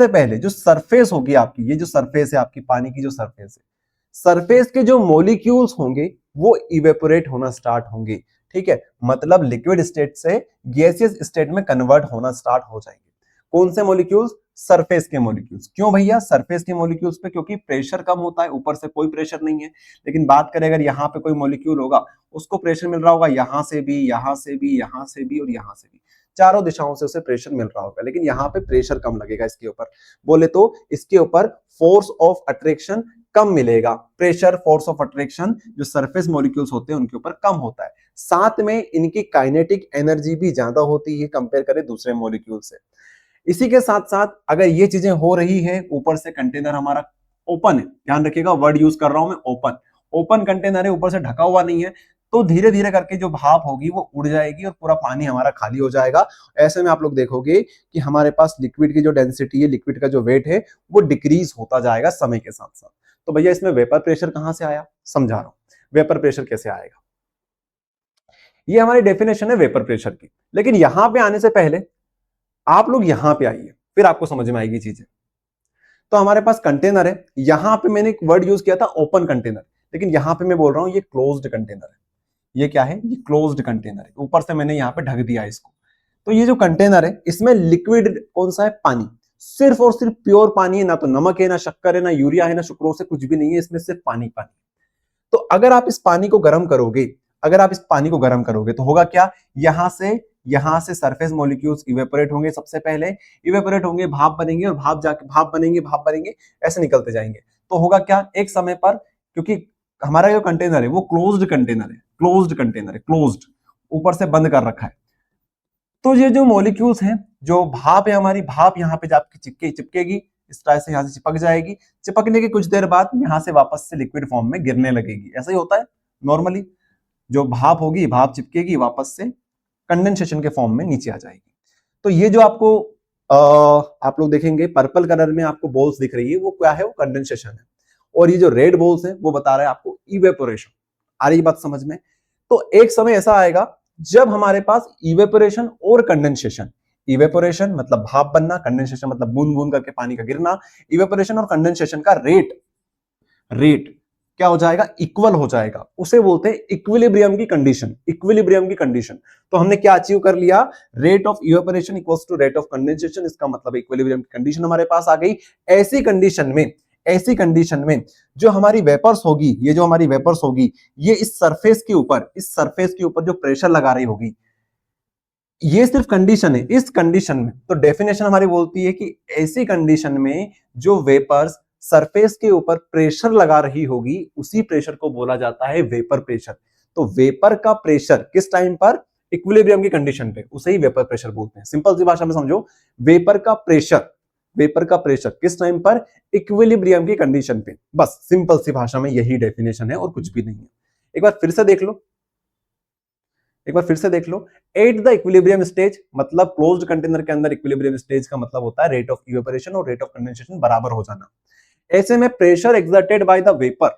पहले जो सरफेस होगी आपकी, ये जो सरफेस है आपकी पानी की, जो सरफेस है, सरफेस के जो मॉलिक्यूल्स होंगे वो इवेपोरेट होना स्टार्ट होंगे। ठीक है, मतलब लिक्विड स्टेट से गैसियस स्टेट में कन्वर्ट होना स्टार्ट हो जाएंगे। कौन से मॉलिक्यूल्स, सरफेस के मॉलिक्यूल्स। क्यों भैया सरफेस के मॉलिक्यूल्स पे, क्योंकि प्रेशर कम होता है, ऊपर से कोई प्रेशर नहीं है। लेकिन बात करें अगर यहाँ पे कोई मॉलिक्यूल होगा, उसको प्रेशर मिल रहा होगा यहां से भी, यहां से भी, यहां से भी और यहां से भी, चारों दिशाओं से उसे प्रेशर मिल रहा होगा, लेकिन यहाँ पे प्रेशर कम लगेगा इसके ऊपर। बोले तो इसके ऊपर फोर्स ऑफ अट्रैक्शन कम मिलेगा। प्रेशर, फोर्स ऑफ अट्रैक्शन जो सरफेस मॉलिक्यूल्स होते हैं उनके ऊपर कम होता है। साथ में इनकी काइनेटिक एनर्जी भी ज्यादा होती है कंपेयर करें दूसरे मॉलिक्यूल से। इसी के साथ साथ अगर ये चीजें हो रही है, ऊपर से कंटेनर हमारा ओपन है, ध्यान रखिएगा वर्ड यूज कर रहा हूं मैं, ओपन कंटेनर है, ऊपर से ढका हुआ नहीं है, तो धीरे धीरे करके जो भाप होगी वो उड़ जाएगी और पूरा पानी हमारा खाली हो जाएगा। ऐसे में आप लोग देखोगे कि हमारे पास लिक्विड की जो डेंसिटी है, लिक्विड का जो वेट है, वो डिक्रीज होता जाएगा समय के साथ साथ। तो भैया इसमें वेपर प्रेशर कहां से आया, समझा रहा हूं वेपर प्रेशर कैसे आएगा। ये हमारी डेफिनेशन है वेपर प्रेशर की। लेकिन यहां पे आने से पहले आप लोग यहां पे आइए, फिर आपको समझ में आएगी चीजें। तो हमारे पास कंटेनर है, यहां पे मैंने एक वर्ड यूज किया था ओपन कंटेनर, लेकिन यहां पे मैं बोल रहा हूं ये क्लोज्ड कंटेनर है। ये क्या है, ये क्लोज्ड कंटेनर है, ऊपर से मैंने यहाँ पे ढक दिया इसको। तो ये जो कंटेनर है इसमें लिक्विड कौन सा है, पानी, सिर्फ और सिर्फ प्योर पानी है, ना तो नमक है, ना शक्कर है, ना यूरिया है, ना सुक्रोज है, कुछ भी नहीं है, इसमें सिर्फ पानी पानी। तो अगर आप इस पानी को गर्म करोगे, अगर आप इस पानी को गर्म करोगे तो होगा क्या, यहां से सरफेस मॉलिक्यूल्स इवेपोरेट होंगे, सबसे पहले इवेपोरेट होंगे, भाप बनेंगे और भाप बनेंगे, ऐसे निकलते जाएंगे। तो होगा क्या, एक समय पर, क्योंकि हमारा जो कंटेनर है वो क्लोज्ड कंटेनर है, क्लोज्ड, ऊपर से बंद कर रखा है। तो ये जो मॉलिक्यूल्स हैं, जो भाप है हमारी, भाप यहाँ पे जाके चिपकेगी, इस तरह से यहाँ से चिपक जाएगी, चिपकने के कुछ देर बाद यहाँ से वापस से लिक्विड फॉर्म में गिरने लगेगी। ऐसा ही होता है नॉर्मली, जो भाप होगी, भाप चिपकेगी, वापस से कंडेंसेशन के फॉर्म में नीचे आ जाएगी। तो ये जो आपको आप लोग देखेंगे पर्पल कलर में आपको बॉल्स दिख रही है, वो क्या है, वो कंडेंसेशन है। और ये जो रेड बॉल्स है वो बता रहा है आपको इवेपोरेशन। आ रही बात समझ में? तो एक समय ऐसा आएगा जब हमारे पास इवेपोरेशन और कंडेंसेशन, इवेपोरेशन मतलब भाप बनना, कंडेंसेशन मतलब बूंद बूंद करके पानी का गिरना, इवेपोरेशन और कंडेंसेशन का रेट क्या हो जाएगा, इक्वल हो जाएगा, उसे बोलते हैं इक्विलिब्रियम की कंडीशन, इक्विलिब्रियम की कंडीशन। तो हमने क्या अचीव कर लिया, rate of evaporation equals to rate of condensation, इसका मतलब इक्विलिब्रियम की कंडीशन हमारे पास आ गई। ऐसी कंडीशन में जो हमारी वेपर्स होगी, ये जो हमारी वेपर्स होगी, ये इस सरफेस के ऊपर जो प्रेशर लगा रही होगी, ये सिर्फ कंडीशन है। इस कंडीशन में तो डेफिनेशन हमारी बोलती है कि ऐसी कंडीशन में जो वेपर्स सरफेस के ऊपर प्रेशर लगा रही होगी, उसी प्रेशर को बोला जाता है वेपर प्रेशर। तो वेपर का प्रेशर किस टाइम पर, इक्विलिब्रियम की कंडीशन पे, उसे ही वेपर प्रेशर बोलते हैं। सिंपल सी भाषा में समझो, वेपर का प्रेशर किस टाइम पर, इक्विलिब्रियम की कंडीशन पे। बस सिंपल सी भाषा में यही डेफिनेशन है और कुछ भी नहीं है। एक बार फिर से देख लो, एट द इक्विलिब्रियम स्टेज, मतलब क्लोज्ड कंटेनर के अंदर इक्विलिब्रियम स्टेज का मतलब होता है रेट ऑफ इवेपोरेशन और रेट ऑफ कंडेंसेशन बराबर हो जाना। ऐसे में pressure exerted by the vapour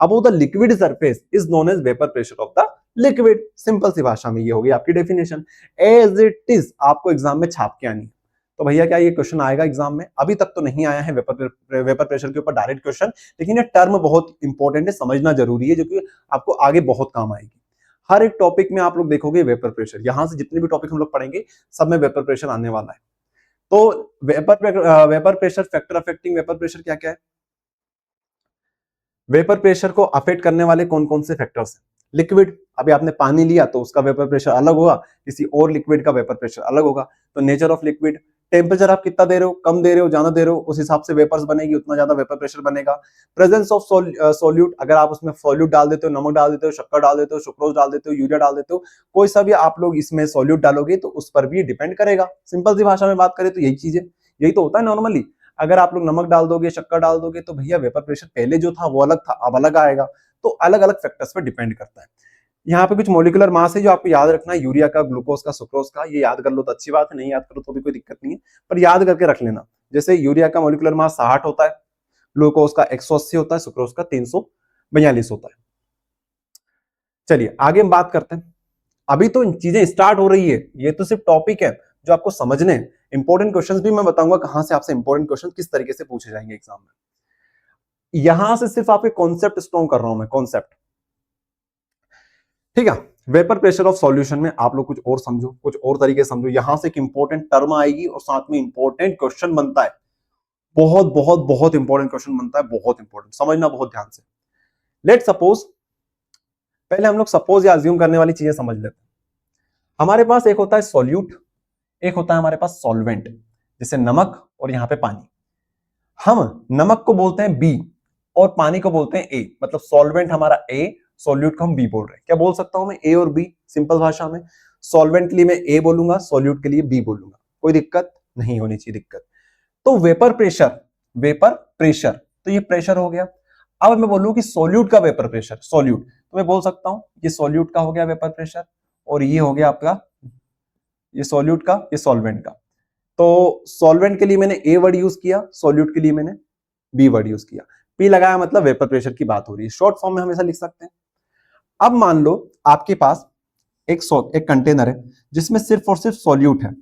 above the liquid surface is known as vapour pressure of the liquid. Simple सी भाषा में ये होगी आपकी डेफिनेशन, एज इट इज। आपको एग्जाम में छाप के आनी। तो भैया क्या ये क्वेश्चन आएगा एग्जाम में? अभी तक तो नहीं आया है वेपर प्रेशर के ऊपर डायरेक्ट क्वेश्चन, लेकिन ये टर्म बहुत इंपॉर्टेंट है, समझना जरूरी है, जो कि आपको आगे बहुत काम आएगी। हर एक टॉपिक में आप लोग देखोगे वेपर प्रेशर, यहां से जितने भी टॉपिक हम लोग पढ़ेंगे सब में वेपर प्रेशर आने वाला है। तो vapour pressure, factor affecting vapour pressure क्या क्या है? वेपर प्रेशर को अफेक्ट करने वाले कौन कौन से फैक्टर्स हैं? लिक्विड, अभी आपने पानी लिया तो उसका वेपर प्रेशर अलग होगा, किसी और लिक्विड का वेपर प्रेशर अलग होगा। तो नेचर ऑफ लिक्विड, टेम्परेचर आप कितना दे रहे हो, कम दे रहे हो, ज्यादा दे रहे हो, उस हिसाब से वेपर्स बनेगी, उतना ज्यादा वेपर प्रेशर बनेगा। प्रेजेंस ऑफ सोल्यूट, अगर आप उसमें सोल्यूट डाल देते हो, नमक डाल देते हो, शक्कर डाल देते हो, सुक्रोज डाल देते हो, यूरिया डाल देते हो, कोई सा भी आप लोग इसमें सोल्यूट डालोगे तो उस पर भी डिपेंड करेगा। सिंपल सी भाषा में बात करें तो यही चीज है, यही तो होता है नॉर्मली। अगर आप लोग नमक डाल दोगे, शक्कर डाल दोगे, तो भैया वेपर प्रेशर पहले जो था वो अलग था, अब अलग आएगा। तो अलग अलग फैक्टर्स पर डिपेंड करता है। यहाँ पे कुछ मोलिकुलर मास है जो आपको याद रखना है, यूरिया का, ग्लूकोज का, सुक्रोज का। ये याद कर लो तो अच्छी बात है, नहीं याद करो तो भी कोई दिक्कत नहीं है, पर याद करके रख लेना। जैसे यूरिया का मोलिकुलर मास 60 होता है, ग्लूकोज का 180 होता है, सुक्रोज का 342 होता है। चलिए आगे हम बात करते हैं। अभी तो चीजें स्टार्ट हो रही है, ये तो सिर्फ टॉपिक है जो आपको समझने हैं। इंपॉर्टेंट क्वेश्चंस भी मैं बताऊंगा कहां से आपसे इंपॉर्टेंट क्वेश्चन किस तरीके से पूछे जाएंगे एग्जाम में। यहां से सिर्फ आपके कॉन्सेप्ट स्ट्रॉन्ग कर रहा हूं मैं, कॉन्सेप्ट, ठीक है। वेपर प्रेशर ऑफ सॉल्यूशन में आप लोग कुछ और समझो, कुछ और तरीके समझो। यहां से एक इंपॉर्टेंट टर्म आएगी और साथ में इंपॉर्टेंट क्वेश्चन बनता है, बहुत बहुत बहुत इंपॉर्टेंट क्वेश्चन बनता है, बहुत इंपॉर्टेंट, समझना बहुत ध्यान से। लेट सपोज, पहले हम लोग सपोज या अज्यूम करने वाली चीजें समझ लेते हैं। हमारे पास एक होता है सॉल्यूट, एक होता है हमारे पास सॉल्वेंट, जैसे नमक और यहां पे पानी। हम नमक को बोलते हैं बी और पानी को बोलते हैं ए, मतलब सॉल्वेंट हमारा ए, सॉल्यूट को हम बी बोल रहे हैं। क्या बोल सकता हूं मैं, ए और बी, सिंपल भाषा में। सॉल्वेंट के लिए मैं ए बोलूंगा, सॉल्यूट के लिए बी बोलूंगा, कोई दिक्कत नहीं होनी चाहिए दिक्कत। तो वेपर प्रेशर, तो ये प्रेशर हो गया। अब मैं बोलूं कि सॉल्यूट का वेपर प्रेशर, सॉल्यूट, तो मैं बोल सकता हूं ये सॉल्यूट का हो गया वेपर प्रेशर, और ये हो गया आपका, ये सॉल्यूट का, ये सॉल्वेंट का। तो सॉल्वेंट के लिए मैंने ए वर्ड यूज किया, सॉल्यूट के लिए मैंने बी वर्ड यूज किया। पी लगाया मतलब वेपर प्रेशर की बात हो रही है, शॉर्ट फॉर्म में हमेशा लिख सकते हैं। अब मान लो आपके पास एक कंटेनर है जिसमें सिर्फ और सिर्फ सॉल्यूट है,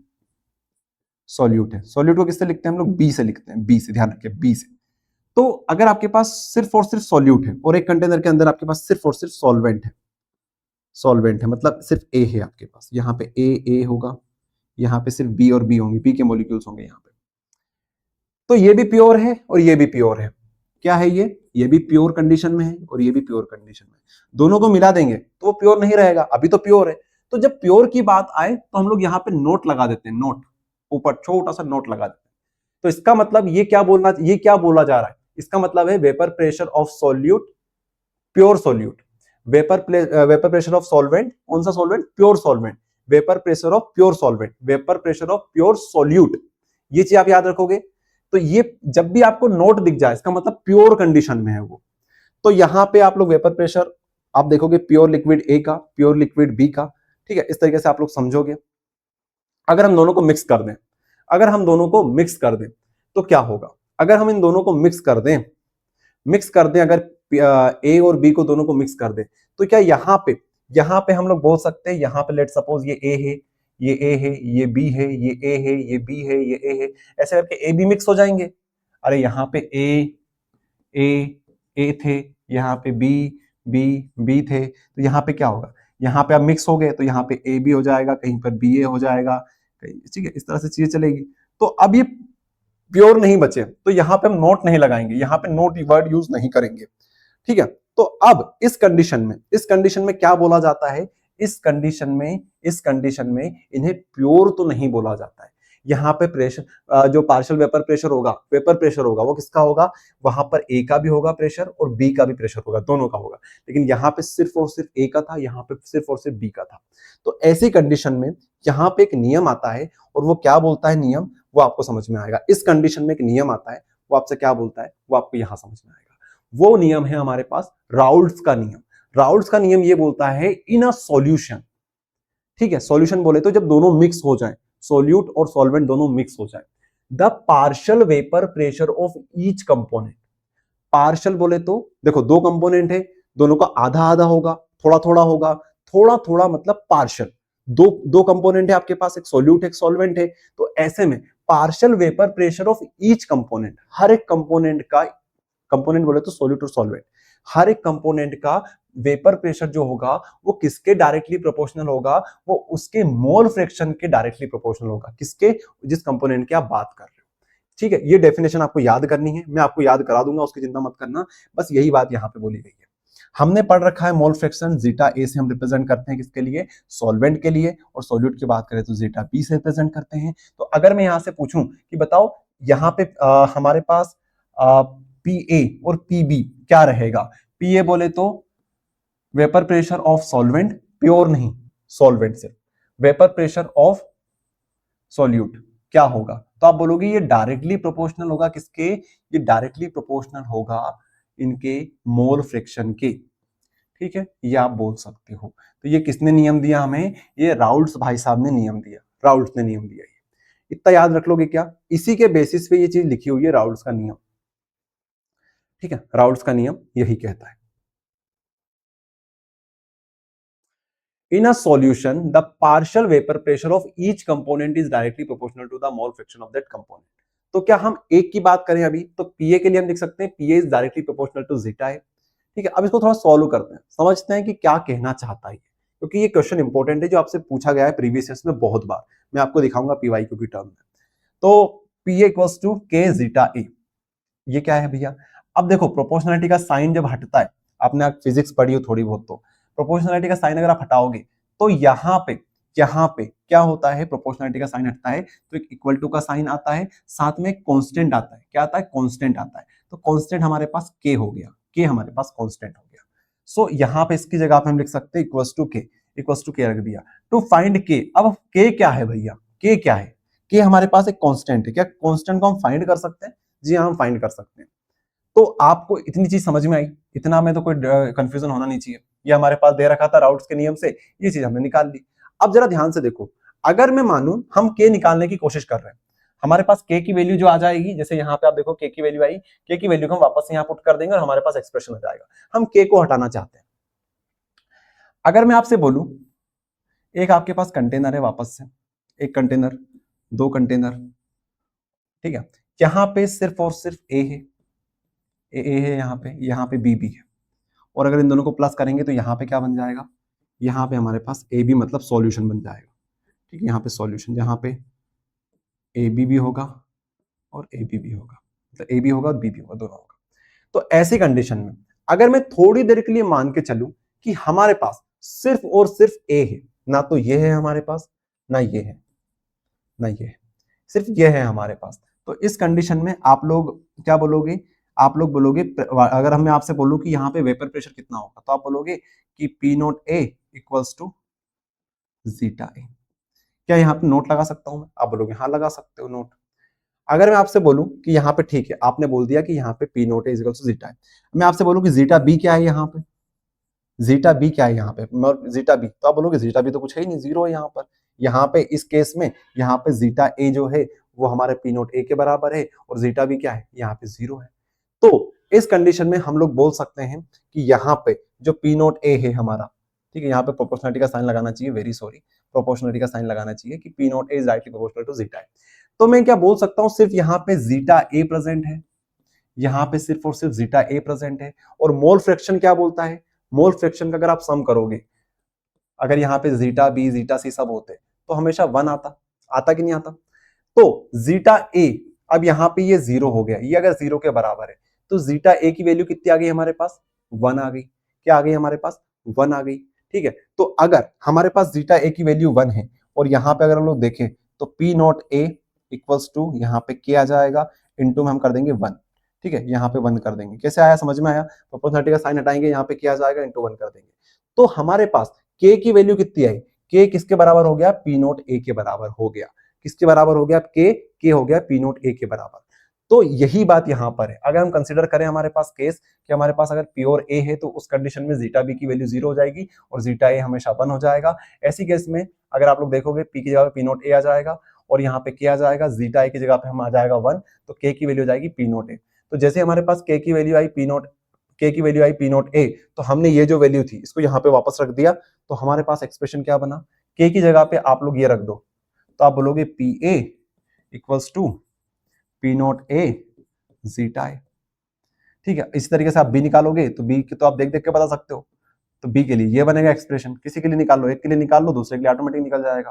सॉल्यूट को किससे लिखते हैं हम लोग, बी से लिखते हैं, बी से, ध्यान रखिए बी से। तो अगर आपके पास सिर्फ और सिर्फ सॉल्यूट है और एक कंटेनर के अंदर आपके पास सिर्फ और सिर्फ सॉल्वेंट है, मतलब सिर्फ ए है आपके पास, यहाँ पे ए होगा, यहाँ पे सिर्फ बी और बी होंगे, बी के मॉलिक्यूल्स होंगे यहाँ पे। तो ये भी प्योर है और ये भी प्योर है, क्या है ये भी प्योर कंडीशन में है और ये भी प्योर कंडीशन में है। दोनों को मिला देंगे तो वो प्योर नहीं रहेगा, अभी तो प्योर है। तो जब प्योर की बात आए तो हम लोग यहाँ पे नोट लगा देते हैं, नोट ऊपर छोटा सा नोट लगा देते हैं। तो इसका मतलब ये क्या बोला जा रहा है, इसका मतलब है vapour pressure of solute, pure solute, vapour pressure of solvent, कौन सा solvent, pure solvent, vapour pressure of pure solvent, vapour pressure of pure solute, ये चीज आप याद रखोगे। तो ये जब भी आपको नोट दिख जाए इसका मतलब प्योर कंडीशन में है वो। तो यहां पे आप लोग वेपर प्रेशर आप देखोगे प्योर लिक्विड ए का, प्योर लिक्विड बी का, ठीक है, इस तरीके से आप लोग समझोगे। अगर हम दोनों को मिक्स कर दें, अगर हम दोनों को मिक्स कर दें तो क्या होगा, अगर हम इन दोनों को मिक्स कर दें, अगर ए और बी को दोनों को मिक्स कर दें, तो क्या यहां पे हम लोग बोल सकते हैं, यहां पे लेट सपोज ये ए है, ये ए है, ये बी है, ये ए है, ये बी है, ये ए है, ऐसे करके ए बी मिक्स हो जाएंगे। अरे यहाँ पे ए थे, यहाँ पे बी बी बी थे, तो यहाँ पे क्या होगा, यहाँ पे अब मिक्स हो गए तो यहाँ पे ए बी हो जाएगा, कहीं पर बी ए हो जाएगा, ठीक है, इस तरह से चीजें चलेगी। तो अब ये प्योर नहीं बचे तो यहाँ पे हम नोट नहीं लगाएंगे, यहाँ पे नोट वर्ड यूज नहीं करेंगे, ठीक है। तो अब इस कंडीशन में क्या बोला जाता है, इस कंडीशन में इन्हें प्योर तो नहीं बोला जाता है। यहाँ पे प्रेशर जो पार्शियल वेपर प्रेशर होगा वो किसका होगा, वहां पर ए का भी होगा प्रेशर और बी का भी प्रेशर होगा, दोनों का होगा। लेकिन यहाँ पे सिर्फ और सिर्फ ए का था, यहाँ पे सिर्फ और सिर्फ बी का था। तो ऐसी कंडीशन में यहाँ पे एक नियम आता है और वो क्या बोलता है नियम, वो आपको समझ में आएगा। इस कंडीशन में एक नियम आता है, वो आपसे क्या बोलता है वो आपको यहां समझ में आएगा। वो नियम है हमारे पास राउल्ट्स का नियम। राउल्ट्स का नियम ये बोलता है इन अ सॉल्यूशन, ठीक है, सॉल्यूशन बोले तो जब दोनों मिक्स हो जाएं, सोल्यूट और सॉल्वेंट दोनों मिक्स हो जाएं, the partial vapour pressure of each component. Partial बोले तो देखो दो कंपोनेंट है, दोनों का आधा आधा होगा, थोड़ा थोड़ा होगा, थोड़ा थोड़ा मतलब पार्शियल। दो कंपोनेंट है आपके पास, एक सोल्यूट एक सॉल्वेंट है। तो ऐसे में partial vapour pressure of each component, हर एक कंपोनेंट का, कंपोनेंट बोले तो सोल्यूट और सॉल्वेंट, हर एक कंपोनेंट का वेपर प्रेशर जो होगा वो किसके डायरेक्टली प्रोपोर्शनल होगा, वो उसके मोल फ्रैक्शन के डायरेक्टली प्रोपोर्शनल होगा, किसके, जिस कंपोनेंट की आप बात कर रहे हो, ठीक है। ये डेफिनेशन आपको याद करनी है, मैं आपको याद करा दूंगा, उसकी चिंता मत करना, बस यही बात यहां पे बोली गई है। हमने पढ़ रखा है मोल फ्रैक्शन जीटा ए से हम रिप्रेजेंट करते हैं किसके लिए, सॉल्वेंट के लिए, और सॉल्यूट की बात करें तो जीटा बी से रिप्रेजेंट करते हैं। तो अगर मैं यहां से पूछूं कि बताओ यहाँ पे हमारे पास पी ए और पी बी क्या रहेगा, पी ए बोले तो vapour pressure of solvent, pure नहीं सॉल्वेंट से, वेपर प्रेशर ऑफ सॉल्यूट क्या होगा, तो आप बोलोगे ये डायरेक्टली प्रोपोर्शनल होगा किसके, ये डायरेक्टली प्रोपोर्शनल होगा इनके मोल फ्रैक्शन के, ठीक है, ये आप बोल सकते हो। तो ये किसने नियम दिया हमें, ये राउल्ट्स भाई साहब ने नियम दिया, राउल्ट्स ने नियम दिया। इतना याद रख लोगे क्या, इसी के बेसिस पे ये चीज लिखी हुई है राउल्ट्स का नियम, ठीक है, राउल्ट्स का नियम यही कहता है। In a solution, the partial vapor pressure of each component is directly proportional to the mole fraction of that component. तो क्या हम एक की बात करें अभी, तो पीए के लिए हम लिख सकते हैं PA is directly proportional to zeta है, ठीक है। अब इसको थोड़ा सॉल्व करते हैं, समझते हैं कि क्या कहना चाहता है, क्योंकि ये क्वेश्चन इंपॉर्टेंट है जो आपसे पूछा गया है प्रीवियस ईयर्स में बहुत बार, मैं आपको दिखाऊंगा पीवाईक्यू की टर्म में। तो पीए इक्वल्स टू के जीटा ए, ये क्या है भैया, अब देखो प्रोपोर्शनलिटी का साइन जब हटता है, आपने फिजिक्स पढ़ी हो थोड़ी बहुत, तो प्रोपोर्शनलिटी का साइन अगर आप हटाओगे तो यहाँ पे क्या होता है, प्रोपोर्शनलिटी का साइन हटता है तो एक इक्वल टू का साइन आता है, साथ में कांस्टेंट आता है, क्या आता है, कांस्टेंट आता है। तो कांस्टेंट हमारे पास के हो गया, के हमारे पास कांस्टेंट हो गया। सो यहाँ पे इसकी जगह पे हम लिख सकते हैं इक्वल्स टू के रख दिया, टू फाइंड के। अब के क्या है भैया, के क्या है, के हमारे पास एक कांस्टेंट है, क्या कांस्टेंट को हम फाइंड कर सकते हैं, जी हाँ हम फाइंड कर सकते हैं। तो आपको इतनी चीज समझ में आई, इतना में तो कोई कंफ्यूजन होना नहीं चाहिए, ये हमारे पास दे रखा था राउट्स के नियम से, ये चीज हमने निकाल ली। अब जरा ध्यान से देखो, अगर मैं मानूं हम के निकालने की कोशिश कर रहे हैं, हमारे पास के की वैल्यू जो आ जाएगी, जैसे यहाँ पे आप देखो के की वैल्यू आई, के की वैल्यू को हम वापस यहाँ पुट कर देंगे और हमारे पास एक्सप्रेशन हो जाएगा। हम के को हटाना चाहते हैं। अगर मैं आपसे बोलूं एक आपके पास कंटेनर है, वापस से एक कंटेनर, दो कंटेनर, ठीक है, यहाँ पे सिर्फ और सिर्फ ए है, ए है यहाँ पे बी है, और अगर इन दोनों को प्लस करेंगे तो यहाँ पे क्या बन जाएगा, यहाँ पे हमारे पास ए बी मतलब सॉल्यूशन बन जाएगा, ठीक है, यहाँ पे सॉल्यूशन, जहाँ पे ए बी भी होगा और ए बी भी होगा, मतलब ए बी होगा और बी भी होगा, दोनों होगा। तो ऐसी कंडीशन में अगर मैं थोड़ी देर के लिए मान के चलूं कि हमारे पास सिर्फ और सिर्फ ए है, ना तो ये है हमारे पास, ना ये है, ना ये है, सिर्फ ये है हमारे पास, तो इस कंडीशन में आप लोग क्या बोलोगे? आप लोग बोलोगे, अगर मैं आपसे बोलूं कि यहाँ पे वेपर प्रेशर कितना होगा, तो आप बोलोगे कि P naught A equals to zeta A. क्या यहाँ पे नोट लगा सकता हूं मैं? आप बोलोगे हाँ लगा सकते हो नोट। अगर मैं आपसे बोलूं कि यहाँ पे ठीक है, आपने बोल दिया कि यहाँ पे P naught A equals to zeta है, मैं आपसे बोलूं कि जीटा बी क्या है यहाँ पे, जीटा बी क्या है यहाँ पे, जीटा बी, तो आप बोलोगे जीटा बी तो कुछ है ही नहीं, जीरो है यहाँ पर। यहाँ पे इस केस में यहाँ पे जीटा ए जो है वो हमारे पी नोट ए के बराबर है, और जीटा बी क्या है, यहाँ पे जीरो है। तो इस कंडीशन में हम लोग बोल सकते हैं कि यहाँ पे जो पी नोट ए है हमारा, ठीक है, यहाँ पे प्रोपोर्शनलिटी का साइन लगाना चाहिए, वेरी सॉरी, प्रोपोर्शनलिटी का साइन लगाना चाहिए कि P naught A is directly proportional to zeta है। तो मैं क्या बोल सकता हूँ, सिर्फ यहाँ पे जीटा ए प्रेजेंट है, यहाँ पे सिर्फ और सिर्फ जीटा ए प्रेजेंट है। और मोल फ्रैक्शन क्या बोलता है? मोल फ्रैक्शन का अगर आप सम करोगे, अगर यहाँ पे जीटा बी जीटा सी सब होते तो हमेशा वन आता, आता कि नहीं आता? तो जीटा ए, अब यहाँ पे ये जीरो हो गया, ये अगर जीरो के बराबर है तो जीटा ए की वैल्यू कितनी आ गई हमारे पास? वन आ गई। क्या आ गई हमारे पास? वन आ गई। ठीक है, तो अगर हमारे पास जीटा ए की वैल्यू वन है, और यहाँ पे अगर हम लोग देखें तो P naught A equals to यहाँ पे क्या आ जाएगा, इंटू में हम कर देंगे वन। ठीक है, यहाँ पे वन कर देंगे। कैसे आया, समझ में आया? प्रोपोर्शनलिटी का साइन हटाएंगे, यहाँ पे क्या आ जाएगा, इंटू वन कर देंगे। तो हमारे पास के की वैल्यू कितनी आई? के किसके बराबर हो गया? पी नोट ए के बराबर हो गया। किसके बराबर हो गया? के हो गया पी नोट ए के बराबर। तो यही बात यहां पर है। अगर हम कंसीडर करें हमारे पास केस कि हमारे पास अगर प्योर ए है तो उस कंडीशन में जीटा बी की वैल्यू जीरो हो जाएगी और जीटा ए हमेशा वन हो जाएगा। ऐसी केस में अगर आप लोग देखोगे पी की जगह पे पी नोट ए आ जाएगा और यहाँ पे के आ जाएगा, जीटा ए की जगह पे हम आ जाएगा वन, तो के की वैल्यू हो जाएगी पी नोट ए। तो जैसे हमारे पास के की वैल्यू आई पी नोट, के की वैल्यू आई पी नोट ए, तो हमने ये जो वैल्यू थी इसको यहाँ पे वापस रख दिया, तो हमारे पास एक्सप्रेशन क्या बना? के की जगह पे आप लोग ये रख दो, तो आप बोलोगे P A equals to P naught A zeta A. ठीक है, इसी तरीके से आप बी निकालोगे तो बी तो आप देख देख के बता सकते हो, तो बी के लिए ये बनेगा एक्सप्रेशन। किसी के लिए निकाल लो, एक के लिए निकाल लो, दूसरे के लिए ऑटोमेटिक निकल जाएगा।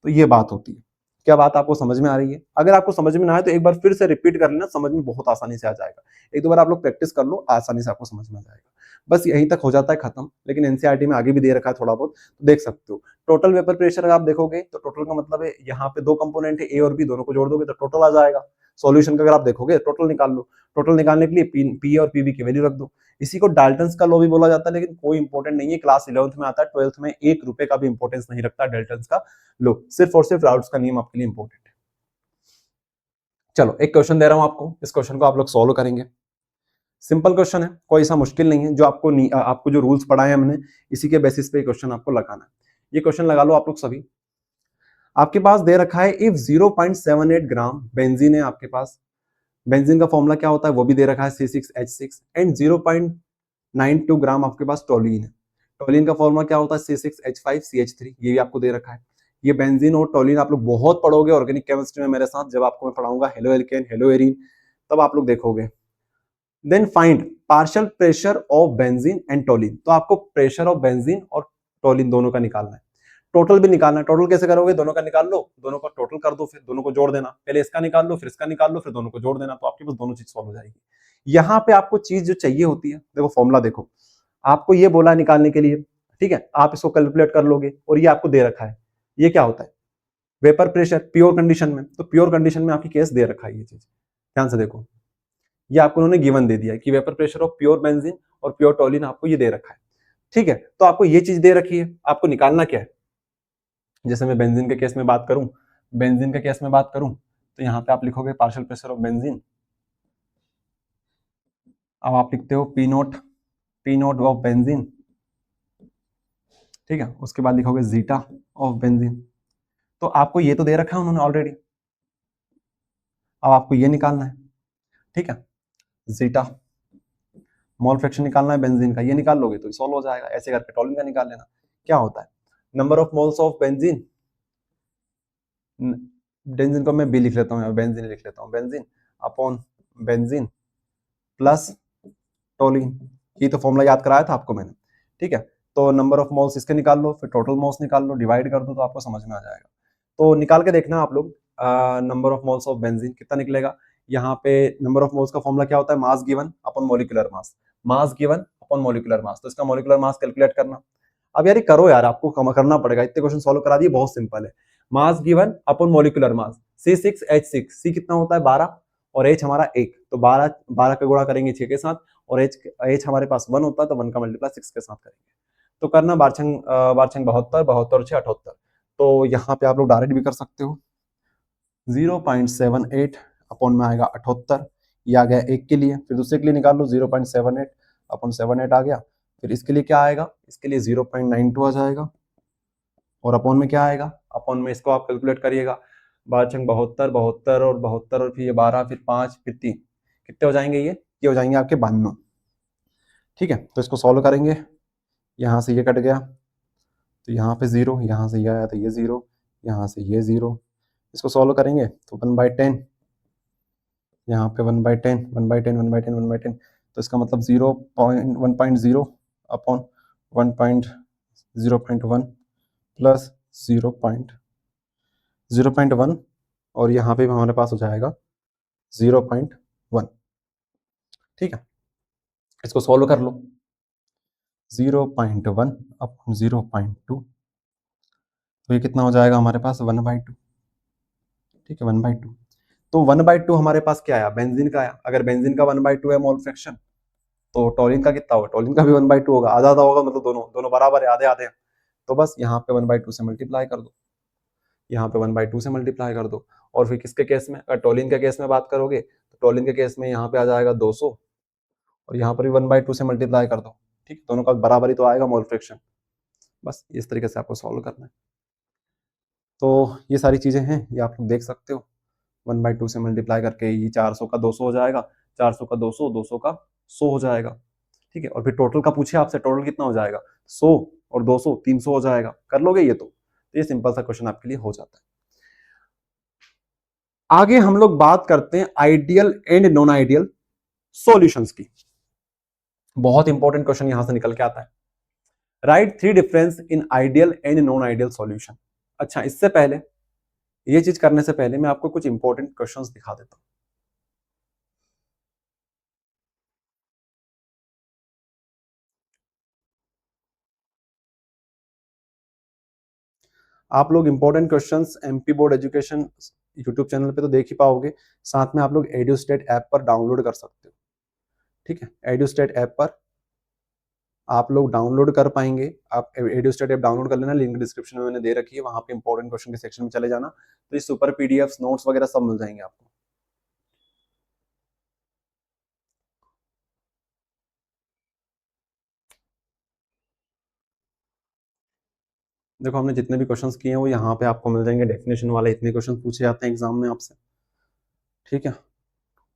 तो ये बात होती है। क्या बात आपको समझ में आ रही है? अगर आपको समझ में ना आए तो एक बार फिर से रिपीट कर लेना, समझ में बहुत आसानी से आ जाएगा। एक दो बार आप लोग प्रैक्टिस कर लो, आसानी से आपको समझ में आ जाएगा। बस यहीं तक हो जाता है खत्म, लेकिन एनसीईआरटी में आगे भी दे रखा है थोड़ा बहुत, तो देख सकते हो। टोटल वेपर प्रेशर अगर आप देखोगे तो टोटल का मतलब है यहाँ पे दो कंपोनेंट है ए और बी, दोनों को जोड़ दोगे तो टोटल आ जाएगा। सॉल्यूशन का अगर आप देखोगे टोटल निकाल लो, टोटल निकालने के लिए पी और पीबी की वैल्यू रख दो। इसी को डाल्टन्स का लॉ भी बोला जाता है, लेकिन कोई इंपॉर्टेंट नहीं है, क्लास 11th में आता है, 12th में 1 रुपए का भी इंपॉर्टेंस नहीं रखता डाल्टन्स का लॉ, सिर्फ और सिर्फ राउट्स का नियम आपके लिए इंपॉर्टेंट है। चलो एक क्वेश्चन दे रहा हूं आपको, इस क्वेश्चन को आप लोग सॉल्व करेंगे। सिंपल क्वेश्चन है, कोई ऐसा मुश्किल नहीं है। जो आपको जो रूल्स पढ़ाए हैं हमने, इसी के बेसिस पे क्वेश्चन आपको लगाना है। ये क्वेश्चन लगा लो आप लोग सभी। आपके पास दे रखा है इफ 0.78 ग्राम बेंजीन है आपके पास, बेंजीन का फॉर्मूला क्या होता है वो भी दे रखा है C6H6, एंड 0.92 ग्राम आपके पास टोलीन है। टोलीन का फॉर्मूला क्या होता है C6H5CH3, ये भी आपको दे रखा है। ये बेंजीन और टोलीन आप लोग बहुत पढ़ोगे ऑर्गेनिक केमिस्ट्री में मेरे साथ, जब आपको मैं पढ़ाऊंगा हेलो एल्केन हेलो एरीन, तब आप लोग देखोगे। Then find partial pressure of benzene and toluene, तो आपको प्रेशर ऑफ बेंजीन और टोलीन दोनों का निकालना है। टोटल भी निकालना है। टोटल कैसे करोगे? दोनों का निकाल लो, दोनों का टोटल कर दो, फिर दोनों को जोड़ देना। पहले इसका निकाल लो, फिर इसका निकाल लो, फिर दोनों को जोड़ देना, तो आपके पास दोनों चीज सॉल्व हो जाएगी। यहाँ पे आपको चीज जो चाहिए होती है, देखो फॉर्मूला देखो, आपको ये बोला निकालने के लिए, ठीक है, आप इसको कैलकुलेट कर लोगे, और ये आपको दे रखा है। ये क्या होता है? वेपर प्रेशर प्योर कंडीशन में, तो प्योर कंडीशन में आपकी केस दे रखा है ये चीज, ध्यान से देखो। ये आपको उन्होंने गिवन दे दिया है कि vapour pressure of pure benzene और प्योर टोलिन आपको ये दे रखा है। ठीक है, तो आपको ये चीज दे रखी है, आपको निकालना क्या है? जैसे मैं बेंजीन के केस में बात करूं, बेंजीन के केस में बात करूं, तो यहाँ पे आप लिखोगे पार्शियल प्रेशर ऑफ बेंजीन। अब आप लिखते हो पी नोट ऑफ बेंजीन, ठीक है, उसके बाद लिखोगे जीटा ऑफ बेंजीन। तो आपको ये तो दे रखा है उन्होंने ऑलरेडी, अब आपको ये निकालना है। ठीक है, जीटा मोल फ्रैक्शन निकालना है बेंजीन का, ये निकाल लोगे तो सॉल्व हो जाएगा। ऐसे करके टोलिन का निकाल लेना। क्या होता है? Number of moles of benzene, benzene को मैं बी लिख लेता हूँ, बेंजीन लिख लेता हूँ, benzene upon benzene plus toluene. ये तो फॉर्मूला याद कराया था आपको मैंने। ठीक है, तो नंबर ऑफ मोल्स इसके निकाल लो, फिर टोटल मोल्स निकाल लो, डिवाइड कर दो, तो आपको समझ में आ जाएगा। तो निकाल के देखना आप लोग, number of moles of benzene कितना निकलेगा। यहाँ पे नंबर ऑफ मोल्स का फॉर्मूला क्या होता है, mass given upon molecular mass, mass given upon molecular मास। तो इसका मोलिकुलर मास कैलकुलेट करना। अब यार ये करो यार, आपको करना पड़ेगा, इतने क्वेश्चन सॉल्व करा दिए, बहुत सिंपल है। मास गिवन अपॉन मोलिकुलर मास, C6H6, C कितना होता है 12 और H हमारा 1, तो 12 का गुणा करेंगे 6 के साथ, और H हमारे पास 1 होता है तो 1 का मल्टीप्लाई 6 के साथ करेंगे। तो करना बारछंग 72, 72 6 78। तो यहाँ पे आप लोग डायरेक्ट भी कर सकते हो, 0.78 अपॉन में आएगा 78, ये आ गया एक के लिए। फिर दूसरे के लिए निकाल लो, 0.78 अपॉन 78 आ गया। फिर इसके लिए क्या आएगा, इसके लिए 0.92 आ जाएगा, और अपॉन में क्या आएगा, अपॉन में इसको आप कैलकुलेट करिएगा, 12 72 72 और 72 और फिर ये 12 फिर 5 फिर 3, कितने हो जाएंगे ये हो जाएंगे आपके 92। ठीक है, तो इसको सॉल्व करेंगे, यहाँ से ये कट गया तो यहाँ पे 0, यहाँ से ये आया तो ये 0, यहाँ से ये 0, इसको सॉल्व करेंगे तो 1/10, यहाँ पे 1/10 1/10 1/10 1/10, तो इसका मतलब 1.0 अपॉन 1.0.1 प्लस 0.1, और यहाँ पे हमारे पास हो जाएगा 0.1। ठीक है, इसको सॉल्व कर लो, 0.1 अपॉन 0.2, तो ये कितना हो जाएगा हमारे पास 1/2। ठीक है, 1/2। तो 1/2 हमारे पास क्या आया, बेंजीन का आया। अगर बेंजीन का 1/2 है मोल फ्रैक्शन, तो टोलिन का कितना होगा, टोलिन का भी 1/2 होगा, आधा आधा होगा, मतलब दोनों दोनों बराबर है, आधे आधे हैं। तो बस यहाँ पे 1/2 से मल्टीप्लाई कर दो, यहाँ पे 1/2 से मल्टीप्लाई कर दो। और फिर किसके केस में, अगर टोलिन के केस में बात करोगे तो टोलिन के केस में यहाँ पे आ जाएगा 200, और यहाँ पर भी 1/2 से मल्टीप्लाई कर दो। ठीक, दोनों का बराबर ही तो आएगा मोल फ्रैक्शन। बस इस तरीके से आपको सॉल्व करना है। तो ये सारी चीजें हैं, ये आप लोग देख सकते हो, 1/2 से मल्टीप्लाई करके ये 400 का 200 हो जाएगा, 400 का 200, 200 का 100 हो जाएगा। ठीक है, और फिर टोटल का पूछे आपसे, टोटल कितना हो जाएगा, 100 और 200 300 हो जाएगा, कर लोगे ये तो ये सिंपल सा क्वेश्चन आपके लिए हो जाता है। आगे हम लोग बात करते हैं ideal and non ideal solutions की। बहुत इंपॉर्टेंट क्वेश्चन यहां से निकल के आता है, right 3 difference in ideal and non ideal solution. अच्छा, इससे पहले, ये चीज करने से पहले मैं आपको कुछ इंपॉर्टेंट क्वेश्चंस दिखा देता हूं। आप लोग important questions MP board education YouTube channel पे तो देख ही पाओगे, साथ में आप लोग एड्यूस्टेट ऐप पर डाउनलोड कर सकते हो। ठीक है, एड्यूस्टेट ऐप पर आप लोग डाउनलोड कर पाएंगे। आप एड्यूस्टेट ऐप डाउनलोड कर लेना, लिंक डिस्क्रिप्शन में मैंने दे रखी है, वहां पे इंपॉर्टेंट क्वेश्चन के सेक्शन में चले जाना, तो इस सुपर पीडीएफ नोट्स वगैरह सब मिल जाएंगे आपको। देखो, हमने जितने भी क्वेश्चंस किए हैं वो यहाँ पे आपको मिल जाएंगे, डेफिनेशन वाले इतने क्वेश्चन पूछे जाते हैं एग्जाम में आपसे। ठीक है,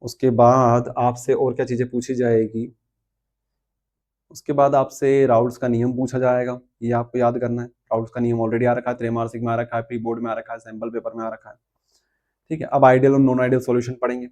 उसके बाद आपसे और क्या चीजें पूछी जाएगी, उसके बाद आपसे राउल्ट्स का नियम पूछा जाएगा, ये आपको याद करना है। राउल्ट्स का नियम ऑलरेडी आ रखा है, त्रैमासिक में आ रखा है, प्री बोर्ड में आ रखा है, सैंपल पेपर में आ रखा है। ठीक है, अब आइडियल और नॉन आइडियल सॉल्यूशन पढ़ेंगे।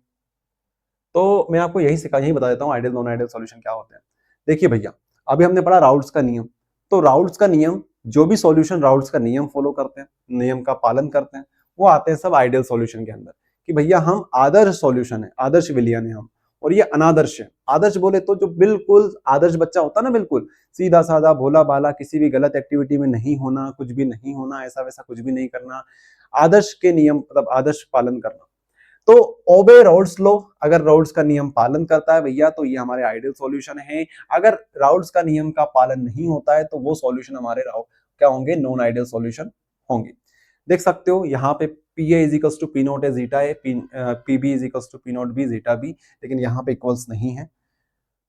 तो मैं आपको यही बता देता हूँ आइडियल नॉन आइडियल सॉल्यूशन क्या होते हैं। देखिए भैया, अभी हमने पढ़ा राउल्ट्स का नियम, तो राउल्ट्स का नियम, जो भी सॉल्यूशन राउल्ट्स का नियम फॉलो करते हैं, नियम का पालन करते हैं, वो आते हैं सब आइडियल सॉल्यूशन के अंदर। कि भैया हम आदर्श सॉल्यूशन है, आदर्श विलयन है हम, और ये अनादर्श है। आदर्श बोले तो जो बिल्कुल आदर्श बच्चा होता है ना, बिल्कुल सीधा साधा भोला भाला, किसी भी गलत एक्टिविटी में नहीं होना, कुछ भी नहीं होना, ऐसा वैसा कुछ भी नहीं करना, आदर्श के नियम मतलब आदर्श पालन करना। तो ओबे राउल्ट्स लो, अगर राउल्ट्स का नियम पालन करता है भैया तो ये हमारे आइडियल सॉल्यूशन है। अगर राउल्ट्स का नियम का पालन नहीं होता है तो वो सॉल्यूशन हमारे क्या होंगे, नॉन आइडियल सॉल्यूशन होंगे। देख सकते हो यहाँ पे P A is equals to P naught है जीटा है, P B is equals to P naught B zeta B, लेकिन यहाँ पे इक्वल्स नहीं है।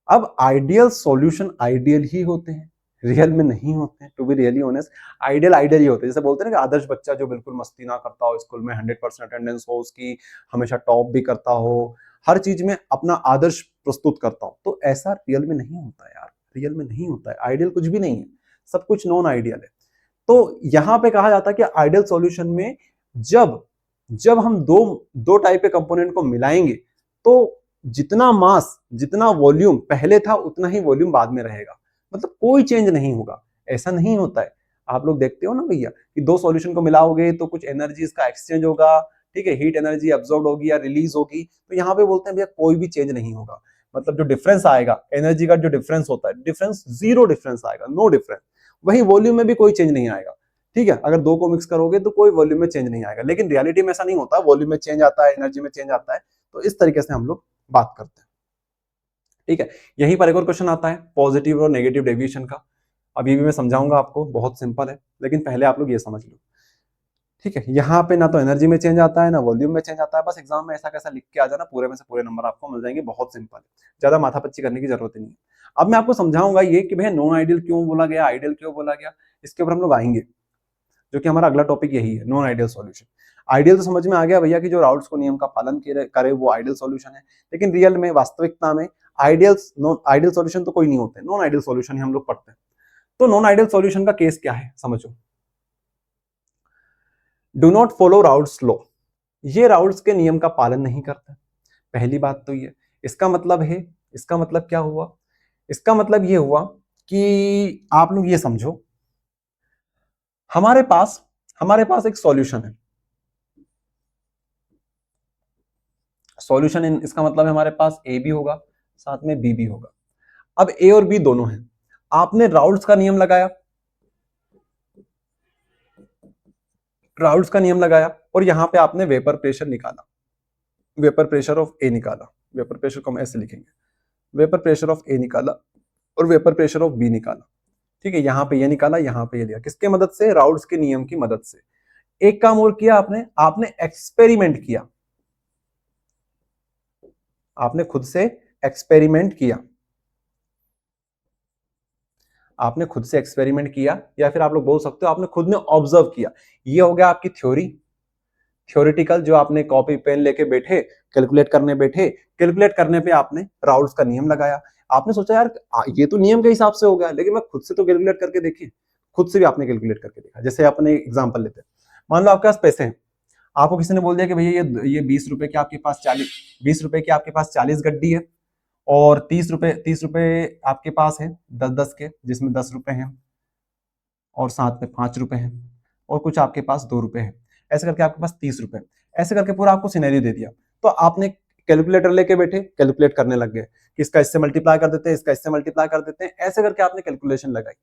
अब आइडियल सॉल्यूशन आइडियल ही होते हैं, रियल में नहीं होते हैं। To be really honest, ideal ideal ही होते हैं। जैसे बोलते हैं ना कि आदर्श बच्चा जो बिल्कुल मस्ती ना करता हो, स्कूल में 100% अटेंडेंस हो उसकी, हमेशा टॉप भी करता हो, हर चीज में अपना आदर्श प्रस्तुत करता हो, तो ऐसा रियल में नहीं होता है यार, रियल में नहीं होता है। आइडियल कुछ भी नहीं है, सब कुछ नॉन आइडियल है। तो यहां पे कहा जाता है कि आइडियल सॉल्यूशन में जब जब हम दो दो टाइप के कंपोनेंट को मिलाएंगे तो जितना मास, जितना वॉल्यूम पहले था उतना ही वॉल्यूम बाद में रहेगा, मतलब कोई चेंज नहीं होगा। ऐसा नहीं होता है। आप लोग देखते हो ना भैया कि दो सॉल्यूशन को मिलाओगे तो कुछ एनर्जीज का एक्सचेंज होगा, ठीक है, हीट एनर्जी एब्जॉर्ब होगी या रिलीज होगी, तो यहाँ पे बोलते हैं भैया कोई भी चेंज नहीं होगा। मतलब जो डिफरेंस आएगा एनर्जी का, जो डिफरेंस होता है, डिफरेंस जीरो डिफरेंस आएगा, नो डिफरेंस। वही वॉल्यूम में भी कोई चेंज नहीं आएगा, ठीक है। अगर दो को मिक्स करोगे तो कोई वॉल्यूम में चेंज नहीं आएगा, लेकिन रियलिटी में ऐसा नहीं होता, वॉल्यूम में चेंज आता है, एनर्जी में चेंज आता है। तो इस तरीके से हम लोग बात करते हैं, ठीक है। यहीं पर एक और क्वेश्चन आता है पॉजिटिव और नेगेटिव डेविएशन का। अब ये भी मैं समझाऊंगा आपको, बहुत सिंपल है, लेकिन पहले आप लोग ये समझ लो, ठीक है। यहाँ पे ना तो एनर्जी में चेंज आता है ना वॉल्यूम में चेंज आता है, बस एग्जाम में ऐसा कैसा लिख के आ जाना, पूरे में से पूरे नंबर आपको मिल जाएंगे, बहुत सिंपल है, ज्यादा माथापच्ची करने की जरूरत ही नहीं है। अब मैं आपको समझाऊंगा ये कि भैया नॉन आइडियल क्यों बोला गया, आइडियल क्यों बोला गया, इसके ऊपर हम लोग आएंगे, जो कि हमारा अगला टॉपिक यही है, नॉन आइडियल सॉल्यूशन। आइडियल तो समझ में आ गया भैया कि जो राउल्स को नियम का पालन करे वो आइडियल सॉल्यूशन है, लेकिन रियल में, वास्तविकता में आइडियल नॉन आइडियल सॉल्यूशन तो कोई नहीं होते, नॉन आइडियल सॉल्यूशन ही हम लोग पढ़ते हैं। तो नॉन आइडियल सॉल्यूशन का केस क्या है समझो। Do not follow Raoult's law, ये राउल्स के नियम का पालन नहीं करते, पहली बात तो ये। इसका मतलब है, इसका मतलब क्या हुआ, इसका मतलब ये हुआ कि आप लोग ये समझो, हमारे पास एक सॉल्यूशन है, सॉल्यूशन इसका मतलब है हमारे पास ए भी होगा साथ में बी भी होगा। अब ए और बी दोनों हैं, आपने राउल्स का नियम लगाया, राउल्स का नियम लगाया और यहां पे आपने वेपर प्रेशर निकाला, वेपर प्रेशर ऑफ ए निकाला, वेपर प्रेशर को हम ऐसे लिखेंगे, वेपर प्रेशर ऑफ ए निकाला और वेपर प्रेशर ऑफ बी निकाला, ठीक है। यहां पे ये निकाला, यहां पे ये लिया, किसके मदद से, राउल्स के नियम की मदद से। एक काम और किया आपने, आपने एक्सपेरिमेंट किया, आपने खुद से एक्सपेरिमेंट किया, आपने खुद से एक्सपेरिमेंट किया, या फिर आप लोग बोल सकते हो आपने खुद ने ऑब्जर्व किया। ये हो गया आपकी थ्योरी, थ्योरेटिकल, जो आपने कॉपी पेन लेके बैठे, कैलकुलेट करने बैठे, कैलकुलेट करने पे आपने राउल्स का नियम लगाया। आपने सोचा यार ये तो नियम के हिसाब से हो गया, लेकिन मैं खुद से तो कैलकुलेट करके देखी, खुद से भी आपने कैलकुलेट करके देखा। जैसे अपने एग्जांपल लेते हैं, मान लो आपके पास पैसे हैं, आपको किसी ने बोल दिया कि भैया ये 20 रुपए के आपके पास 40 गड्डी है, और 30 रुपए आपके पास है 10-10 के, जिसमें 10 रुपए हैं और साथ में 5 रुपए हैं, और कुछ आपके पास 2 रुपए हैं, ऐसे करके आपके पास 30 रुपए, ऐसे करके पूरा आपको सिनेरियो दे दिया। तो आपने कैलकुलेटर लेके बैठे, कैलकुलेट करने लग गए कि इसका इससे मल्टीप्लाई कर देते हैं, इसका इससे मल्टीप्लाई कर देते हैं, ऐसे करके आपने कैलकुलेशन लगाई।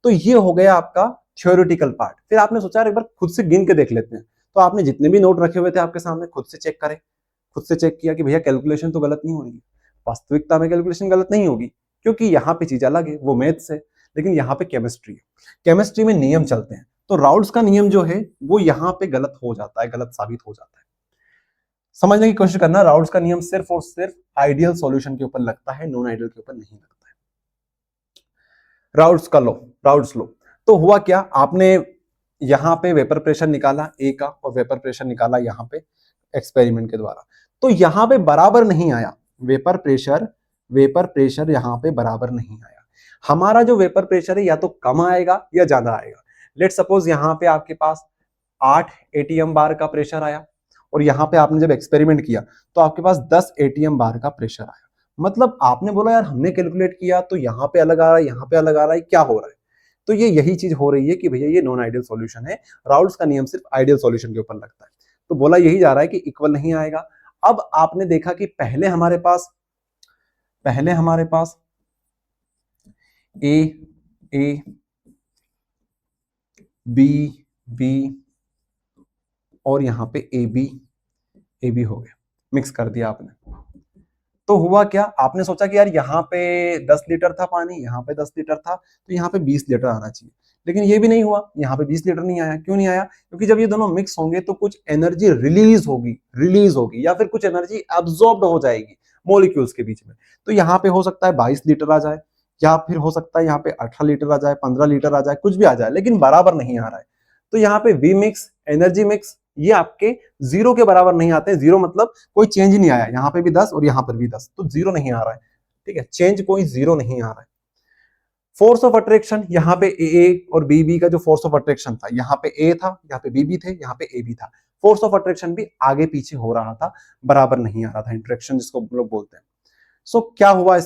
तो ये हो गया आपका थ्योरेटिकल पार्ट। फिर आपने सोचा एक बार खुद से गिन के देख लेते हैं, तो आपने जितने भी नोट रखे हुए थे आपके सामने खुद से चेक करे, खुद से चेक किया कि भैया कैलकुलेशन तो गलत नहीं हो रही है, वास्तविकता में कैलकुलेशन गलत नहीं होगी, क्योंकि यहाँ पे चीज अलग है, वो मैथ्स है, लेकिन यहाँ पे केमिस्ट्री है, केमिस्ट्री में नियम चलते हैं। तो राउल्स का नियम जो है वो यहाँ पे गलत हो जाता है, गलत साबित हो जाता है। समझने की कोशिश करना, राउल्स का नियम सिर्फ और सिर्फ आइडियल सॉल्यूशन के ऊपर लगता है, नॉन आइडियल के ऊपर नहीं लगता है। राउल्स का लॉ, राउल्स लॉ, तो हुआ क्या, आपने यहाँ पे वेपर प्रेशर निकाला ए का और वेपर प्रेशर निकाला यहाँ पे एक्सपेरिमेंट के द्वारा, तो यहाँ पे बराबर नहीं आया वेपर प्रेशर, वेपर प्रेशर यहाँ पे बराबर नहीं आया। हमारा जो वेपर प्रेशर है या तो कम आएगा या ज्यादा आएगा। लेट सपोज यहाँ पे आपके पास 8 एटीएम बार का प्रेशर आया, और यहाँ पे आपने जब एक्सपेरिमेंट किया तो आपके पास 10 एटीएम बार का प्रेशर आया। मतलब आपने बोला यार हमने कैलकुलेट किया तो यहाँ पे अलग आ रहा है, यहाँ पे अलग आ रहा है, क्या हो रहा है। तो ये यही चीज हो रही है कि भैया ये नॉन आइडियल सॉल्यूशन है, राउल्स का नियम सिर्फ आइडियल सॉल्यूशन के ऊपर लगता है। तो बोला यही जा रहा है कि इक्वल नहीं आएगा। अब आपने देखा कि पहले हमारे पास ए ए बी बी और यहाँ पे ए बी हो गया, मिक्स कर दिया आपने। तो हुआ क्या, आपने सोचा कि यार यहाँ पे 10 लीटर था पानी, यहाँ पे 10 लीटर था, तो यहाँ पे 20 लीटर आना चाहिए, लेकिन ये भी नहीं हुआ, यहाँ पे 20 लीटर नहीं आया। क्यों नहीं आया, क्योंकि जब ये दोनों मिक्स होंगे तो कुछ एनर्जी रिलीज होगी या फिर कुछ एनर्जी एब्जॉर्ब्ड हो जाएगी मॉलिक्यूल्स के बीच में। तो यहाँ पे हो सकता है 22 लीटर आ जाए, या फिर हो सकता है यहाँ पे 18 लीटर आ जाए, 15 लीटर आ जाए, कुछ भी आ जाए, लेकिन बराबर नहीं आ रहा है। तो यहाँ पे वी मिक्स, एनर्जी मिक्स, ये आपके जीरो के बराबर नहीं आते। जीरो मतलब कोई चेंज ही नहीं आया, यहाँ पे भी 10 और यहाँ पर भी 10, तो जीरो नहीं आ रहा है, ठीक है, चेंज कोई जीरो नहीं आ रहा है। फोर्स ऑफ अट्रैक्शन, यहाँ पे ए और बी का जो फोर्स ऑफ अट्रैक्शन था, यहाँ पे ए था, यहाँ पे बी थे, यहाँ पे ए भी था। फोर्स ऑफ अट्रैक्शन भी आगे पीछे हो रहा था, बराबर नहीं आ रहा था, इंटरेक्शन जिसको लोग बोलते हैं। सो क्या हुआ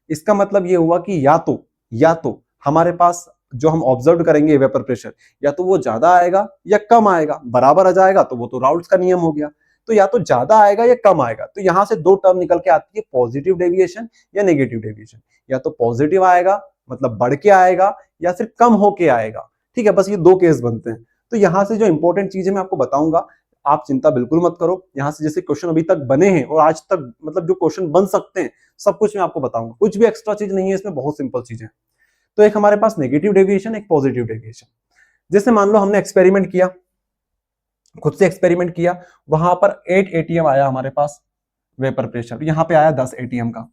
इसका मतलब ये हुआ कि या तो हमारे पास जो हम ऑब्जर्व करेंगे वेपर प्रेशर, या तो वो ज्यादा आएगा या कम आएगा। बराबर आ जाएगा तो वो तो राउल्ट्स का नियम हो गया, तो या तो ज्यादा आएगा या कम आएगा। तो यहां से दो टर्म निकल के आती है, पॉजिटिव डेविएशन या नेगेटिव डेविएशन। या तो पॉजिटिव आएगा मतलब बढ़ के आएगा, या फिर कम होके आएगा। ठीक है, बस ये दो केस बनते हैं। तो यहां से जो इंपॉर्टेंट चीज है मैं आपको बताऊंगा, आप चिंता बिल्कुल मत करो। यहां से जैसे क्वेश्चन अभी तक बने हैं और आज तक मतलब जो क्वेश्चन बन सकते हैं सब कुछ मैं आपको बताऊंगा, कुछ भी एक्स्ट्रा चीज नहीं है इसमें, बहुत सिंपल चीज है। तो एक हमारे पास नेगेटिव डेविएशन, एक पॉजिटिव डेविएशन। जैसे मान लो हमने एक्सपेरिमेंट किया, खुद से एक्सपेरिमेंट किया, वहां पर 8 एटीएम आया हमारे पास वेपर प्रेशर, यहां पे आया 10 एटीएम का।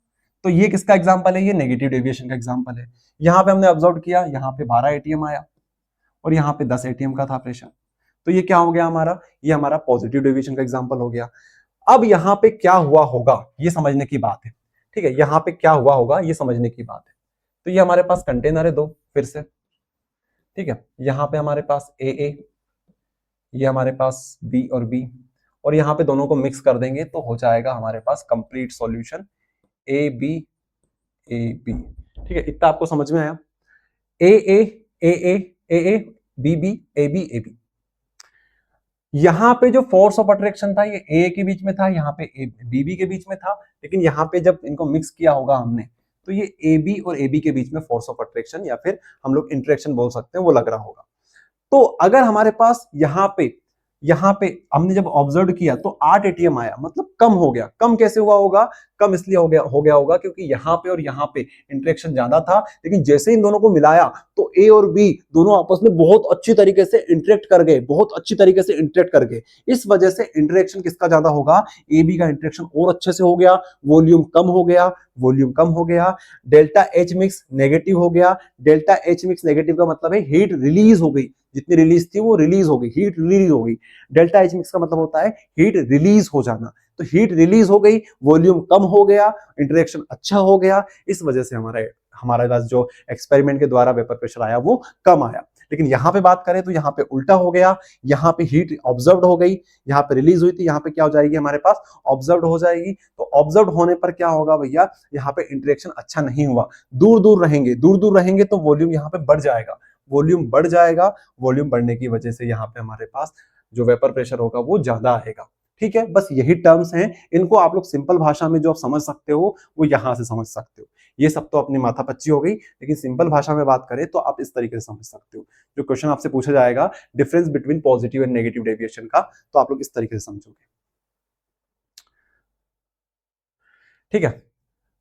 तो ये किसका एग्जांपल है? ये नेगेटिव डेविएशन का एग्जांपल है। यहां पे हमने ऑब्जर्व किया, यहां पे 12 एटीएम आया और यहां पे 10 एटीएम का था प्रेशर। तो ये क्या हो गया हमारा? ये हमारा पॉजिटिव डेविएशन का एग्जांपल हो गया। अब यहां पे क्या हुआ होगा ये समझने की बात है। ठीक है, यहां पे क्या हुआ होगा ये समझने की बात है। तो ये हमारे पास कंटेनर है दो, फिर से। ठीक है, यहां पे हमारे पास ए, ये हमारे पास बी और बी, और यहां पे दोनों को मिक्स कर देंगे तो हो जाएगा हमारे पास complete solution A B A B. ठीक है, इतना आपको समझ में आया? A A A A A A B B A B A B. यहां पे जो फोर्स ऑफ अट्रैक्शन था ये ए के बीच में था, यहाँ पे बी बी के बीच में था, लेकिन यहाँ पे जब इनको मिक्स किया होगा हमने तो ये ए बी और ए बी के बीच में फोर्स ऑफ अट्रैक्शन या फिर हम लोग इंटरेक्शन बोल सकते हैं वो लग रहा होगा। तो अगर हमारे पास यहाँ पे हमने जब ऑब्जर्व किया तो 8 एटीएम आया, मतलब कम हो गया। कम कैसे हुआ होगा? कम इसलिए हो गया होगा क्योंकि यहाँ पे और यहाँ पे इंटरेक्शन ज्यादा था, लेकिन जैसे इन दोनों को मिलाया तो ए और बी दोनों आपस में बहुत अच्छी तरीके से इंटरेक्ट कर गए, बहुत अच्छी तरीके से इंटरेक्ट कर गए। इस वजह से इंटरेक्शन किसका ज्यादा होगा? ए बी का इंटरेक्शन और अच्छे से हो गया, वॉल्यूम कम हो गया, वॉल्यूम कम हो गया, डेल्टा एच मिक्स नेगेटिव हो गया। डेल्टा एच मिक्स नेगेटिव का मतलब है हीट रिलीज हो गई, जितनी रिलीज थी वो रिलीज हो गई, हीट रिलीज हो गई। डेल्टा एच मिक्स का मतलब होता है हीट रिलीज हो जाना। तो हीट रिलीज हो गई, वॉल्यूम कम हो गया, इंटरेक्शन अच्छा हो गया। इस वजह से हमारे पास जो एक्सपेरिमेंट के द्वारा वेपर प्रेशर आया वो कम आया। लेकिन यहां पे बात करें तो यहाँ पे उल्टा हो गया, यहाँ पे हीट ऑब्जर्व हो गई, यहाँ पे रिलीज हुई थी, यहाँ पे क्या हो जाएगी हमारे पास? ऑब्जर्व हो जाएगी। तो ऑब्जर्व होने पर क्या होगा भैया? यहाँ पे इंटरेक्शन अच्छा नहीं हुआ, दूर दूर रहेंगे, दूर दूर रहेंगे तो वॉल्यूम यहाँ पे बढ़ जाएगा, वॉल्यूम बढ़ जाएगा। वॉल्यूम बढ़ने की वजह से यहाँ पे हमारे पास जो वेपर प्रेशर होगा वो ज्यादा आएगा। ठीक है, बस यही टर्म्स हैं, इनको आप लोग सिंपल भाषा में जो आप समझ सकते हो वो यहां से समझ सकते हो। ये सब तो अपनी माथा पच्ची हो गई, लेकिन सिंपल भाषा में बात करें तो आप इस तरीके से समझ सकते हो। जो क्वेश्चन आपसे पूछा जाएगा difference between positive and negative deviation का, तो आप लोग इस तरीके से समझोगे। ठीक है,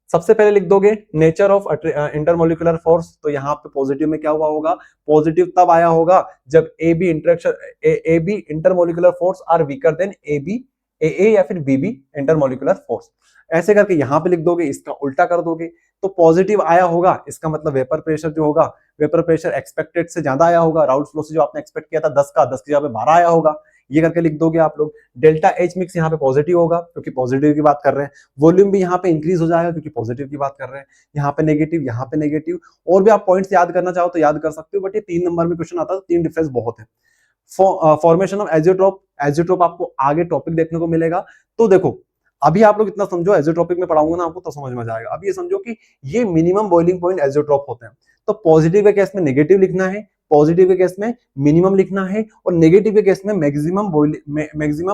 सबसे पहले लिख दोगे नेचर ऑफ इंटरमोलिकुलर फोर्स। तो यहाँ पे पॉजिटिव में क्या हुआ होगा? पॉजिटिव तब आया होगा जब A B intermolecular force are weaker than A या फिर बी इंटरमोलिकुलर फोर्स। ऐसे करके यहाँ पे लिख दोगे, इसका उल्टा कर दोगे तो पॉजिटिव आया होगा, इसका मतलब वेपर प्रेशर जो होगा, वेपर प्रेशर एक्सपेक्टेड से ज्यादा आया होगा। राउल्ट्स लॉ से जो आपने एक्सपेक्ट किया था 10 का, 10 की जगह पे 12 आया होगा। ये करके लिख दोगे आप लोग। डेल्टा एच मिक्स यहाँ पे पॉजिटिव होगा क्योंकि पॉजिटिव की बात कर रहे हैं। वॉल्यूम भी यहाँ पे इंक्रीज हो जाएगा क्योंकि पॉजिटिव की बात कर रहे हैं। यहाँ पे नेगेटिव, यहाँ पे नेगेटिव। और भी आप पॉइंट्स याद करना चाहो तो याद कर सकते हो, बट ये 3 नंबर में क्वेश्चन आता है तो 3 डिफरेंस बहुत है। फॉर्मेशन ऑफ एजियोट्रोप, एजियोट्रोप आपको आगे टॉपिक देखने को मिलेगा। तो देखो अभी आप लोग इतना समझो, एजियोट्रोपिक में पढ़ाऊंगा ना आपको तो समझ में जाएगा। अब ये समझो कि ये मिनिमम बॉइलिंग पॉइंट एजियोट्रोप होते हैं। तो पॉजिटिव के केस में नेगेटिव लिखना है, पॉजिटिव के केस में मिनिमम लिखना है, और नेगेटिव के केस में मैक्सिमम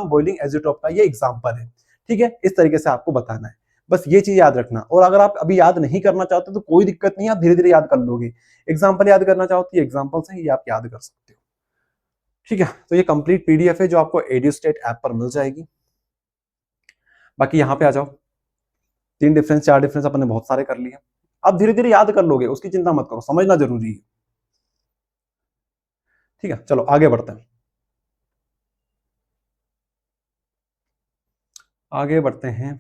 बॉइलिंग एजियोट्रोप का ये एग्जांपल है। ठीक है, इस तरीके से आपको बताना है, बस ये चीज याद रखना। और अगर आप अभी याद नहीं करना चाहते तो कोई दिक्कत नहीं, आप धीरे धीरे याद कर लोगे। एग्जाम्पल याद करना चाहो तो ये एग्जाम्पल्स हैं, ये आप याद कर सकते हो। ठीक है, तो ये कंप्लीट पीडीएफ है जो आपको एडियोस्टेट ऐप पर मिल जाएगी। बाकी यहाँ पे आ जाओ, 3 डिफरेंस 4 डिफरेंस अपने बहुत सारे कर लिए, आप धीरे धीरे याद कर लोगे, उसकी चिंता मत करो, समझना जरूरी है। ठीक है, चलो आगे बढ़ते हैं, आगे बढ़ते हैं।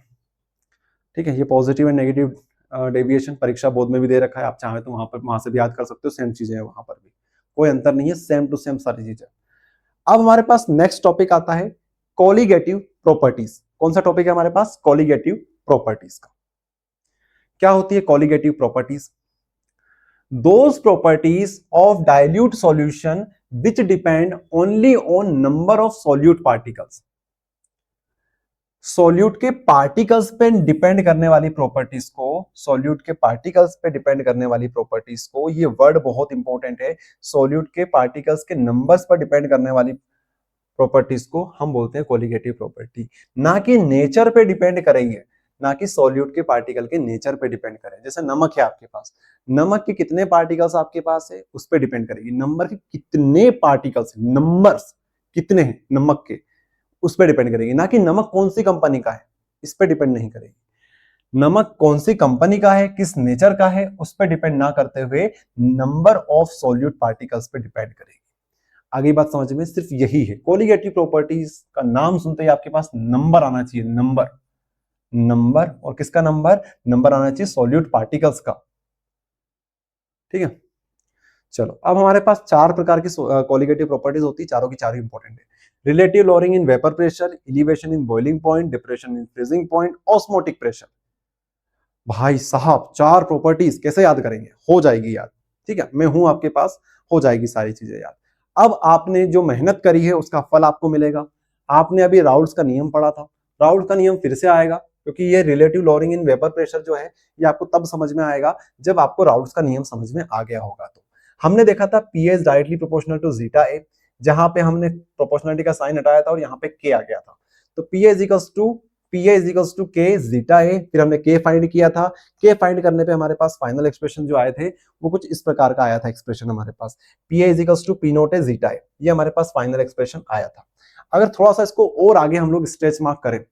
ठीक है, ये पॉजिटिव एंड नेगेटिव डेविएशन परीक्षा बोर्ड में भी दे रखा है, आप चाहे तो वहां से भी याद कर सकते हो, सेम चीजें है वहां पर भी, कोई अंतर नहीं है, सेम टू सेम सारी चीजें। अब हमारे पास नेक्स्ट टॉपिक आता है कॉलीगेटिव प्रॉपर्टीज। कौन सा टॉपिक है हमारे पास? कॉलीगेटिव प्रॉपर्टीज का। क्या होती है colligative properties? Those properties of dilute solution which depend only on number of solute particles. Solute के पार्टिकल्स पे डिपेंड करने वाली प्रॉपर्टीज को, सॉल्यूट के पार्टिकल्स पे डिपेंड करने वाली प्रॉपर्टीज को, ये वर्ड बहुत इंपॉर्टेंट है, सॉल्यूट के पार्टिकल्स के नंबर्स पर डिपेंड करने वाली प्रॉपर्टीज को हम बोलते हैं कोलिगेटिव प्रॉपर्टी। ना कि नेचर पे डिपेंड करेंगे, ना कि सॉल्यूट के पार्टिकल के नेचर पे डिपेंड करें। जैसे नमक है आपके पास, नमक के कितने पार्टिकल्स आपके पास है उस पर डिपेंड करेगी। नंबर के कितने पार्टिकल्स, नंबर्स कितने हैं नमक के, उस पर डिपेंड करेगी। ना कि नमक कौन सी कंपनी का है, इस पर डिपेंड नहीं करेगी। नमक कौन सी कंपनी का है, किस नेचर का है, उस पर डिपेंड ना करते हुए नंबर ऑफ सॉल्यूट पार्टिकल्स पे डिपेंड करेगी। आगे बात समझ में सिर्फ यही है। कोलिगेटिव प्रॉपर्टीज का नाम सुनते ही आपके पास नंबर आना चाहिए, नंबर, नंबर, और किसका नंबर, नंबर आना चाहिए सॉल्यूट पार्टिकल्स का। ठीक है, चलो अब हमारे पास चार प्रकार की कोलिगेटिव प्रॉपर्टीज होती है, चारों की चारों इंपॉर्टेंट है। Relative lowering in vapour pressure, elevation in boiling point, depression in freezing point, osmotic pressure. भाई साहब चार प्रॉपर्टीज कैसे याद करेंगे, हो जाएगी याद। ठीक है, मैं हूं आपके पास, हो जाएगी सारी चीजें याद। अब आपने जो मेहनत करी है उसका फल आपको मिलेगा। आपने अभी राउल्ट्स का नियम पढ़ा था, राउल्ट्स का नियम फिर से आएगा, क्योंकि ये relative lowering in vapour pressure जो है ये आपको तब समझ में आएगा जब आपको राउल्ट्स का नियम समझ में आ गया होगा। तो हमने देखा था P is directly proportional to zeta A, जहां पे हमने प्रोपोर्शनलिटी का साइन हटाया था और यहाँ पे के आ गया था। तो पी इज इक्वल्स टू के जीटा ए, फिर हमने के फाइंड किया था। के फाइंड करने पे हमारे पास फाइनल एक्सप्रेशन जो आए थे वो कुछ इस प्रकार का आया था एक्सप्रेशन हमारे पास, P A equals to P naught A zeta A, ये हमारे पास फाइनल एक्सप्रेशन आया था। अगर थोड़ा सा इसको और आगे हम लोग स्ट्रेच मार्क करें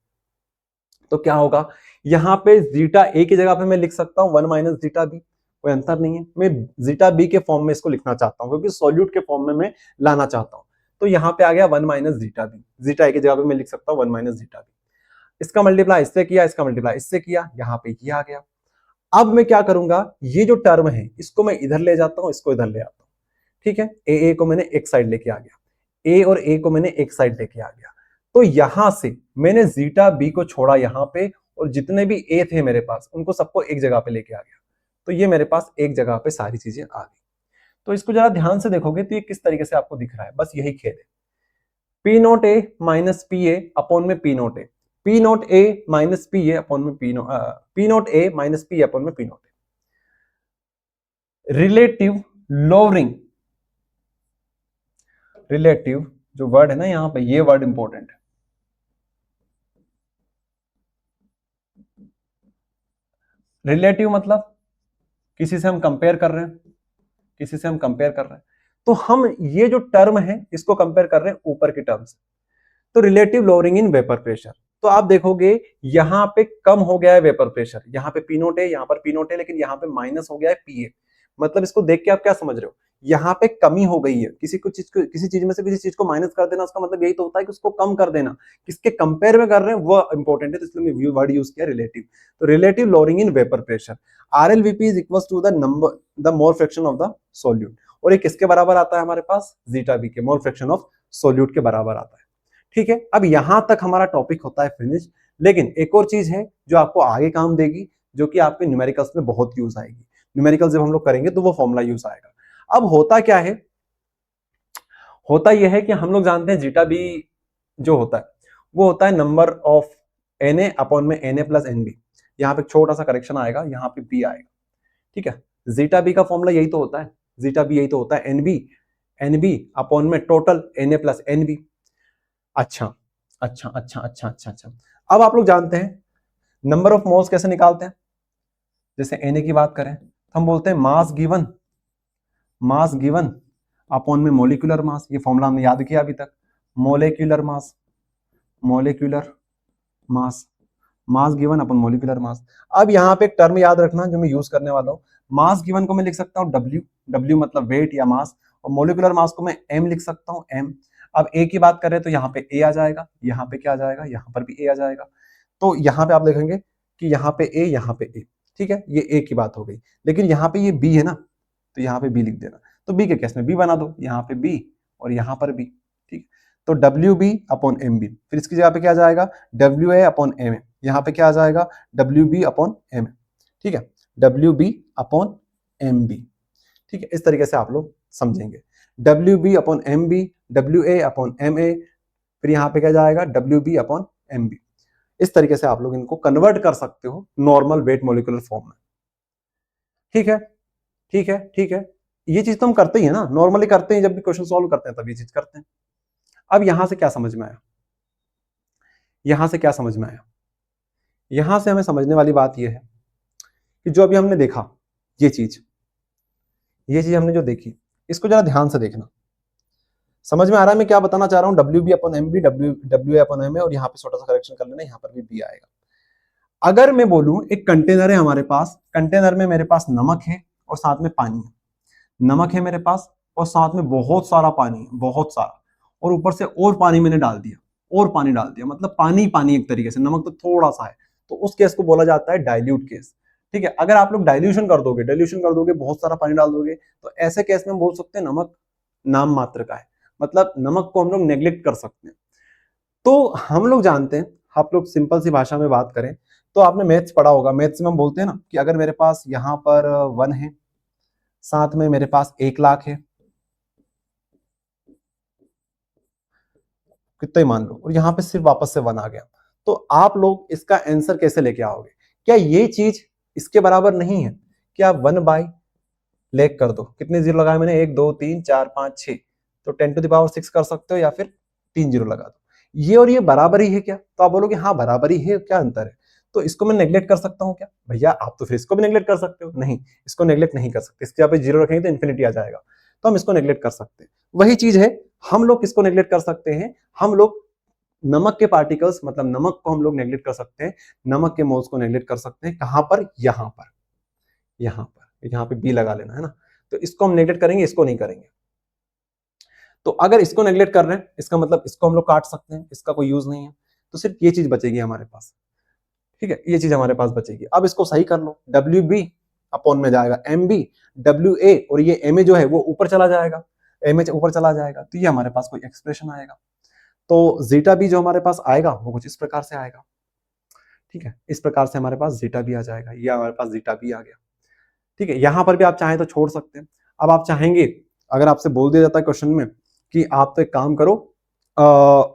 तो क्या होगा, यहाँ पे जीटा ए की जगह पे मैं लिख सकता हूँ 1 माइनस जीटा बी, कोई अंतर नहीं है। मैं जीटा बी के फॉर्म में इसको लिखना चाहता हूँ क्योंकि सॉल्यूट के फॉर्म में मैं लाना चाहता हूँ। तो यहाँ पे आ गया 1 माइनस जीटा बी, जीटा ए की जगह पे मैं लिख सकता हूँ 1 माइनस जीटा बी। इसका मल्टीप्लाई इससे किया, इसका मल्टीप्लाई इससे किया, यहाँ पे ये आ गया। अब मैं क्या करूंगा, ये जो टर्म है इसको मैं इधर ले जाता हूं, इसको इधर ले आता हूं। ठीक है, ए को मैंने एक साइड लेके आ गया, ए और ए को मैंने एक साइड लेके आ गया। तो यहां से मैंने जीटा बी को छोड़ा यहां पे, और जितने भी ए थे मेरे पास उनको सबको एक जगह पे लेके आ गया। तो ये मेरे पास एक जगह पे सारी चीजें आ गई। तो इसको जरा ध्यान से देखोगे तो ये किस तरीके से आपको दिख रहा है, बस यही खेल है। P naught A minus P A upon में P naught A, P naught A minus P A upon में P naught A minus P upon में P naught A. Relative lowering, relative जो वर्ड है ना यहाँ पे, ये वर्ड इंपॉर्टेंट है। रिलेटिव मतलब किसी से हम कंपेयर कर रहे हैं, किसी से हम कंपेयर कर रहे हैं, तो हम ये जो टर्म है इसको कंपेयर कर रहे हैं ऊपर की टर्म से। तो relative lowering in vapour pressure, तो आप देखोगे यहां पे कम हो गया है वेपर प्रेशर, यहाँ पे पी नोट है, यहाँ पर पी नोट है, लेकिन यहाँ पे माइनस हो गया है पी ए। मतलब इसको देख के आप क्या समझ रहे हो, यहाँ पे कमी हो गई है। किसी चीज में से किसी चीज को माइनस कर देना, उसका मतलब यही तो होता है कि उसको कम कर देना। किसके कंपेयर में कर रहे हैं वो इंपॉर्टेंट है, तो इसलिए मैं वर्ड यूज किया रिलेटिव। तो relative lowering in vapour pressure, RLVP is equal to the number, the mole fraction of the solute. और ये किसके बराबर आता है हमारे पास, जीटा बी के, मोल फ्रैक्शन ऑफ सोल्यूट के बराबर आता है। ठीक है, अब यहां तक हमारा टॉपिक होता है फिनिश। लेकिन एक और चीज है जो आपको आगे काम देगी, जो कि आपके न्यूमेरिकल्स में बहुत यूज आएगी। न्यूमेरिकल जब हम लोग करेंगे तो वो फॉर्मूला यूज आएगा। अब होता क्या है, होता यह है कि हम लोग जानते हैं जीटा बी जो होता है वो होता है number of N A upon में N A plus N B. यहाँ पे छोटा सा करेक्शन आएगा, यहाँ पे बी आएगा। ठीक है, जीटा बी का फॉर्मूला यही तो होता है, जीटा बी यही तो होता है, एन बी अपॉन में total N A plus N B. अच्छा अच्छा अच्छा अच्छा अच्छा अच्छा, अब आप लोग जानते हैं नंबर ऑफ मोल्स कैसे निकालते हैं। जैसे एन ए की बात करें तो हम बोलते हैं मास गिवन अपॉन में मोलिकुलर मास। ये फॉर्मूला हमने याद किया अभी तक, molecular mass, molecular mass, mass given upon molecular mass. अब यहाँ पे एक टर्म याद रखना जो मैं यूज करने वाला हूँ, मास गिवन को मैं लिख सकता हूँ डब्ल्यू, डब्ल्यू मतलब वेट या मास, और मोलिकुलर मास को मैं एम लिख सकता हूँ, एम। अब ए की बात करें तो यहाँ पे ए आ जाएगा, यहाँ पे क्या आ जाएगा, यहाँ पर भी ए आ जाएगा। तो यहाँ पे आप देखेंगे कि यहाँ पे ए, यहाँ पे ए। ठीक है, ये ए की बात हो गई, लेकिन यहाँ पे ये बी है ना, तो यहाँ पे बी लिख देना। तो बी के केस में बी बना दो, यहाँ पे बी और यहाँ पर बी। ठीक, तो W B upon M B, फिर इसकी जगह पे क्या आ जाएगा, W A upon M A. यहाँ पे क्या आ जाएगा, W B upon M A. ठीक है, W B upon M B. ठीक है, इस तरीके से आप लोग समझेंगे, W B upon M B, W A upon M A, फिर यहाँ पे क्या जाएगा, W B upon M B. इस तरीके से आप लोग इनको कन्वर्ट कर सकते हो नॉर्मल वेट मॉलिक्यूलर फॉर्म में। ठीक है, ठीक है, ठीक है। ये चीज तो हम करते ही है ना, नॉर्मली करते हैं, जब भी क्वेश्चन सॉल्व करते हैं तब ये चीज करते हैं। अब यहां से क्या समझ में आया, यहां से क्या समझ में आया? यहां से हमें समझने वाली बात यह है कि जो अभी हमने देखा ये चीज हमने जो देखी, इसको जरा ध्यान से देखना। समझ में आ रहा है मैं क्या बताना चाह रहा हूं? W B upon M B, W A upon M A, और यहाँ पे छोटा सा करेक्शन कर लेना, यहाँ पर भी बी आएगा। अगर मैं बोलूं एक कंटेनर है हमारे पास, कंटेनर में मेरे पास नमक है और साथ में पानी है। नमक है मेरे पास और साथ में बहुत सारा पानी है, बहुत सारा, और ऊपर से और पानी मैंने डाल दिया, और पानी डाल दिया, मतलब पानी पानी एक तरीके से, नमक तो थोड़ा सा है, तो उस केस को बोला जाता है डाइल्यूट केस। ठीक है, अगर आप लोग डाइल्यूशन कर दोगे, बहुत सारा पानी डाल दोगे, तो ऐसे केस में बोल सकते हैं नमक नाम मात्र का है, मतलब नमक को हम लोग नेग्लेक्ट कर सकते हैं। तो हम लोग जानते हैं, आप लोग सिंपल सी भाषा में बात करें तो आपने मैथ्स पढ़ा होगा, मैथ्स में हम बोलते हैं ना कि अगर मेरे पास यहां पर 1 है, साथ में मेरे पास 1,00,000 है, कितना ही मान लो, और यहां पे सिर्फ वापस से 1 आ गया, तो आप लोग इसका आंसर कैसे लेके आओगे? क्या ये चीज इसके बराबर नहीं है? क्या 1 लेख कर दो, कितने जीरो लगाए मैंने, 1 2 3 4 5 6, तो 10⁻6 कर सकते हो, या फिर 3 जीरो लगा दो। ये और ये बराबर ही है क्या? तो आप बोलोगे हाँ बराबर ही है, क्या अंतर है? तो इसको मैं नेग्लेक्ट कर सकता हूँ क्या? भैया आप तो फिर इसको भी नेग्लेक्ट कर सकते हो। नहीं, इसको नेग्लेक्ट नहीं कर सकते, इसके यहाँ पे जीरो रखेंगे तो इन्फिनिटी आ जाएगा, तो हम इसको नेग्लेक्ट कर सकते हैं। वही चीज है, हम लोग किसको नेग्लेक्ट कर सकते हैं? हम लोग नमक के पार्टिकल्स, मतलब नमक को हम लोग नेग्लेक्ट कर सकते हैं, नमक के मोल्स को नेग्लेक्ट कर सकते हैं। कहां पर? यहां पर, यहां पर, यहां पे बी लगा लेना है ना, तो इसको हम नेग्लेक्ट करेंगे, इसको नहीं करेंगे। तो अगर इसको नेग्लेक्ट कर रहे हैं, इसका मतलब इसको हम लोग काट सकते हैं, इसका कोई यूज नहीं है, तो सिर्फ ये चीज बचेगी हमारे पास। ठीक है, ये चीज हमारे पास बचेगी। अब इसको सही कर लो, डब्ल्यू बी अपॉन में जाएगा एम बी, डब्ल्यू ए, और ये एम ए जो है वो ऊपर चला जाएगा, एम ए ऊपर चला जाएगा, तो ये हमारे पास कोई एक्सप्रेशन आएगा। तो जीटा बी जो हमारे पास आएगा वो कुछ इस प्रकार से आएगा। ठीक है, इस प्रकार से हमारे पास जीटा बी आ जाएगा, ये हमारे पास जीटा बी आ गया। ठीक है, यहां पर भी आप चाहें तो छोड़ सकते हैं। अब आप चाहेंगे, अगर आपसे बोल दिया जाता है क्वेश्चन में कि आप तो एक काम करो,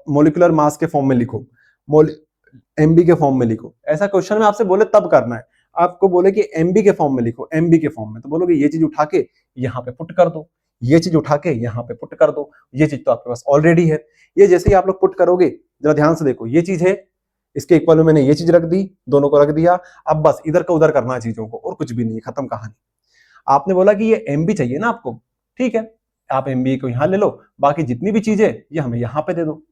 मोलिकुलर मास के फॉर्म में लिखो, एमबी के फॉर्म में लिखो, ऐसा क्वेश्चन में आपसे बोले तब करना है। आपको बोले कि एमबी के फॉर्म में लिखो, एमबी के फॉर्म में, तो बोलोगे ये चीज उठा के यहाँ पे पुट कर दो, ये चीज उठा के यहाँ पे पुट कर दो, ये चीज तो आपके पास ऑलरेडी है। ये जैसे ही आप लोग पुट करोगे, जरा ध्यान से देखो, ये चीज है, इसके इक्वल में मैंने ये चीज रख दी, दोनों को रख दिया, अब बस इधर का उधर करना है चीजों को, और कुछ भी नहीं, खत्म कहानी। आपने बोला कि ये एमबी चाहिए ना आपको, ठीक है, आप एमबी को यहां ले लो, बाकी जितनी भी चीजें ये हमें यहां पे दे दो,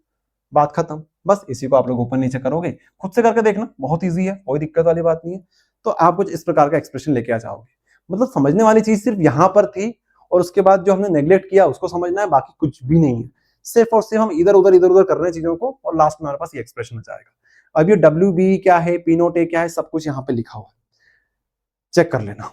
बात खत्म। बस इसी को आप लोग ऊपर नीचे करोगे, खुद से करके देखना, बहुत ईजी है, कोई दिक्कत वाली बात नहीं है। तो आप कुछ इस प्रकार का एक्सप्रेशन लेके आ जाओगे। मतलब समझने वाली चीज सिर्फ यहां पर थी, और उसके बाद जो हमने नेग्लेक्ट किया उसको समझना है, बाकी कुछ भी नहीं है। सिर्फ और सिर्फ हम इधर उधर कर रहे हैं चीजों को, और लास्ट में हमारे पास ये एक्सप्रेशन आ जाएगा। अब ये डब्ल्यू बी क्या है, पी नोट ए क्या है, सब कुछ यहाँ पे लिखा हुआ है, चेक कर लेना।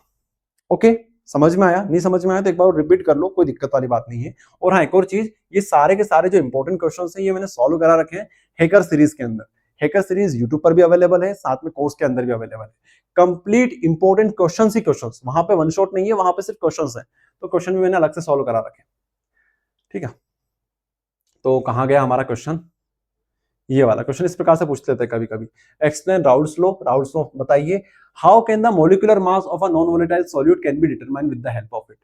ओके, समझ में आया? नहीं समझ में आया तो एक बार रिपीट कर लो, कोई दिक्कत वाली बात नहीं है। और हाँ, एक और चीज, ये सारे के सारे जो इंपॉर्टेंट क्वेश्चंस हैं ये मैंने सॉल्व करा रखे हैं हैकर सीरीज के अंदर। हैकर सीरीज यूट्यूब पर भी अवेलेबल है, साथ में कोर्स के अंदर भी अवेलेबल है। कंप्लीट इंपॉर्टेंट क्वेश्चन ही क्वेश्चन, वहां पे वन शॉट नहीं है, वहां पे सिर्फ क्वेश्चन है, तो क्वेश्चन भी मैंने अलग से सॉल्व करा रखे। ठीक है, तो कहां गया हमारा क्वेश्चन? ये वाला क्वेश्चन इस प्रकार से पूछ लेते हैं कभी कभी, explain Raoult's law. Raoult's law बताइए, how can the molecular mass of a non volatile solute can be determined with the help of it.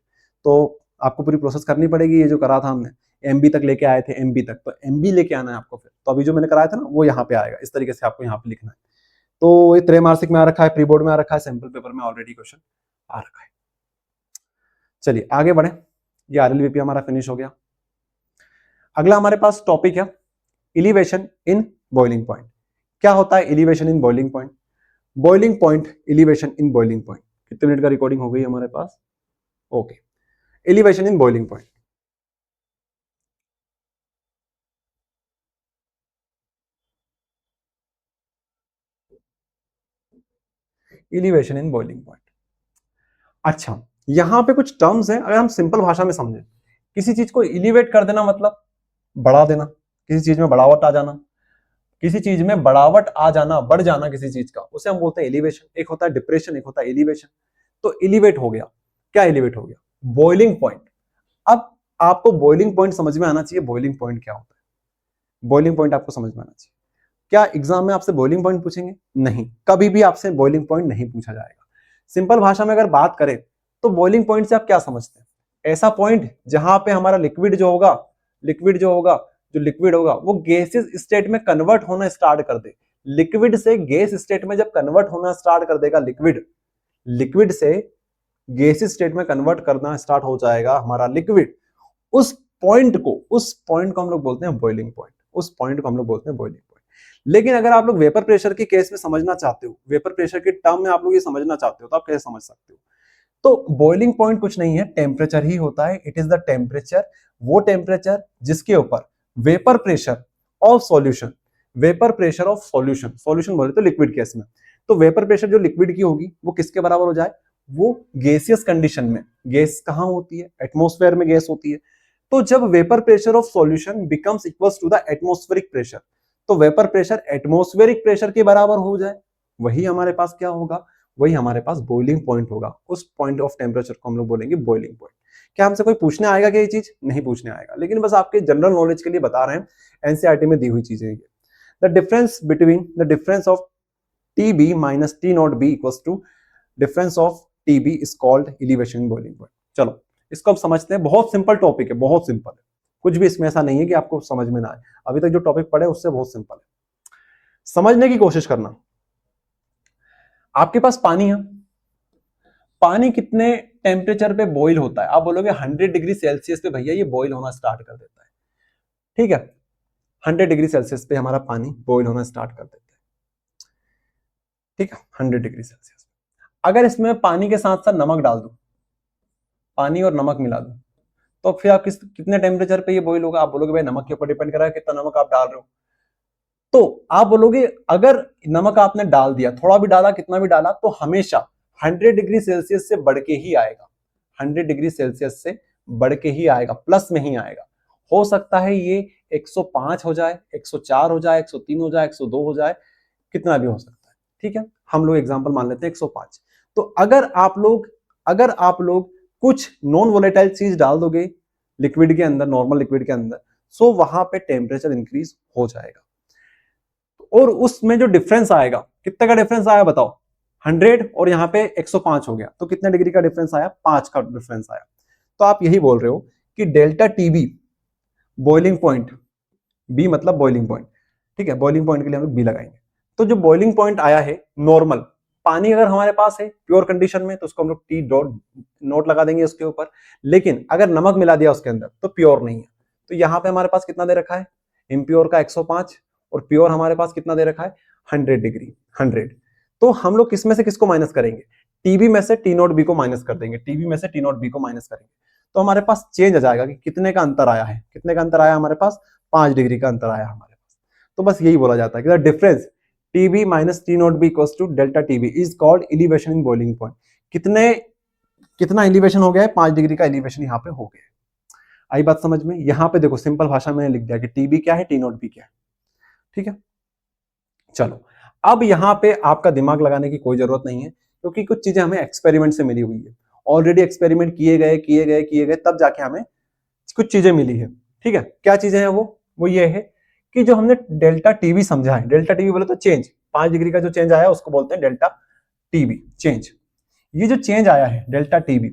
तो आपको पूरी प्रोसेस करनी पड़ेगी, ये जो करा था हमने, एमबी तक लेके आए थे, एमबी तक, तो एमबी लेके आना है आपको फिर। तो अभी जो मैंने कराया था ना वो यहाँ पे आएगा, इस तरीके से आपको यहाँ पे लिखना है। तो ये त्रैमासिक में आ रखा है, प्री बोर्ड में आ रखा है, सैंपल पेपर में ऑलरेडी क्वेश्चन आ रखा है। चलिए आगे बढ़े, ये आरएलवीपी हमारा फिनिश हो गया। अगला हमारे पास टॉपिक है एलिवेशन इन बॉइलिंग पॉइंट। क्या होता है elevation in boiling point? Boiling point, elevation in boiling point. कितने मिनट का रिकॉर्डिंग हो गई हमारे पास? Okay, elevation in boiling point. Elevation in boiling point. अच्छा, यहां पे कुछ टर्म्स हैं, अगर हम सिंपल भाषा में समझें, किसी चीज को एलिवेट कर देना मतलब बढ़ा देना, किसी चीज में बढ़ावट आ जाना, किसी चीज में बढ़ावट आ जाना, बढ़ जाना किसी चीज का, उसे हम बोलते हैं एलिवेशन। एक होता है डिप्रेशन, एक होता है एलिवेशन। तो एलिवेट हो गया, क्या एलिवेट हो गया? Boiling point. अब आपको बॉइलिंग पॉइंट समझ में आना चाहिए, बॉइलिंग पॉइंट क्या होता है, बॉइलिंग पॉइंट आपको समझ में आना चाहिए। क्या एग्जाम में आपसे बॉइलिंग पॉइंट पूछेंगे? नहीं, कभी भी आपसे बॉइलिंग पॉइंट नहीं पूछा जाएगा। सिंपल भाषा में अगर बात करें तो बॉइलिंग पॉइंट से आप क्या समझते हैं? ऐसा पॉइंट जहां पे हमारा लिक्विड जो होगा, जो लिक्विड होगा वो गैसियस स्टेट में कन्वर्ट होना स्टार्ट कर दे। लिक्विड से गैस स्टेट में जब कन्वर्ट होना स्टार्ट कर देगा लिक्विड से गैसियस स्टेट में कन्वर्ट करना स्टार्ट हो जाएगा हमारा लिक्विड, उस पॉइंट को हम लोग बोलते हैं बॉइलिंग पॉइंट। उस पॉइंट को हम लोग बोलते हैं बॉइलिंग पॉइंट। लेकिन अगर आप लोग वेपर प्रेशर के केस में समझना चाहते हो, वेपर प्रेशर के टर्म में आप लोग ये समझना चाहते हो, तो आप कैसे समझ सकते हो? तो बॉइलिंग पॉइंट कुछ नहीं है, टेम्परेचर ही होता है। इट इज द टेम्परेचर, वो टेम्परेचर जिसके ऊपर vapour pressure of solution, solution बोले तो लिक्विड केस में, तो वेपर प्रेशर जो लिक्विड की होगी वो किसके बराबर हो जाए? वो गैसियस कंडीशन में, गैस कहां होती है? एटमॉस्फेयर में गैस होती है। तो जब vapour pressure of solution becomes equals to the atmospheric pressure, तो वेपर प्रेशर एटमॉस्फेरिक प्रेशर के बराबर हो जाए, वही हमारे पास क्या होगा? वही हमारे पास बॉइलिंग पॉइंट होगा। उस पॉइंट ऑफ टेम्परेचर को हम लोग बोलेंगे बॉइलिंग पॉइंट। क्या हमसे कोई पूछने आएगा क्या ये चीज? नहीं पूछने आएगा, लेकिन बस आपके जनरल नॉलेज के लिए बता रहे हैं, एनसीईआरटी में दी हुई चीजें ये। The difference of TB minus T naught B equals to difference of TB is called elevation in boiling point. चलो इसको अब समझते हैं। बहुत सिंपल टॉपिक है, बहुत सिंपल है, कुछ भी इसमें ऐसा नहीं है कि आपको समझ में ना आए। अभी तक जो टॉपिक पढ़े उससे बहुत सिंपल है, समझने की कोशिश करना। आपके पास पानी है, पानी कितने टेम्परेचर पे बॉईल होता है? आप बोलोगे 100 डिग्री सेल्सियस पे भैया ये बॉईल होना स्टार्ट कर देता है। ठीक है, 100 डिग्री सेल्सियस पे हमारा पानी बॉईल होना स्टार्ट कर देता है। ठीक है, 100 डिग्री सेल्सियस। अगर इसमें पानी के साथ साथ नमक डाल दूं, पानी और नमक मिला दूं, तो फिर आप कितने टेम्परेचर पे ये बॉईल होगा? आप बोलोगे भाई नमक के ऊपर डिपेंड कर रहा है कितना नमक आप डाल रहे हो। तो आप बोलोगे अगर नमक आपने डाल दिया, थोड़ा भी डाला, कितना भी डाला, तो हमेशा 100 डिग्री सेल्सियस से बढ़ के ही आएगा। 100 डिग्री सेल्सियस से बढ़ के ही आएगा, प्लस में ही आएगा। हो सकता है ये 105 हो जाए, 104 हो जाए, 103 हो जाए, 102 हो जाए, कितना भी हो सकता है। ठीक है, हम लोग एग्जांपल मान लेते हैं 105। तो अगर आप लोग कुछ नॉन वोलेटाइल चीज डाल दोगे लिक्विड के अंदर, नॉर्मल लिक्विड के अंदर, सो वहां पे टेम्परेचर इंक्रीज हो जाएगा। और उसमें जो डिफरेंस आएगा, कितने का डिफरेंस आया बताओ? 100 और यहाँ पे 105 हो गया, तो कितने डिग्री का डिफरेंस आया? 5 का डिफरेंस आया। तो आप यही बोल रहे हो कि delta TB boiling point, B मतलब बॉइलिंग पॉइंट, ठीक है, बॉइलिंग पॉइंट के लिए हम लोग बी लगाएंगे। तो जो बॉइलिंग पॉइंट आया है नॉर्मल पानी अगर हमारे पास है प्योर कंडीशन में, तो उसको हम लोग टी डॉट नोट लगा देंगे उसके ऊपर। लेकिन अगर नमक मिला दिया उसके अंदर तो प्योर नहीं है। तो यहाँ पे हमारे पास कितना दे रखा है? इम्प्योर का 105 और प्योर हमारे पास कितना दे रखा है? 100 डिग्री, 100। तो हम लोग किसमें से किसको माइनस करेंगे? टीबी में से टी नोट बी को माइनस कर देंगे, टीबी में से टी नोट बी को माइनस करेंगे। तो हमारे पास चेंज आ जाएगा कि कितने का अंतर आया है, कितने का अंतर आया हमारे पास? 5 डिग्री का अंतर आया हमारे पास। तो बस यही बोला जाता है कि the difference TB minus T naught B equals to delta TB is called elevation in boiling point. कितना एलिवेशन हो गया है? 5 डिग्री का एलिवेशन यहाँ पे हो गया है। आई बात समझ में? यहाँ पे देखो सिंपल भाषा में लिख दिया कि टीबी क्या है, टी नोट बी क्या है। ठीक है, चलो अब यहाँ पे आपका दिमाग लगाने की कोई जरूरत नहीं है, क्योंकि कुछ चीजें हमें एक्सपेरिमेंट से मिली हुई है। ऑलरेडी एक्सपेरिमेंट किए गए, तब जाके हमें कुछ चीजें मिली है। ठीक है, क्या चीजें हैं वो ये है कि जो हमने डेल्टा टीबी समझा है, डेल्टा टीबी बोले तो चेंज, 5 डिग्री का जो चेंज आया उसको बोलते हैं डेल्टा टीबी चेंज। ये जो चेंज आया है डेल्टा टीबी,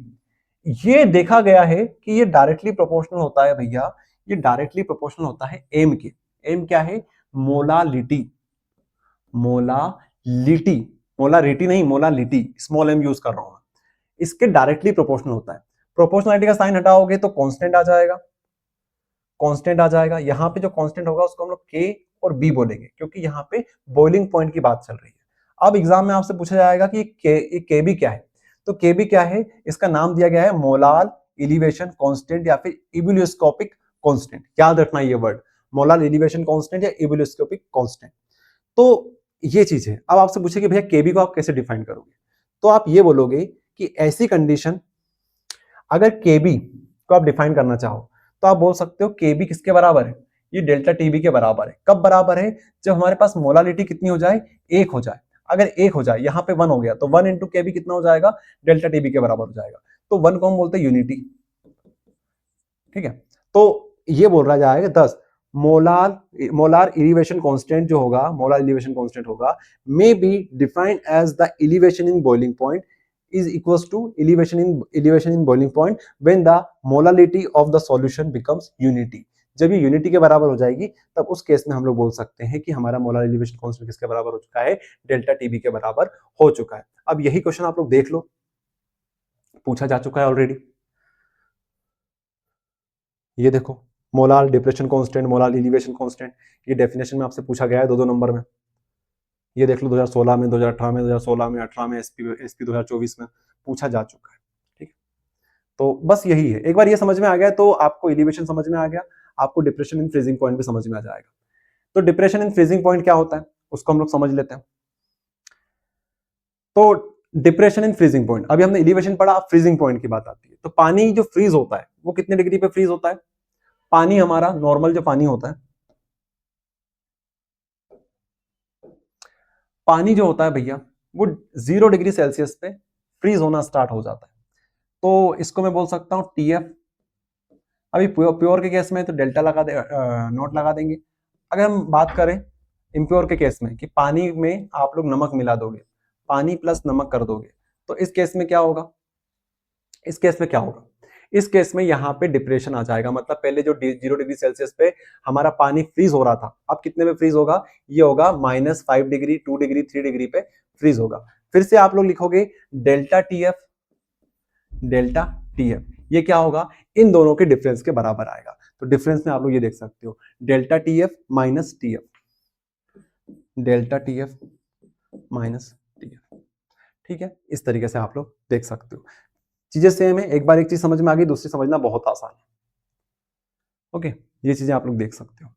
ये देखा गया है कि ये डायरेक्टली प्रोपोर्शनल होता है भैया, ये डायरेक्टली प्रोपोर्शनल होता है एम के। एम क्या है? मोलालिटी, मोलालिटी, मोलारिटी नहीं, मोलालिटी, स्मॉल एम यूज कर रहा हूं मैं। इसके डायरेक्टली प्रोपोर्शनल होता है। प्रोपोर्शनलिटी का साइन हटाओगे तो कांस्टेंट आ जाएगा, कांस्टेंट आ जाएगा। यहाँ पे जो कांस्टेंट होगा उसको हम लोग के और बी बोलेंगे, क्योंकि यहाँ पे बॉइलिंग पॉइंट की बात चल रही है। अब एग्जाम में आपसे पूछा जाएगा कि के बी क्या है? तो के बी क्या है? इसका नाम दिया गया है मोलार एलिवेशन कांस्टेंट या फिर इबुलियोस्कोपिक कांस्टेंट। याद रखना ये वर्ड, मोलार एलिवेशन कांस्टेंट या इबुलियोस्कोपिक कांस्टेंट। तो ये चीज है। अब आपसे पूछे कि भैया केबी को आप कैसे डिफाइन करोगे? तो आप ये बोलोगे कि ऐसी कंडीशन, अगर केबी को आप डिफाइन करना चाहो तो आप बोल सकते हो केबी किसके बराबर है? ये डेल्टा टीबी के बराबर है। कब बराबर है? जब हमारे पास मोलालिटी कितनी हो जाए? 1 हो जाए। अगर 1 हो जाए, यहाँ पे 1 हो गया, तो 1 इंटू केबी कितना हो जाएगा? डेल्टा टीबी के बराबर हो जाएगा। तो 1 को हम बोलते हैं यूनिटी। ठीक है, तो ये बोल रहा जाएगा 10 मोलार एलिवेशन कांस्टेंट जो होगा, मोलार एलिवेशन कांस्टेंट होगा, may be defined as the elevation in boiling point is equals to elevation in boiling point when the molality of the solution becomes unity. जब ये यूनिटी के बराबर हो जाएगी तब उस केस में हम लोग बोल सकते हैं कि हमारा मोलर एलिवेशन कांस्टेंट किसके बराबर हो चुका है, डेल्टा टीबी के बराबर हो चुका है। अब यही क्वेश्चन आप लोग देख लो, पूछा जा चुका है ऑलरेडी। ये देखो molar depression constant, molar elevation constant, ये डेफिनेशन में आपसे पूछा गया है 2-2 नंबर में। ये देख लो 2016 में, 2018 में, 2016 में, 18 में, एसपी 2024 में पूछा जा चुका है। ठीक है, तो बस यही है। एक बार ये समझ में आ गया तो आपको एलिवेशन समझ में आ गया, आपको डिप्रेशन इन फ्रीजिंग पॉइंट भी समझ में आ जाएगा। तो डिप्रेशन इन फ्रीजिंग पॉइंट क्या होता है उसको हम लोग समझ लेते हैं। तो डिप्रेशन इन फ्रीजिंग पॉइंट, अभी हमने एलिवेशन पढ़ा, अब फ्रीजिंग पॉइंट की बात आती है। तो पानी जो फ्रीज होता है वो कितने डिग्री पे फ्रीज होता है? पानी हमारा नॉर्मल जो पानी होता है, पानी जो होता है भैया वो 0 डिग्री सेल्सियस पे फ्रीज होना स्टार्ट हो जाता है। तो इसको मैं बोल सकता हूं टीएफ। अभी प्योर के केस में तो डेल्टा लगा दे, नोट लगा देंगे। अगर हम बात करें इम्प्योर के केस में कि पानी में आप लोग नमक मिला दोगे, पानी प्लस नमक कर दोगे, तो इस केस में क्या होगा? इस केस में क्या होगा? इस केस में यहाँ पे डिप्रेशन आ जाएगा। मतलब पहले जो 0 डिग्री सेल्सियस पे हमारा पानी फ्रीज हो रहा था, अब कितने में फ्रीज होगा? ये होगा -5 डिग्री, 2 डिग्री, 3 डिग्री पे फ्रीज होगा। फिर से आप लोग लिखोगे डेल्टा टीएफ, डेल्टा टीएफ, ये क्या होगा? इन दोनों के डिफरेंस के बराबर आएगा। तो डिफरेंस में आप लोग ये देख सकते हो delta TF minus TF, delta TF minus TF. ठीक है, इस तरीके से आप लोग देख सकते हो। चीजें सेम है, एक बार एक चीज समझ में आ गई, दूसरी समझना बहुत आसान है। ओके, ये चीजें आप लोग देख सकते हो।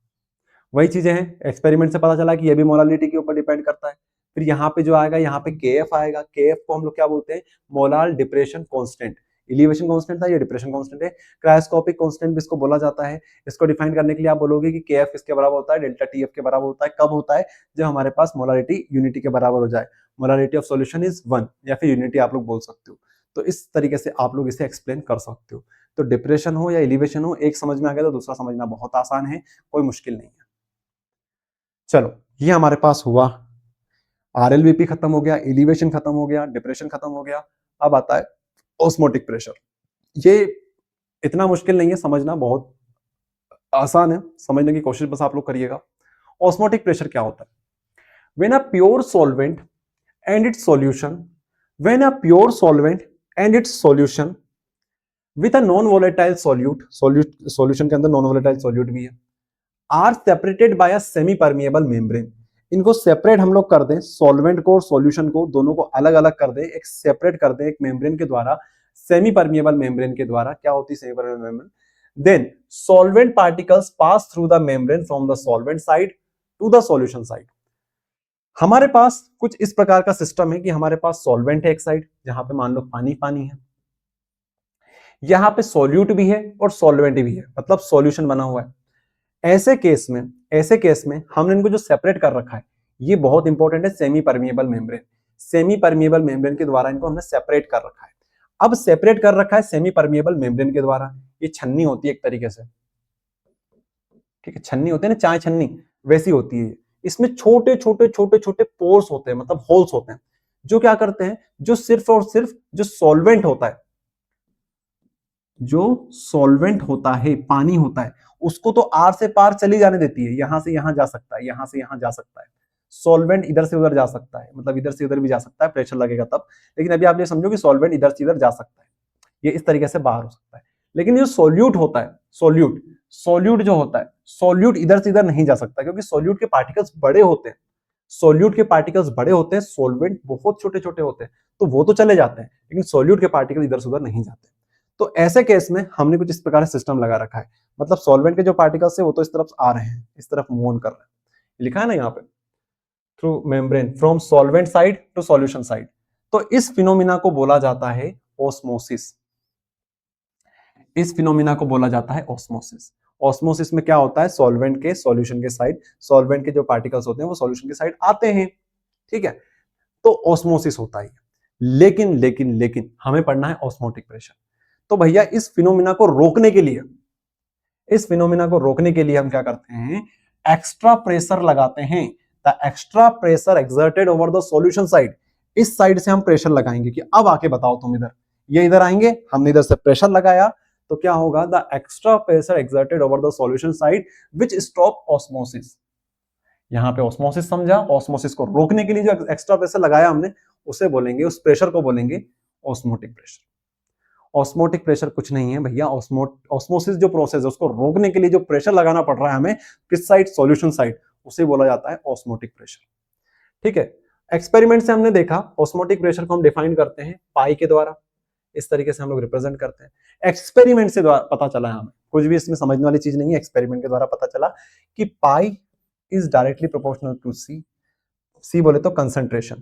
वही चीजें हैं, एक्सपेरिमेंट से पता चला कि ये भी मोलालिटी के ऊपर डिपेंड करता है। फिर यहाँ पे जो आएगा, यहाँ पे केएफ आएगा। केएफ को हम लोग क्या बोलते हैं? Molar depression constant. Elevation constant था, ये डिप्रेशन कांस्टेंट है। क्रायोस्कोपिक कांस्टेंट भी इसको बोला जाता है। इसको डिफाइन करने के लिए आप बोलोगे कि केएफ किसके बराबर होता है? डेल्टा टीएफ के बराबर होता है। कब होता है? जब हमारे पास मोलारिटी यूनिटी के बराबर हो जाए। मोलारिटी ऑफ सॉल्यूशन इज 1 या फिर यूनिटी आप लोग बोल सकते हो। तो इस तरीके से आप लोग इसे एक्सप्लेन कर सकते हो। तो डिप्रेशन हो या एलिवेशन हो, एक समझ में आ गया तो दूसरा समझना बहुत आसान है, कोई मुश्किल नहीं है। चलो, ये हमारे पास हुआ, आरएलवीपी खत्म हो गया, एलिवेशन खत्म हो गया, डिप्रेशन खत्म हो गया। अब आता है ऑस्मोटिक प्रेशर। ये इतना मुश्किल नहीं है, समझना बहुत आसान है, समझने की कोशिश बस आप लोग करिएगा। ऑस्मोटिक प्रेशर क्या होता है? When a pure solvent and its solution, when a pure solvent and its solution with a non volatile solute, solution के अंदर नॉन वोलेटाइल सॉल्यूट भी है, are separated by a semi permeable membrane. इनको separate हम लोग कर दें, solvent को और सॉल्यूशन को दोनों को अलग अलग कर दें, एक सेपरेट कर दें एक मेम्ब्रेन के द्वारा, सेमी परमिएबल मेम्ब्रेन के द्वारा। क्या होती है semi permeable membrane? Then solvent particles pass through the membrane from the solvent side to the solution side. हमारे पास कुछ इस प्रकार का सिस्टम है कि हमारे पास सॉल्वेंट है एक साइड, जहां पे मान लो पानी पानी है, यहां पे सॉल्यूट भी है और सॉल्वेंट भी है, मतलब सॉल्यूशन बना हुआ है। ऐसे केस में हमने इनको जो सेपरेट कर रखा है, ये बहुत इंपॉर्टेंट है, semi permeable membrane. Semi permeable membrane के द्वारा इनको हमने सेपरेट कर रखा है। अब सेपरेट कर रखा है सेमी परमिएबल मेम्ब्रेन के द्वारा। ये छन्नी होती है एक तरीके से, ठीक है, छन्नी होती है ना, चाय छन्नी, वैसी होती है। इसमें छोटे छोटे छोटे छोटे पोर्स होते हैं, मतलब होल्स होते हैं, जो क्या करते हैं, जो सिर्फ और सिर्फ जो सॉल्वेंट होता है, जो सॉल्वेंट होता है, पानी होता है, उसको तो आर से पार चली जाने देती है, यहां से यहां जा सकता है, यहां से यहां जा सकता है। सॉल्वेंट इधर से उधर जा सकता है, मतलब इधर से उधर भी जा सकता है, प्रेशर लगेगा तब। लेकिन अभी आप ये समझो कि सॉल्वेंट इधर से इधर जा सकता है, ये इस तरीके से बाहर हो सकता है। लेकिन जो सोल्यूट होता है, सोल्यूट सोल्यूट जो होता है, सोल्यूट इधर से इधर नहीं जा सकता, क्योंकि सोल्यूट के पार्टिकल्स बड़े होते हैं। सोल्यूट के पार्टिकल्स बड़े होते हैं, सोल्वेंट बहुत छोटे छोटे होते हैं, तो वो तो चले जाते हैं, लेकिन सोल्यूट के पार्टिकल इधर से उधर नहीं जाते। तो ऐसे केस में हमने कुछ इस प्रकार से सिस्टम लगा रखा है, मतलब सॉल्वेंट के जो पार्टिकल्स है वो तो इस तरफ आ रहे हैं, इस तरफ मूव ऑन कर रहे हैं, लिखा है ना यहाँ पे, through membrane from solvent side to solution side. तो इस फिनोमिना को बोला जाता है ऑस्मोसिस। इस फिनोमिना को बोला जाता है ऑस्मोसिस। ऑस्मोसिस में क्या होता है? सॉल्वेंट के सॉल्यूशन के साइड, सॉल्वेंट के जो पार्टिकल्स होते हैं वो सॉल्यूशन के साइड आते हैं, ठीक है, तो ऑस्मोसिस होता है। लेकिन लेकिन लेकिन हमें पढ़ना है ऑस्मोटिक प्रेशर। तो भैया इस फिनोमिना को रोकने के लिए इस फिनोमिना को रोकने के लिए हम क्या करते हैं, एक्स्ट्रा प्रेशर लगाते हैं। The extra pressure exerted over the solution side, इस साइड से हम प्रेशर लगाएंगे कि अब आके बताओ तुम इधर, ये इधर आएंगे, हमने इधर से प्रेशर लगाया तो क्या होगा, the extra pressure exerted over the solution side which stop osmosis. यहां पे ऑस्मोसिस समझा, ऑस्मोसिस को रोकने के लिए जो एक्स्ट्रा प्रेशर लगाया हमने उसे बोलेंगे, उस प्रेशर को बोलेंगे ऑस्मोटिक प्रेशर। ऑस्मोटिक प्रेशर कुछ नहीं है भैया, ऑस्मोसिस जो प्रोसेस है उसको रोकने के लिए जो प्रेशर लगाना पड़ रहा है हमें किस साइड, सॉल्यूशन साइड, उसे बोला जाता है ऑस्मोटिक प्रेशर। ठीक है, एक्सपेरिमेंट से हमने देखा ऑस्मोटिक प्रेशर को हम डिफाइन करते हैं पाई के द्वारा, इस तरीके से हम लोग रिप्रेजेंट करते हैं। एक्सपेरिमेंट से पता चला हमें, कुछ भी इसमें समझने वाली चीज नहीं है, एक्सपेरिमेंट के द्वारा पता चला कि pi is directly proportional to C, C बोले तो कंसंट्रेशन,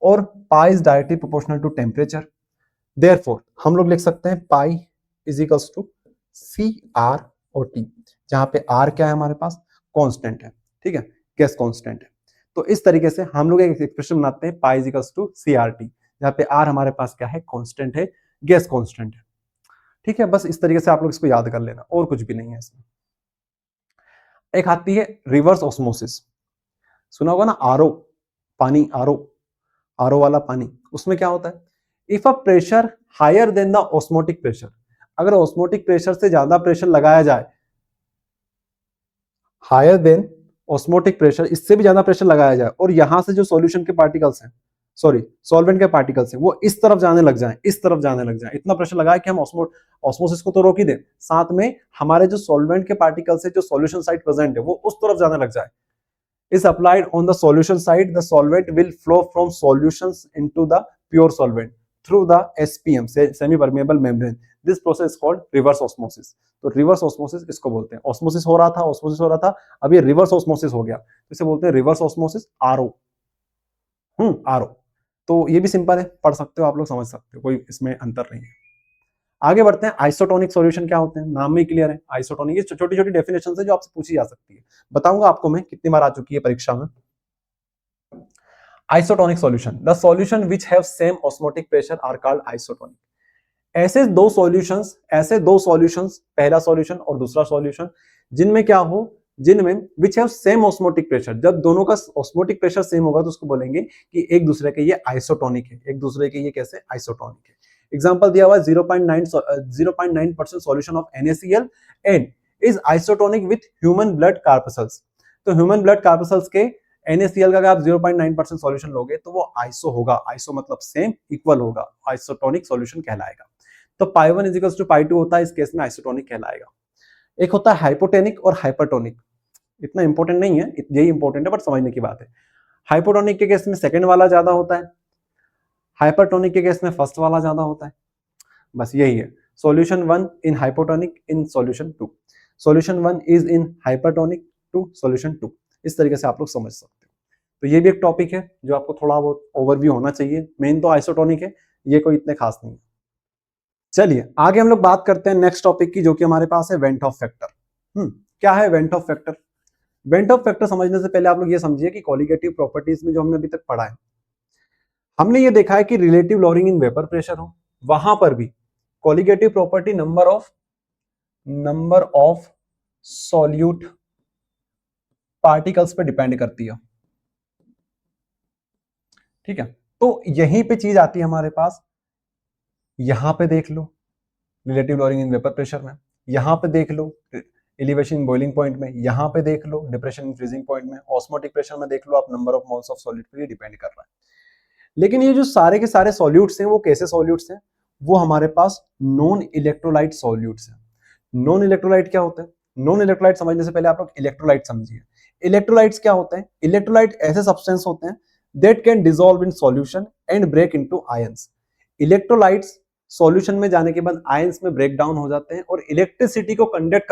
और pi is directly proportional to temperature. Therefore हम लोग लिख सकते हैं pi is equals to C R और टी, जहां पे आर क्या है हमारे पास, कांस्टेंट है। ठीक है, गैस कांस्टेंट है। तो इस तरीके से हम लोग एक एक्सप्रेशन बनाते हैं pi is equals to C R T, जहां पे आर हमारे पास क्या है, कांस्टेंट है, गैस कांस्टेंट है। ठीक है, बस इस तरीके से आप लोग इसको याद कर लेना, और कुछ भी नहीं है इसमें। एक आती है रिवर्स ऑस्मोसिस, सुना होगा ना, आरओ पानी, आरओ वाला पानी, उसमें क्या होता है, if a pressure higher than the osmotic pressure, अगर ऑस्मोटिक प्रेशर से ज्यादा प्रेशर लगाया जाए, हायर देन ऑस्मोटिक प्रेशर, इससे भी ज्यादा प्रेशर लगाया जाए, और यहां से जो सॉल्यूशन के पार्टिकल्स हैं, सॉरी सॉल्वेंट के पार्टिकल्स हैं, वो इस तरफ जाने लग जाएं, इस तरफ जाने लग जाएं, इतना प्रेशर लगाए कि हम ऑस्मोसिस को तो रोक ही दें, साथ में हमारे जो सॉल्वेंट के पार्टिकल्स है, जो सॉल्यूशन साइड प्रेजेंट है, वो उस तरफ जाने लग जाए, is applied on the solution side, the solvent will flow from solutions into the pure solvent through the SPM, semi permeable membrane. This process is called reverse osmosis. तो reverse osmosis इसको बोलते हैं। ऑस्मोसिस हो रहा था, अब ये reverse osmosis हो गया, तो इसे बोलते हैं रिवर्स ऑस्मोसिस, आरओ। आरओ, तो ये भी सिंपल है, पढ़ सकते हो आप लोग, समझ सकते हो, कोई इसमें अंतर नहीं है। आगे बढ़ते हैं, आइसोटोनिक सॉल्यूशन क्या होते हैं, नाम में क्लियर है, आइसोटोनिक, ये छोटी छोटी डेफिनेशन है जो आपसे पूछी जा सकती है, बताऊंगा आपको मैं, कितनी बार आ चुकी है परीक्षा में। Isotonic solution, the solution which have same osmotic pressure are called isotonic. ऐसे दो सॉल्यूशंस, पहला सॉल्यूशन और दूसरा सॉल्यूशन, जिनमें क्या हो, जिनमें विच हैव सेम ऑस्मोटिक प्रेशर, जब दोनों का ऑस्मोटिक प्रेशर सेम होगा तो उसको बोलेंगे कि एक दूसरे के ये आइसोटोनिक है, एक दूसरे के ये कैसे, आइसोटोनिक है। एग्जांपल दिया हुआ है 0.9% solution of NaCl and is isotonic with human blood corpuscles. तो ह्यूमन ब्लड कार्पसल्स के NaCl का अगर आप 0.9% सॉल्यूशन लोगे तो वो आइसो होगा, आइसो मतलब सेम, इक्वल होगा, आइसोटोनिक सॉल्यूशन कहलाएगा। तो पाई 1 इज इक्वल्स टू पाई 2 होता है, इस केस में आइसोटोनिक कहलाएगा। एक होता है हाइपोटेनिक और हाइपरटोनिक, इतना इंपॉर्टेंट नहीं है, यही इंपॉर्टेंट है बट समझने की बात है। हाइपोटोनिक के केस में सेकंड वाला ज्यादा होता है, हाइपरटोनिक के केस में फर्स्ट वाला ज्यादा होता है, बस यही है। Solution 1 in hypotonic, in solution 2, solution 1 is in hypertonic to solution 2, इस तरीके से आप लोग समझ सकते हो। तो ये भी एक टॉपिक है जो आपको थोड़ा बहुत ओवरव्यू होना चाहिए, मेन तो आइसोटोनिक है, ये कोई इतने खास नहीं है। चलिए आगे हम लोग बात करते हैं नेक्स्ट टॉपिक की, जो कि हमारे पास है वेंट ऑफ फैक्टर। क्या है went of factor? Went of factor समझने से पहले आप लोग ये समझिए कि कॉलिगेटिव प्रॉपर्टीज में जो हमने अभी तक पढ़ा है, हमने ये देखा है कि relative lowering in vapour pressure हो, वहां पर भी colligative property number of solute particles पे डिपेंड करती है। ठीक है, तो यहीं पे चीज आती है हमारे पास, यहां पे देख लो relative lowering in vapour pressure में, यहां पे देख लो एलिवेशन इन बॉइलिंग पॉइंट में, यहां पे देख लो डिप्रेशन इन फ्रीजिंग पॉइंट में, ऑस्मोटिक प्रेशर में देख लो आप number of moles of solute पे डिपेंड कर रहा है। लेकिन ये जो सारे के सारे सॉल्यूट्स हैं वो कैसे सॉल्यूट्स हैं? वो हमारे पास नॉन इलेक्ट्रोलाइट सॉल्यूट्स हैं। नॉन इलेक्ट्रोलाइट क्या होता है? नॉन इलेक्ट्रोलाइट समझने से पहले आप लोग इलेक्ट्रोलाइट समझिए। इलेक्ट्रोलाइट्स क्या होते हैं? इलेक्ट्रोलाइट ऐसे सब्सटेंस होते हैं that can dissolve in solution and break into ions. Electrolytes solution में जाने के बाद आयंस में ब्रेक डाउन हो जाते हैं और इलेक्ट्रिसिटी को कंडक्ट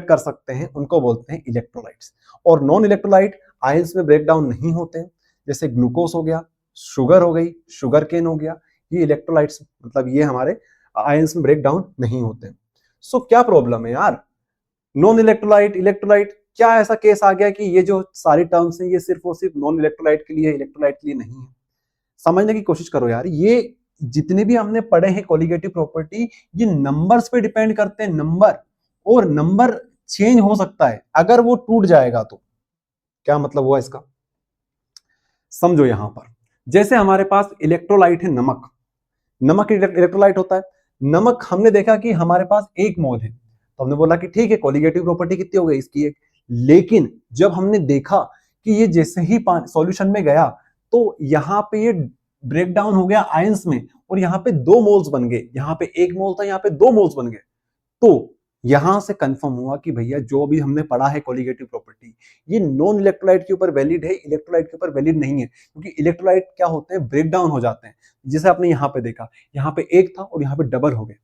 कर सकते हैं, उनको बोलते हैं इलेक्ट्रोलाइट्स। और नॉन इलेक्ट्रोलाइट आयंस में ब्रेक डाउन नहीं होते हैं, जैसे ग्लूकोज हो गया, शुगर हो गई, शुगर केन हो गया, ये इलेक्ट्रोलाइट्स मतलब ये हमारे आयंस में ब्रेक डाउन नहीं होते हैं। सो क्या प्रॉब्लम है यार, नॉन इलेक्ट्रोलाइट इलेक्ट्रोलाइट, क्या ऐसा केस आ गया कि ये जो सारी टर्म्स हैं ये सिर्फ और सिर्फ नॉन इलेक्ट्रोलाइट के लिए, इलेक्ट्रोलाइट के लिए नहीं है? समझने की कोशिश करो यार, ये जितने भी हमने पढ़े हैं कोलिगेटिव प्रॉपर्टी, ये नंबर्स पे डिपेंड करते हैं, नंबर, और नंबर चेंज हो सकता है अगर वो टूट जाएगा तो। क्या मतलब हुआ इसका, समझो यहां पर। जैसे हमारे पास इलेक्ट्रोलाइट है, नमक, नमक इलेक्ट्रोलाइट होता है। नमक हमने देखा कि हमारे पास 1 मोल है, तो हमने बोला कि ठीक है, कोलिगेटिव प्रॉपर्टी कितनी हो गई इसकी, 1। लेकिन जब हमने देखा कि ये जैसे ही सॉल्यूशन में गया तो यहां पे ये ब्रेक डाउन हो गया आयंस में, और यहां पे 2 मोल्स बन गए, यहां पे 1 मोल था, यहां पे 2 मोल्स बन गए। तो यहां से कंफर्म हुआ कि भैया जो भी हमने पढ़ा है कोलिगेटिव प्रॉपर्टी, ये नॉन इलेक्ट्रोलाइट के ऊपर वैलिड है, इलेक्ट्रोलाइट के ऊपर वैलिड नहीं है, क्योंकि इलेक्ट्रोलाइट क्या होते हैं, ब्रेक डाउन हो जाते हैं। जैसे आपने यहां पे देखा, यहां पे 1 था और यहां पे डबल हो गए।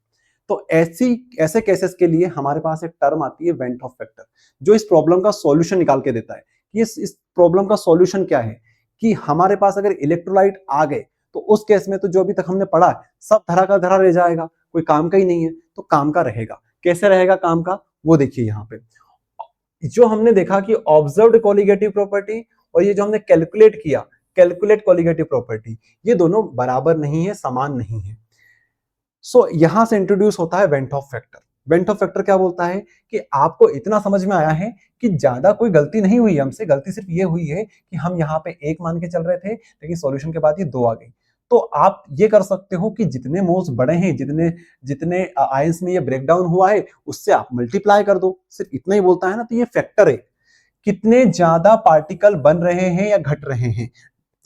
तो ऐसे केसेस के लिए हमारे पास एक टर्म आती है वेंट ऑफ फैक्टर, जो इस प्रॉब्लम का सॉल्यूशन निकाल के देता है कि इस प्रॉब्लम का सॉल्यूशन क्या है, कि हमारे पास अगर इलेक्ट्रोलाइट आ गए तो उस केस में तो जो अभी तक हमने पढ़ा सब धरा का धरा रह जाएगा, कोई काम का ही नहीं है। तो काम का रहेगा, कैसे रहेगा काम का, वो देखिए यहां पे। जो हमने देखा कि ऑब्जर्व्ड कोलिगेटिव प्रॉपर्टी और ये जो हमने कैलकुलेट किया, कैलकुलेट कोलिगेटिव प्रॉपर्टी, ये दोनों बराबर नहीं है, समान नहीं है। सो यहां से इंट्रोड्यूस होता है went of factor. Went of factor क्या बोलता है कि आपको इतना समझ में आया है कि ज्यादा कोई गलती नहीं हुई हमसे, गलती सिर्फ ये हुई है कि हम यहाँ पे 1 मान के चल रहे थे, लेकिन सॉल्यूशन के बाद ये 2 आ गई। तो आप ये कर सकते हो कि जितने मोल्स बड़े हैं, जितने जितने आयंस में ये ब्रेकडाउन हुआ है, उससे आप मल्टीप्लाई कर दो, सिर्फ इतना ही बोलता है ना। तो ये फैक्टर है, कितने ज्यादा पार्टिकल बन रहे हैं या घट रहे हैं।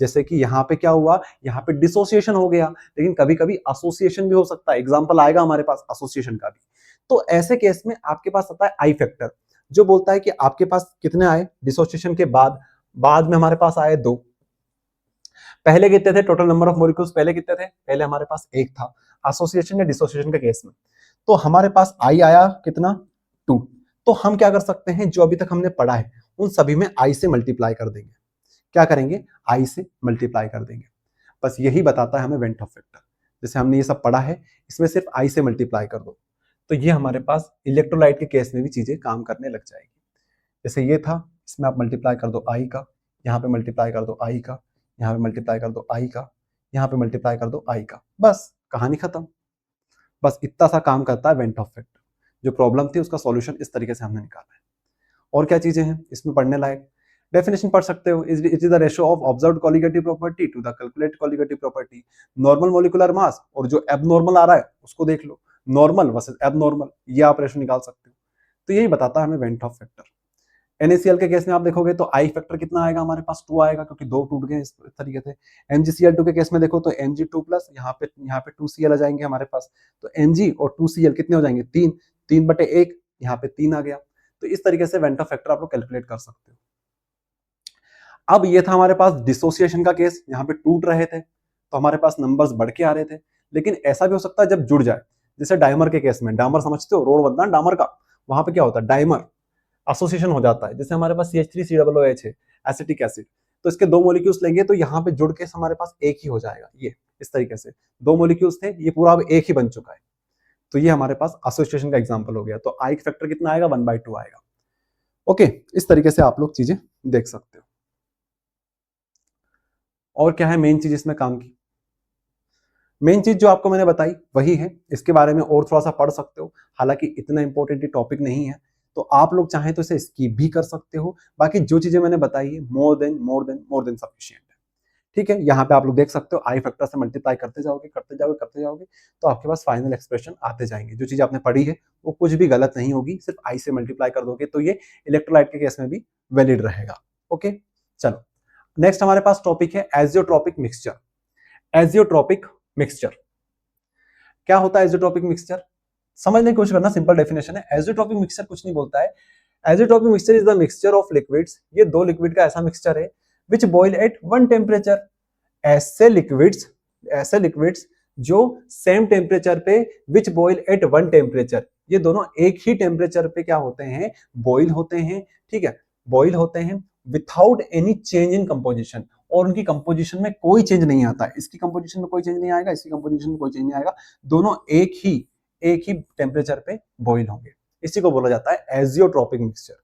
जैसे कि यहाँ पे क्या हुआ, यहाँ पे डिसोसिएशन हो गया, लेकिन कभी कभी एसोसिएशन भी हो सकता है, एग्जांपल आएगा हमारे पास एसोसिएशन का भी। तो ऐसे केस में आपके पास आता है आई फैक्टर, जो बोलता है कि आपके पास कितने आए डिसोसिएशन के बाद, बाद में हमारे पास आए 2। पहले कितने थे टोटल नंबर ऑफ मॉलिक्यूल्स, पहले कितने थे, पहले हमारे पास 1 था एसोसिएशन या डिसोसिएशन के केस में। तो हमारे पास आई आया कितना, 2। तो हम क्या कर सकते हैं, जो अभी तक हमने पढ़ा है उन सभी में आई से मल्टीप्लाई कर देंगे। क्या करेंगे, आई से मल्टीप्लाई कर देंगे। बस यही बताता है हमें वेंट ऑफ फैक्टर। जैसे हमने ये सब पढ़ा है, इसमें सिर्फ आई से मल्टीप्लाई कर दो, तो ये हमारे पास इलेक्ट्रोलाइट के केस में भी चीजें काम करने लग जाएगी। जैसे ये था, इसमें आप मल्टीप्लाई कर दो आई का, यहाँ पे मल्टीप्लाई कर दो आई का, यहाँ पे मल्टीप्लाई कर दो आई का, यहाँ पे मल्टीप्लाई कर दो आई का, बस कहानी खत्म। बस इतना सा काम करता है वेंट ऑफ फैक्टर। जो प्रॉब्लम थी उसका सॉल्यूशन इस तरीके से हमने निकाला है। और क्या चीजें हैं इसमें पढ़ने लायक, डेफिनेशन पढ़ सकते हो, it is the ratio of observed colligative property to the calculated colligative property. Normal molecular mass और जो एबनॉर्मल आ रहा है उसको देख लो, नॉर्मल वर्सेस एबनॉर्मल, ये आप रेशियो निकाल सकते हो। तो यही बताता है हमें वेंट ऑफ फैक्टर। NaCl के केस में आप देखोगे तो आई फैक्टर कितना आएगा, हमारे पास 2 आएगा, क्योंकि 2 टूट गए इस तरीके से। MgCl2 के केस में देखो तो Mg2+, यहाँ पे 2Cl आ जाएंगे हमारे पास, तो Mg और 2Cl कितने हो जाएंगे, 3, 3/1, यहाँ पे 3 आ गया। तो इस तरीके से वेंट ऑफ फैक्टर आप लोग कैलकुलेट कर सकते हो। अब ये था हमारे पास डिसोसिएशन का केस, यहाँ पे टूट रहे थे तो हमारे पास नंबर्स बढ़ के आ रहे थे। लेकिन ऐसा भी हो सकता है जब जुड़ जाए, जैसे डायमर के केस में, डामर समझते हो, रोड बनता है डामर का, वहां पे क्या होता है, डायमर एसोसिएशन हो जाता है। जैसे हमारे पास CH3COOH है, एसिटिक एसिड, तो इसके 2 मॉलिक्यूल्स लेंगे तो यहाँ पे जुड़ के हमारे पास एक ही हो जाएगा। ये इस तरीके से 2 मॉलिक्यूल्स थे, ये पूरा अब एक ही बन चुका है। तो ये हमारे पास एसोसिएशन का एग्जांपल हो गया। तो आई फैक्टर कितना आएगा, 1/2 आएगा। ओके, इस तरीके से आप लोग चीजें देख सकते हो। और क्या है मेन चीज इसमें काम की, मेन चीज जो आपको मैंने बताई वही है, इसके बारे में और थोड़ा सा पढ़ सकते हो। हालांकि इतना इंपॉर्टेंट टॉपिक नहीं है, तो आप लोग चाहें तो इसे स्किप भी कर सकते हो। बाकी जो चीजें मैंने बताई है मोर देन सफिशिएंट है। ठीक है, यहाँ पे आप लोग देख सकते हो, आई फैक्टर से मल्टीप्लाई करते जाओगे करते जाओगे करते जाओगे, तो आपके पास फाइनल एक्सप्रेशन आते जाएंगे। जो चीज आपने पढ़ी है वो कुछ भी गलत नहीं होगी, सिर्फ आई से मल्टीप्लाई कर दोगे तो ये इलेक्ट्रोलाइट के केस में भी वैलिड रहेगा। ओके, चलो नेक्स्ट हमारे पास टॉपिक है एजियोट्रॉपिक मिक्सचर। एजियोट्रॉपिक मिक्सचर क्या होता है, एजियोट्रॉपिक मिक्सचर समझने की कोशिश करना, सिंपल डेफिनेशन है। एजियोट्रॉपिक मिक्सचर कुछ नहीं बोलता है, azeotropic mixture is the mixture of liquids, ये 2 लिक्विड का ऐसा मिक्सचर है विच बॉयल एट 1 टेम्परेचर। ऐसे लिक्विड्स जो सेम टेम्परेचर पे, विच बॉयल एट 1 टेम्परेचर, ये दोनों एक ही टेम्परेचर पे क्या होते हैं, बॉयल होते हैं। ठीक है, बॉयल होते हैं without any change in composition, और उनकी कंपोजिशन में कोई चेंज नहीं आता है। इसकी कंपोजिशन में कोई चेंज नहीं आएगा, इसकी कंपोजिशन में कोई चेंज नहीं आएगा, दोनों एक ही टेम्परेचर पे बॉयल होंगे। इसी को बोला जाता है एजियोट्रॉपिक मिक्सचर।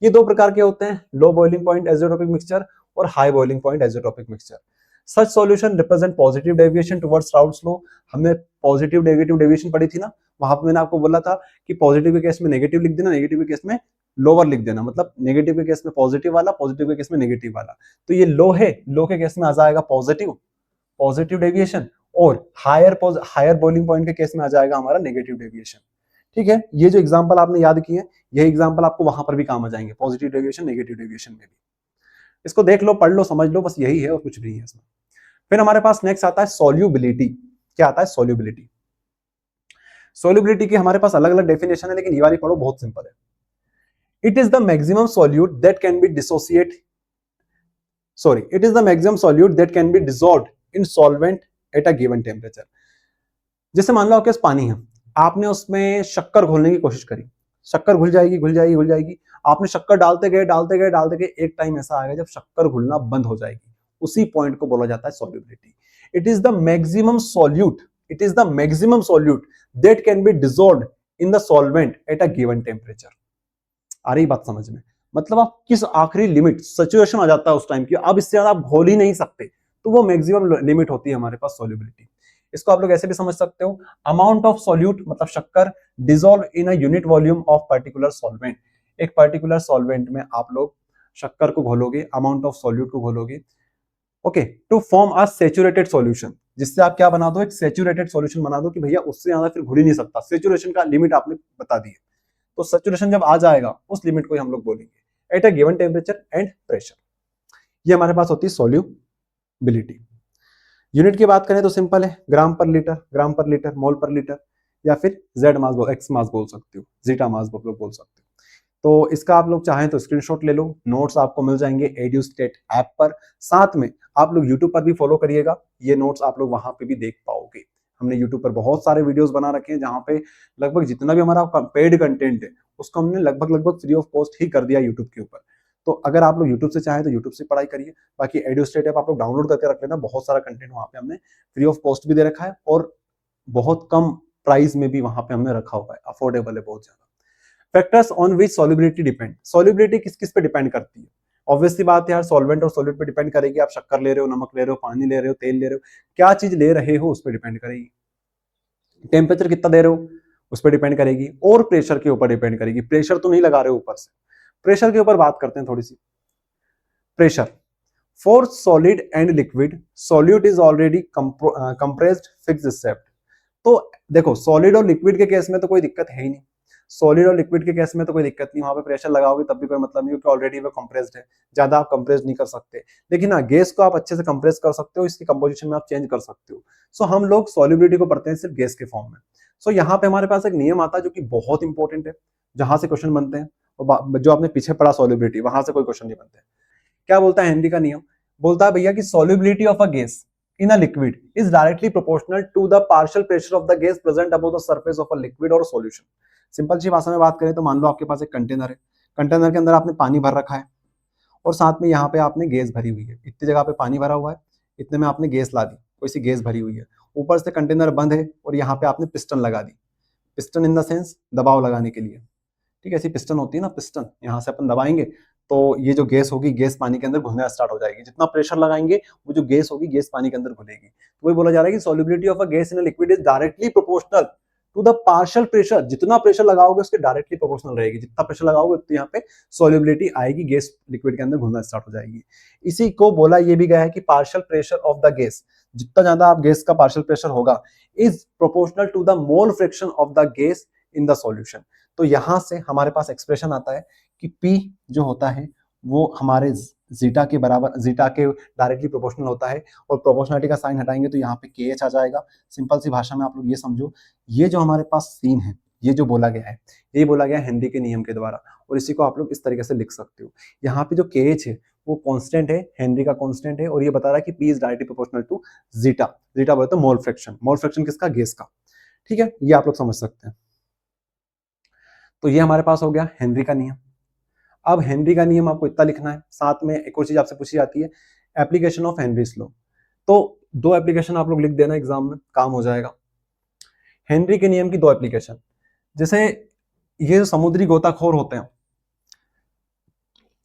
ये 2 प्रकार के होते हैं, low boiling point azeotropic mixture और high boiling point azeotropic mixture. Such solution represent positive deviation towards Raoult's law. हमने पॉजिटिव नेगेटिव डेविएशन पढ़ी थी ना, वहां पे मैंने आपको बोला था कि पॉजिटिव के केस में नेगेटिव लिख देना, नेगेटिव के केस में लोअर लिख देना, मतलब नेगेटिव के केस में पॉजिटिव वाला, पॉजिटिव के केस में नेगेटिव वाला। तो ये लो है, लो के केस में आ जाएगा पॉजिटिव पॉजिटिव डेविएशन, और हायर बॉइलिंग पॉइंट के केस में आ जाएगा हमारा नेगेटिव डेविएशन। ठीक है, ये जो एग्जांपल आपने याद किए, यही एग्जांपल आपको वहां पर भी काम आ जाएंगे, पॉजिटिव डेविएशन नेगेटिव डेविएशन में भी। इसको देख लो, पढ़ लो, समझ लो, बस यही है और कुछ नहीं है इसमें। फिर हमारे पास नेक्स्ट आता है सॉल्युबिलिटी। क्या आता है? सॉल्युबिलिटी। सॉल्युबिलिटी की हमारे पास अलग अलग डेफिनेशन है, लेकिन ये वाली पढ़ो, बहुत सिंपल है। It is the maximum solute that can B dissociate it is the maximum solute that can be dissolved in solvent at a given temperature. जैसे मान लो आपके पास पानी है, आपने उसमें शक्कर घोलने की कोशिश करी, शक्कर घुल जाएगी घुल जाएगी घुल जाएगी, आपने शक्कर डालते गए डालते गए डालते गए, एक टाइम ऐसा आएगा जब शक्कर घुलना बंद हो जाएगी, उसी पॉइंट को बोला जाता है solubility. It is the maximum solute, it is the maximum solute that can be dissolved in the solvent at a given temperature. आ रही बात समझ में? मतलब आप किस आखिरी लिमिट, सिचुएशन आ जाता है उस टाइम की, अब इससे ज्यादा आप घोल ही नहीं सकते, तो वो मैक्सिमम लिमिट होती है हमारे पास सॉल्युबिलिटी। इसको आप लोग ऐसे भी समझ सकते हो, अमाउंट ऑफ सॉल्यूट मतलब शक्कर dissolve in a unit volume of particular solvent. एक पर्टिकुलर सॉल्वेंट में आप लोग शक्कर को घोलोगे, अमाउंट ऑफ सॉल्यूट को घोलोगे, okay, to form a saturated solution, जिससे आप क्या बना दो, एक सैचुरेटेड सॉल्यूशन बना दो कि भैया उससे ज्यादा फिर घुल ही नहीं सकता, सैचुरेशन का लिमिट आपने बता दी है। तो सैचुरेशन जब आ जाएगा उस लिमिट को ही हम लोग बोलेंगे eight a given temperature and pressure. ये हमारे पास होती है सॉल्युबिलिटी। यूनिट की बात करें तो सिंपल है, ग्राम पर लीटर, मोल पर लीटर, या फिर जेड मास एक्स मास बोल सकते हो, जीटा मास बोल सकते हो। तो इसका आप लोग चाहें तो स्क्रीनशॉट ले लो, नोट्स आपको मिल जाएंगे एड्यूस्टेट ऐप पर, साथ में आप लोग यूट्यूब पर भी फॉलो करिएगा, ये नोट्स आप लोग वहां पे भी देख पाओगे। हमने यूट्यूब पर बहुत सारे वीडियोस बना रखे हैं, जहां पे लगभग जितना भी हमारा पेड कंटेंट है उसको हमने लगभग फ्री ऑफ कॉस्ट ही कर दिया यूट्यूब के ऊपर। तो अगर आप लोग यूट्यूब से चाहें तो यूट्यूब से पढ़ाई करिए, बाकी एड्यूस्टेट ऐप आप लोग डाउनलोड करके रख लेना, बहुत सारा कंटेंट वहां पे हमने फ्री ऑफ कॉस्ट भी दे रखा है, और बहुत कम प्राइस में भी वहां पे हमने रखा हुआ है, अफोर्डेबल है बहुत ज्यादा। Factors on which solubility depend, solubility किस किस पे डिपेंड करती है? ऑब्वियसली बात है यार, सॉल्वेंट और सॉल्यूट पे डिपेंड करेगी, आप शक्कर ले रहे हो, नमक ले रहे हो, पानी ले रहे हो, तेल ले रहे हो, क्या चीज ले रहे हो उस पर डिपेंड करेगी। टेम्परेचर कितना दे रहे हो उस पर डिपेंड करेगी, और प्रेशर के ऊपर डिपेंड करेगी। प्रेशर तो नहीं लगा रहे हो ऊपर से, प्रेशर के ऊपर बात करते हैं थोड़ी सी। Pressure for solid and liquid, solute is already compressed fixed step. तो देखो, सॉलिड और लिक्विड के केस में तो कोई दिक्कत है ही नहीं, सॉलिड और लिक्विड के केस में तो कोई दिक्कत नहीं, वहां पे प्रेशर लगाओगे तब भी कोई मतलब नहीं, क्योंकि ऑलरेडी वो कंप्रेस्ड है, ज्यादा आप कंप्रेस नहीं कर सकते। लेकिन हाँ, गैस को आप अच्छे से कंप्रेस कर सकते हो, इसकी कंपोजिशन में आप चेंज कर सकते हो। सो हम लोग सॉल्युबिलिटी को पढ़ते हैं सिर्फ गैस के फॉर्म में। सो यहाँ पे हमारे पास एक नियम आता है जो कि बहुत इंपॉर्टेंट है, जहां से क्वेश्चन बनते हैं, और जो आपने पीछे पढ़ा सॉल्युबिलिटी, वहां से कोई क्वेश्चन नहीं बनते। क्या बोलता है हेनरी का नियम? बोलता है भैया कि solubility of a gas in a liquid is directly proportional to the partial pressure of the gas present above the surface of a liquid or solution। Simple सी भाषा में बात करें तो मान लो आपके पास एक कंटेनर है, कंटेनर के अंदर आपने पानी भर रखा है, और साथ में यहाँ पे आपने गैस भरी हुई है, इतनी जगह पे पानी भरा हुआ है, इतने में आपने गैस ला दी, कोई सी गैस भरी हुई है, ऊपर से कंटेनर बंद है, और यहाँ पे आपने पिस्टन लगा दी, पिस्टन इन द सेंस दबाव लगाने के लिए, ठीक है, ऐसी पिस्टन होती है ना, पिस्टन, यहाँ से अपन दबाएंगे तो ये जो गैस होगी, गैस पानी के अंदर घुलना स्टार्ट हो जाएगी, जितना प्रेशर लगाएंगे वो जो गैस होगी, गैस पानी के अंदर घुलेगी। तो वही बोला जा रहा है कि solubility of a gas in a liquid is directly proportional to the partial pressure, जितना प्रेशर लगाओगे उसके डायरेक्टली प्रोपोर्शनल रहेगी, जितना प्रेशर लगाओगे उतनी यहाँ पे सॉल्युबिलिटी आएगी, गैस लिक्विड के अंदर घुलना स्टार्ट हो जाएगी। इसी को बोला ये भी गया है कि partial pressure of the gas, जितना ज्यादा आप गैस का पार्शियल प्रेशर होगा, is proportional to the mole fraction of the gas in the solution. तो यहां से हमारे पास एक्सप्रेशन आता है कि P जो होता है वो हमारे जीटा के बराबर, जीटा के डायरेक्टली प्रोपोर्शनल होता है, और प्रोपोर्शनलिटी का साइन हटाएंगे तो यहाँ पे KH आ जाएगा। सिंपल सी भाषा में आप लोग ये समझो, ये जो हमारे पास सीन है, ये जो बोला गया है, ये बोला गया है हेनरी के नियम के द्वारा, और इसी को आप लोग इस तरीके से लिख सकते हो। यहाँ पे जो KH है वो कांस्टेंट है, हेनरी का कांस्टेंट है, और ये बता रहा है कि P is directly proportional to zeta. Zeta बोलते हैं मोल फ्रैक्शन, मोल फ्रैक्शन किसका? गैस का। ठीक है, ये आप लोग समझ सकते हैं। तो ये हमारे पास हो गया हेनरी का नियम। अब हेनरी का नियम आपको इतना लिखना है, साथ में एक और चीज आपसे पूछी जाती है, एप्लीकेशन ऑफ हेनरीज लॉ। तो 2 एप्लीकेशन आप लोग लिख देना एग्जाम में, काम हो जाएगा। हेनरी के नियम की 2 एप्लीकेशन, जैसे ये जो समुद्री गोताखोर होते हैं,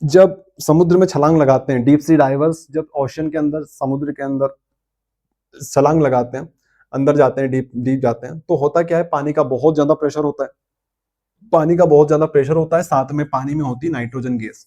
जब समुद्र में छलांग लगाते हैं, डीप सी डाइवर्स जब ओशन के अंदर, समुद्र के अंदर छलांग लगाते हैं, अंदर जाते हैं, डीप डीप जाते हैं, तो होता क्या है, पानी का बहुत ज्यादा प्रेशर होता है। पानी का बहुत ज्यादा प्रेशर होता है, साथ में पानी में होती है नाइट्रोजन गैस।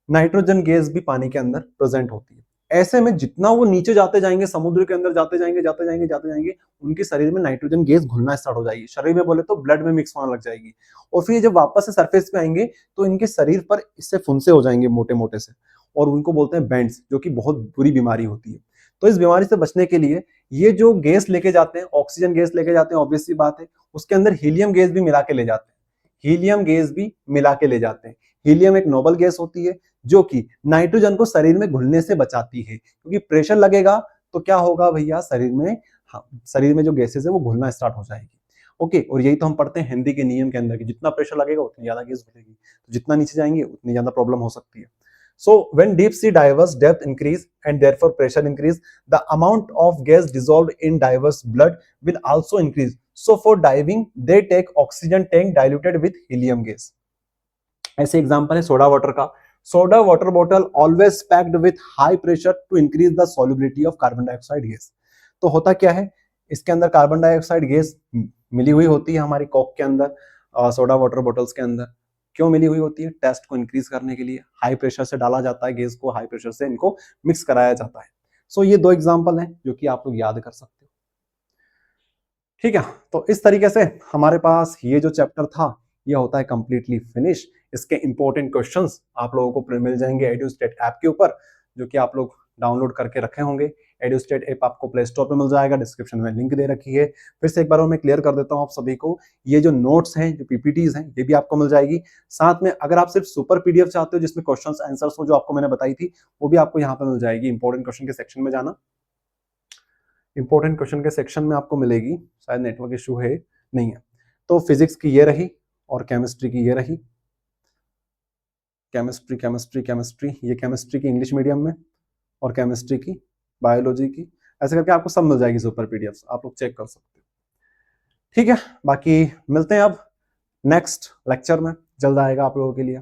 नाइट्रोजन गैस भी पानी के अंदर प्रेजेंट होती है। ऐसे में जितना वो नीचे जाते जाएंगे, समुद्र के अंदर जाते जाएंगे, जाते जाएंगे, जाते जाएंगे, उनके शरीर में नाइट्रोजन गैस घुलना स्टार्ट हो जाएगी, शरीर में बोले तो ब्लड में मिक्स होने लग जाएगी। और फिर जब वापस से सरफेस पे आएंगे तो इनके शरीर पर इससे फुंसे हो जाएंगे मोटे मोटे से, और उनको बोलते हैं बैंड्स, जो कि बहुत बुरी बीमारी होती है। तो इस बीमारी से बचने के लिए ये जो गैस लेके जाते हैं, ऑक्सीजन गैस लेके जाते हैं, ऑब्वियस सी बात है, उसके अंदर हीलियम गैस भी मिला के ले जाते हैं। हीलियम गैस भी मिला के ले जाते हैं। हीलियम एक नोबल गैस होती है जो कि नाइट्रोजन को शरीर में घुलने से बचाती है, क्योंकि प्रेशर लगेगा तो क्या होगा भैया, शरीर में, हाँ, शरीर में जो गैसेस है वो घुलना स्टार्ट हो जाएगी। ओके, और यही तो हम पढ़ते हैं हिंदी के नियम के अंदर कि जितना प्रेशर लगेगा उतनी ज्यादा गैस घुलेगी, तो जितना नीचे जाएंगे उतनी ज्यादा प्रॉब्लम हो सकती है। So when deep sea divers depth increase and therefore pressure increase, the amount of gas dissolved in divers blood will also increase. So for diving, they take oxygen tank diluted with helium gas. ऐसे example है soda water का। Soda water bottle always packed with high pressure to increase the solubility of carbon dioxide gas. तो होता क्या है, इसके अंदर carbon dioxide gas मिली हुई होती है हमारी कोक के अंदर, सोडा वाटर बॉटल्स के अंदर। क्यों मिली हुई होती है? टेस्ट को इंक्रीज करने के लिए हाई प्रेशर से डाला जाता है गैस को, हाई प्रेशर से इनको मिक्स कराया जाता है। सो ये दो एग्जांपल हैं जो कि आप लोग याद कर सकते हो। ठीक है, तो इस तरीके से हमारे पास ये जो चैप्टर था ये होता है कंप्लीटली फिनिश। इसके इंपॉर्टेंट क्वेश्चंस आप लोगों को मिल जाएंगे एडुस्टेट ऐप के ऊपर, जो कि आप लोग डाउनलोड करके रखे होंगे। एडुस्टेट ऐप आपको प्ले स्टोर पे मिल जाएगा, डिस्क्रिप्शन में लिंक दे रखी है। फिर से एक बार मैं क्लियर कर देता हूँ आप सभी को, ये जो नोट्स हैं, जो पीपीटीज हैं, ये भी आपको मिल जाएगी। साथ में अगर आप सिर्फ सुपर पीडीएफ चाहते हो जिसमें क्वेश्चंस आंसर्स हो, जो आपको मैंने बताई थी, वो भी आपको यहाँ पे मिल जाएगी। इंपॉर्टेंट क्वेश्चन के सेक्शन में जाना, इंपॉर्टेंट क्वेश्चन के सेक्शन में आपको मिलेगी। शायद नेटवर्क इशू है, नहीं है। तो फिजिक्स की ये रही और केमिस्ट्री की ये रही। केमिस्ट्री केमिस्ट्री केमिस्ट्री, ये केमिस्ट्री की इंग्लिश मीडियम में, और केमिस्ट्री की बायोलॉजी की, ऐसे करके आपको सब मिल जाएगी सुपर पीडीएफ, आप लोग चेक कर सकते हो। ठीक है, बाकी मिलते हैं अब नेक्स्ट लेक्चर में, जल्द आएगा आप लोगों के लिए।